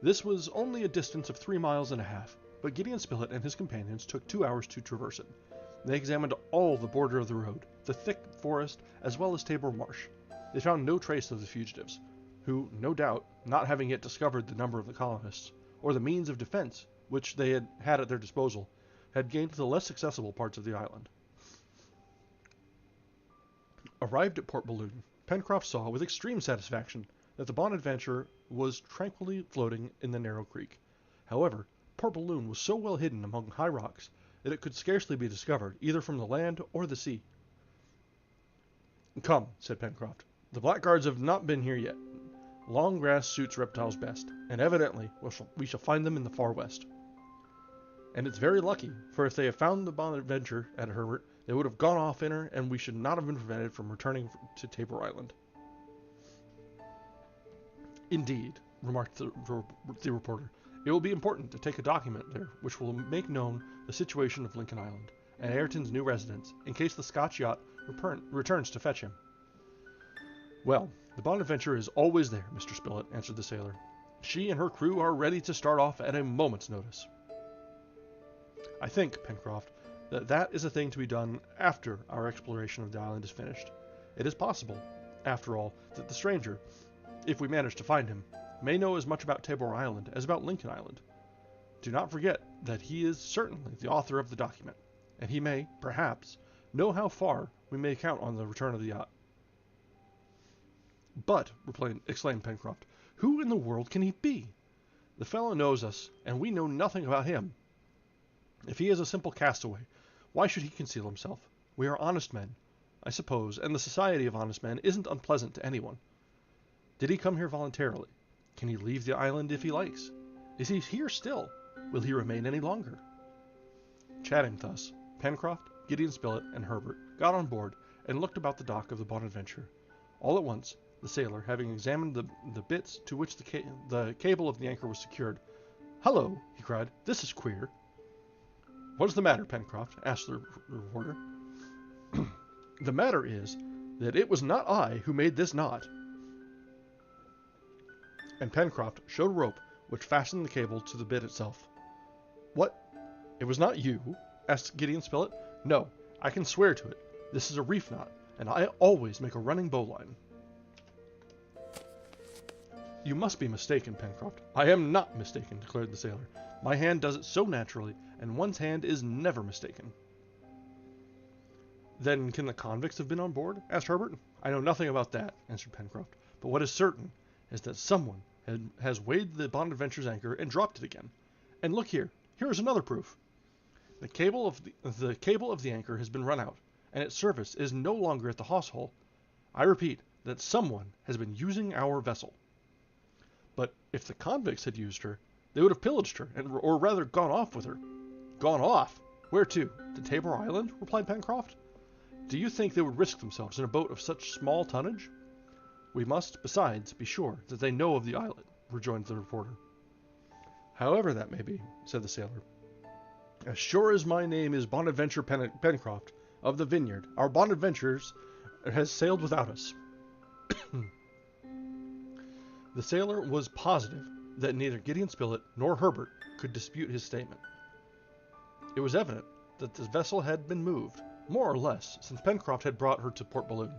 This was only a distance of 3 miles and a half, but Gideon Spilett and his companions took 2 hours to traverse it. They examined all the border of the road, the thick forest, as well as Tabor Marsh. They found no trace of the fugitives, who, no doubt, not having yet discovered the number of the colonists, or the means of defense which they had at their disposal, had gained the less accessible parts of the island. Arrived at Port Balloon, Pencroft saw with extreme satisfaction that the Bonadventure was tranquilly floating in the narrow creek. However, Port Balloon was so well hidden among high rocks that it could scarcely be discovered either from the land or the sea. "Come," said Pencroft, "the blackguards have not been here yet. Long grass suits reptiles best, and evidently we shall find them in the far west. And it's very lucky, for if they had found the Bonadventure at Herbert, they would have gone off in her, and we should not have been prevented from returning to Tabor Island." "Indeed," remarked the reporter, "it will be important to take a document there which will make known the situation of Lincoln Island, and Ayrton's new residence, in case the Scotch yacht returns to fetch him." "Well, the Bonadventure is always there, Mr. Spilett," answered the sailor. "She and her crew are ready to start off at a moment's notice." "I think, Pencroft, that is a thing to be done after our exploration of the island is finished. It is possible, after all, that the stranger, if we manage to find him, may know as much about Tabor Island as about Lincoln Island. Do not forget that he is certainly the author of the document, and he may, perhaps, know how far we may count on the return of the yacht." "But," exclaimed Pencroft, "who in the world can he be? The fellow knows us, and we know nothing about him. If he is a simple castaway, why should he conceal himself? We are honest men, I suppose, and the society of honest men isn't unpleasant to anyone. Did he come here voluntarily? Can he leave the island if he likes? Is he here still? Will he remain any longer?" Chatting thus, Pencroft, Gideon Spilett, and Herbert got on board and looked about the dock of the Bonadventure. All at once, the sailor, having examined the bits to which the cable of the anchor was secured, "Hullo!" he cried, "this is queer." "What is the matter, Pencroft?" asked the reporter. "The matter is that it was not I who made this knot." And Pencroft showed a rope which fastened the cable to the bit itself. "What? It was not you?" asked Gideon Spilett. "No, I can swear to it. This is a reef knot, and I always make a running bowline." "You must be mistaken, Pencroft." "I am not mistaken," declared the sailor. "My hand does it so naturally, and one's hand is never mistaken." "Then can the convicts have been on board?" asked Herbert. "I know nothing about that," answered Pencroft. "But what is certain is that someone has weighed the Bonadventure's anchor and dropped it again. And look here, here is another proof. The cable of the anchor has been run out, and its service is no longer at the hawse hole. I repeat that someone has been using our vessel." "But if the convicts had used her, they would have pillaged her, or rather gone off with her." "Gone off? Where to? To Tabor Island?" replied Pencroft. "Do you think they would risk themselves in a boat of such small tonnage?" "We must, besides, be sure that they know of the islet," rejoined the reporter. "However that may be," said the sailor, "as sure as my name is Bonaventure Pencroft, of the Vineyard, our Bonadventure has sailed without us." The sailor was positive that neither Gideon Spilett nor Herbert could dispute his statement. It was evident that the vessel had been moved, more or less, since Pencroft had brought her to Port Balloon.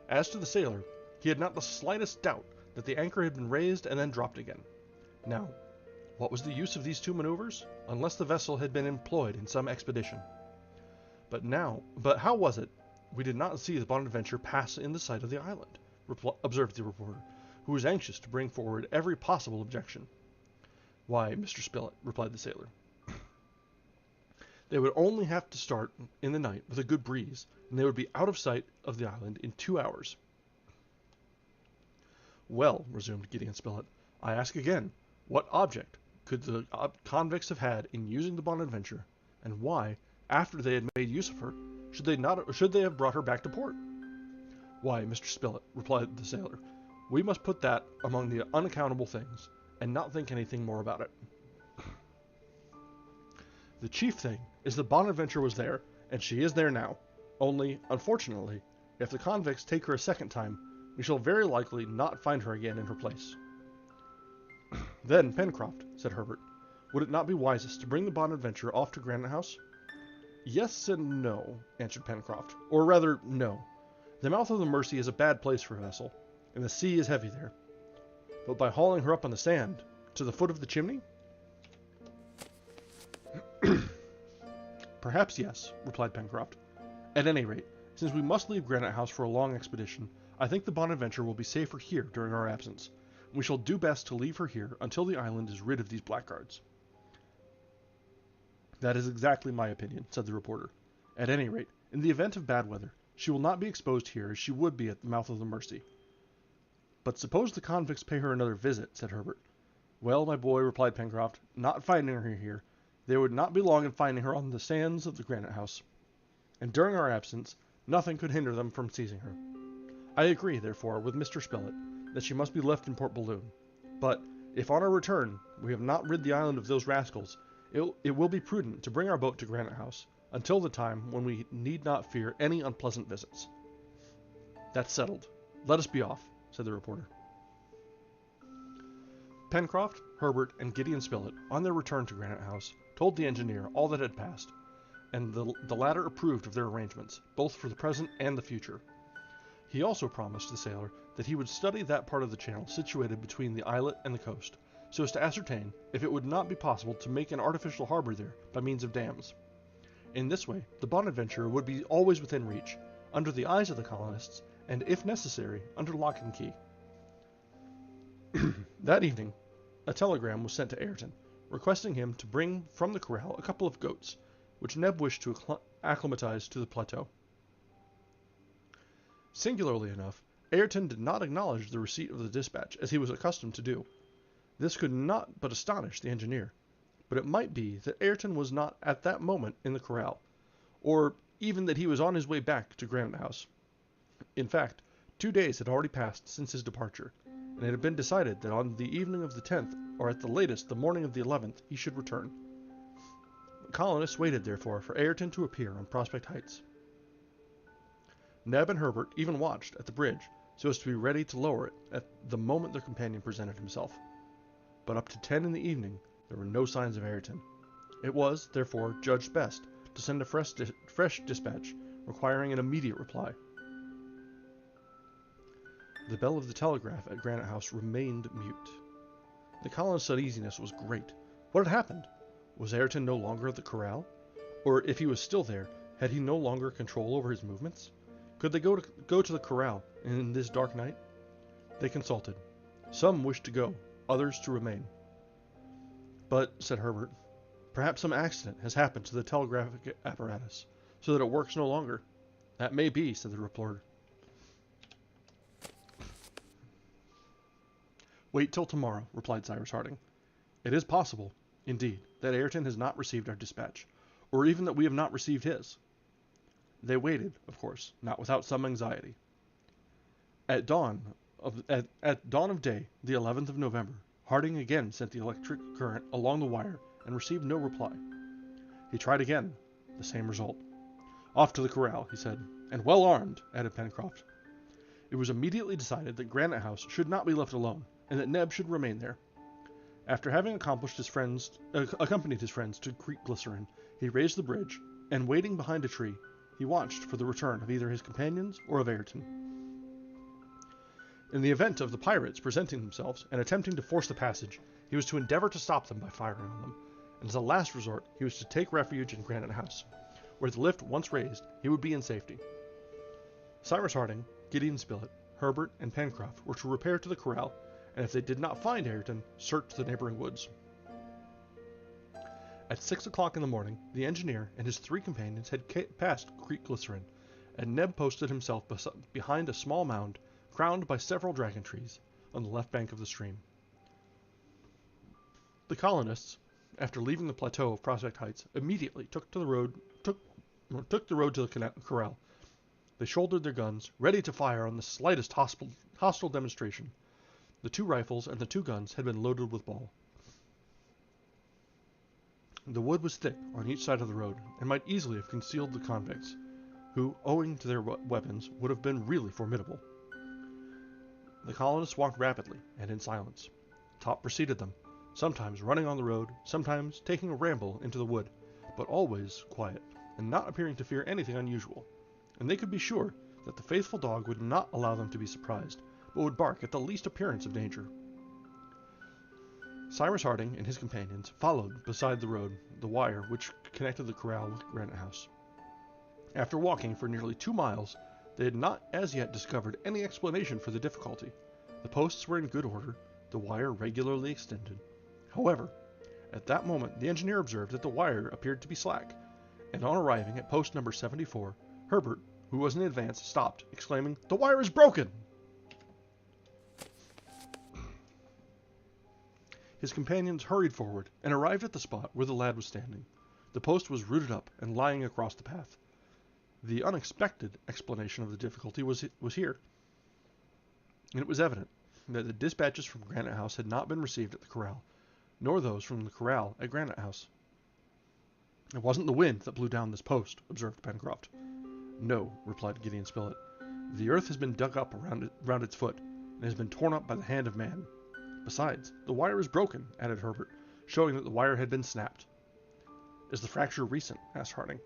As to the sailor, he had not the slightest doubt that the anchor had been raised and then dropped again. Now, what was the use of these two maneuvers, unless the vessel had been employed in some expedition? But how was it we did not see the Bonadventure pass in the sight of the island? Observed the reporter, who was anxious to bring forward every possible objection. Why, Mr. Spilett, replied the sailor, they would only have to start in the night with a good breeze, and they would be out of sight of the island in 2 hours. Well, resumed Gideon Spilett, I ask again, what object could the convicts have had in using the Bonadventure, and why, after they had made use of her, should they have brought her back to port? Why, Mr. Spilett, replied the sailor, we must put that among the unaccountable things, and not think anything more about it. The chief thing is the Bonadventure was there, and she is there now. Only, unfortunately, if the convicts take her a second time, we shall very likely not find her again in her place. Then, Pencroft, said Herbert, would it not be wisest to bring the Bonadventure off to Granite House? Yes and no, answered Pencroft, or rather, no. The mouth of the Mercy is a bad place for a vessel, and the sea is heavy there. But by hauling her up on the sand, to the foot of the chimney? Perhaps yes, replied Pencroft. At any rate, since we must leave Granite House for a long expedition, I think the Bonadventure will be safer here during our absence. We shall do best to leave her here until the island is rid of these blackguards. That is exactly my opinion, said the reporter. At any rate, in the event of bad weather, she will not be exposed here as she would be at the mouth of the Mercy. But suppose the convicts pay her another visit, said Herbert. Well, my boy, replied Pencroft, not finding her here, they would not be long in finding her on the sands of the Granite House. And during our absence, nothing could hinder them from seizing her. I agree, therefore, with Mr. Spilett, that she must be left in Port Balloon. But, if on our return we have not rid the island of those rascals, it will be prudent to bring our boat to Granite House, until the time when we need not fear any unpleasant visits. That's settled. Let us be off, said the reporter. Pencroft, Herbert, and Gideon Spilett, on their return to Granite House, told the engineer all that had passed, and the latter approved of their arrangements, both for the present and the future. He also promised the sailor that he would study that part of the channel situated between the islet and the coast, so as to ascertain if it would not be possible to make an artificial harbor there by means of dams. In this way, the Bonadventure would be always within reach, under the eyes of the colonists, and, if necessary, under lock and key. That evening, a telegram was sent to Ayrton, requesting him to bring from the corral a couple of goats, which Neb wished to acclimatize to the plateau. Singularly enough, Ayrton did not acknowledge the receipt of the dispatch, as he was accustomed to do. This could not but astonish the engineer, but it might be that Ayrton was not at that moment in the corral, or even that he was on his way back to Granite House. In fact, 2 days had already passed since his departure, and it had been decided that on the evening of the 10th, or at the latest the morning of the 11th, he should return. The colonists waited, therefore, for Ayrton to appear on Prospect Heights. Neb and Herbert even watched at the bridge, so as to be ready to lower it at the moment their companion presented himself. But up to 10 in the evening, there were no signs of Ayrton. It was, therefore, judged best to send a fresh dispatch, requiring an immediate reply. The bell of the telegraph at Granite House remained mute. The colonists' uneasiness was great. What had happened? Was Ayrton no longer at the corral? Or, if he was still there, had he no longer control over his movements? Could they go to the corral in this dark night? They consulted. Some wished to go, others to remain. But, said Herbert, perhaps some accident has happened to the telegraphic apparatus, so that it works no longer. That may be, said the reporter. Wait till tomorrow, replied Cyrus Harding. It is possible, indeed, that Ayrton has not received our dispatch, or even that we have not received his. They waited, of course, not without some anxiety. At dawn of day, the 11th of November, Harding again sent the electric current along the wire and received no reply. He tried again, the same result. Off to the corral, he said, and well armed, added Pencroft. It was immediately decided that Granite House should not be left alone, and that Neb should remain there. After having accompanied his friends to Creek Glycerin, he raised the bridge, and waiting behind a tree, he watched for the return of either his companions or of Ayrton. In the event of the pirates presenting themselves and attempting to force the passage, he was to endeavor to stop them by firing on them, and as a last resort, he was to take refuge in Granite House, where the lift once raised, he would be in safety. Cyrus Harding, Gideon Spilett, Herbert, and Pencroft were to repair to the corral, and if they did not find Ayrton, search the neighboring woods. At 6 o'clock in the morning, the engineer and his 3 companions had passed Creek Glycerin, and Neb posted himself behind a small mound crowned by several dragon trees on the left bank of the stream. The colonists, after leaving the plateau of Prospect Heights, immediately took the road to the corral. They shouldered their guns, ready to fire on the slightest hostile demonstration. The 2 rifles and the 2 guns had been loaded with ball. The wood was thick on each side of the road, and might easily have concealed the convicts, who, owing to their weapons, would have been really formidable. The colonists walked rapidly and in silence. Top preceded them, sometimes running on the road, sometimes taking a ramble into the wood, but always quiet, and not appearing to fear anything unusual. And they could be sure that the faithful dog would not allow them to be surprised, but would bark at the least appearance of danger. Cyrus Harding and his companions followed beside the road the wire which connected the corral with Granite House. After walking for nearly 2 miles, they had not as yet discovered any explanation for the difficulty. The posts were in good order, the wire regularly extended. However, at that moment the engineer observed that the wire appeared to be slack, and on arriving at post number 74, Herbert, who was in advance, stopped, exclaiming, "The wire is broken!" His companions hurried forward and arrived at the spot where the lad was standing. The post was rooted up and lying across the path. The unexpected explanation of the difficulty was here, and it was evident that the dispatches from Granite House had not been received at the corral, nor those from the corral at Granite House. "It wasn't the wind that blew down this post," observed Pencroft. "No," replied Gideon Spilett. "The earth has been dug up around its foot, and has been torn up by the hand of man. Besides, the wire is broken," added Herbert, showing that the wire had been snapped. "Is the fracture recent?" asked Harding.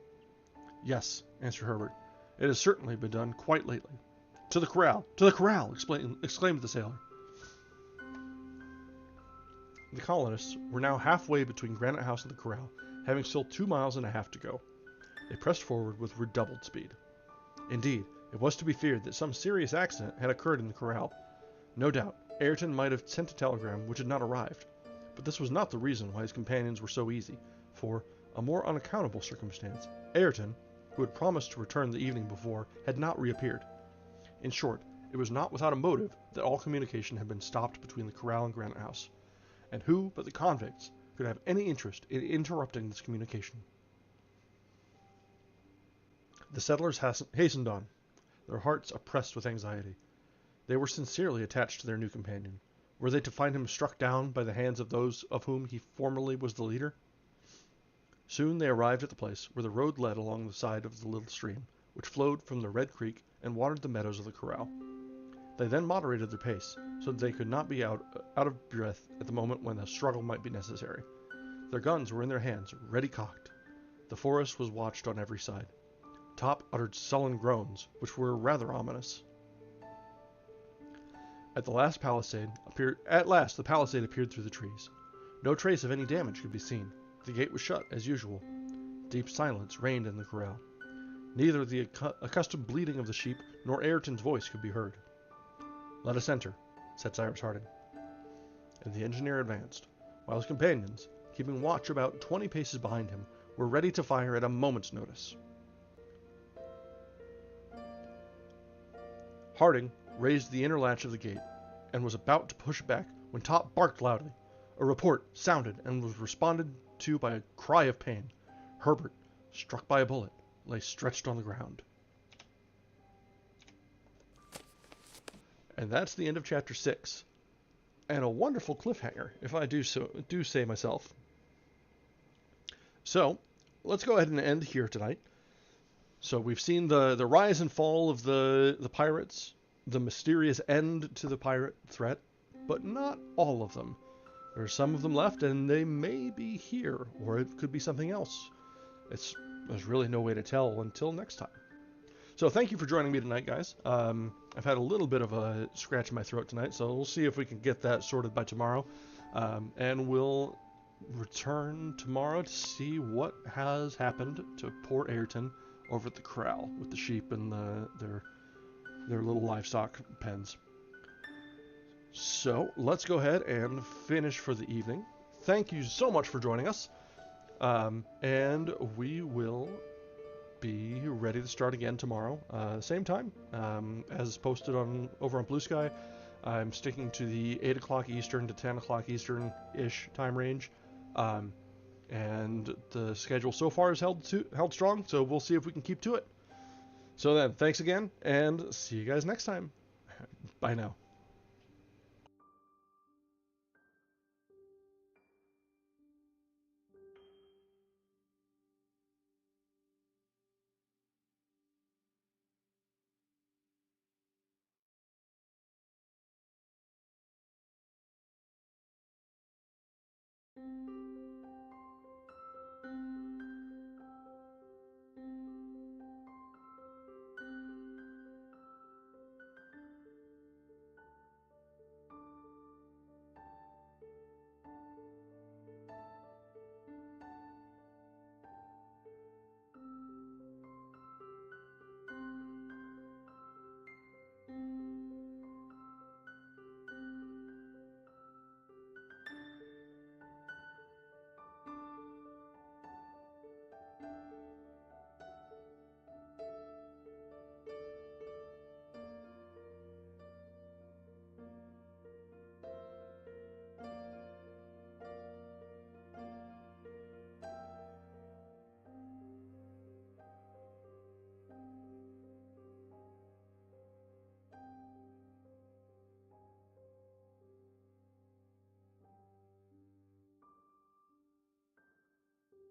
"Yes," answered Herbert. "It has certainly been done quite lately." "To the corral! To the corral!" exclaimed the sailor. The colonists were now halfway between Granite House and the corral, having still 2.5 miles to go. They pressed forward with redoubled speed. Indeed, it was to be feared that some serious accident had occurred in the corral. No doubt, Ayrton might have sent a telegram which had not arrived, but this was not the reason why his companions were so easy, for, a more unaccountable circumstance, Ayrton, who had promised to return the evening before, had not reappeared. In short, it was not without a motive that all communication had been stopped between the corral and Granite House, and who but the convicts could have any interest in interrupting this communication? The settlers hastened on, their hearts oppressed with anxiety. They were sincerely attached to their new companion. Were they to find him struck down by the hands of those of whom he formerly was the leader? Soon they arrived at the place where the road led along the side of the little stream, which flowed from the Red Creek and watered the meadows of the corral. They then moderated their pace, so that they could not be out of breath at the moment when a struggle might be necessary. Their guns were in their hands, ready cocked. The forest was watched on every side. Top uttered sullen groans, which were rather ominous. At last the palisade appeared through the trees. No trace of any damage could be seen. The gate was shut, as usual. Deep silence reigned in the corral. Neither the accustomed bleating of the sheep nor Ayrton's voice could be heard. "Let us enter," said Cyrus Harding. And the engineer advanced, while his companions, keeping watch about 20 paces behind him, were ready to fire at a moment's notice. Harding raised the inner latch of the gate, and was about to push it back when Top barked loudly. A report sounded and was responded to by a cry of pain. Herbert, struck by a bullet, lay stretched on the ground. And that's the end of chapter 6. And a wonderful cliffhanger, if I do say myself. So, let's go ahead and end here tonight. So we've seen the rise and fall of the pirates, the mysterious end to the pirate threat, but not all of them. There's some of them left, and they may be here, or it could be something else. There's really no way to tell until next time. So thank you for joining me tonight, guys. I've had a little bit of a scratch in my throat tonight, so we'll see if we can get that sorted by tomorrow. And we'll return tomorrow to see what has happened to poor Ayrton over at the corral with the sheep and their little livestock pens. So let's go ahead and finish for the evening. Thank you so much for joining us, and we will be ready to start again tomorrow, same time, as posted over on Bluesky. I'm sticking to the 8 o'clock Eastern to 10 o'clock Eastern-ish time range, and the schedule so far is held strong, so we'll see if we can keep to it. So then, thanks again, and see you guys next time. Bye now.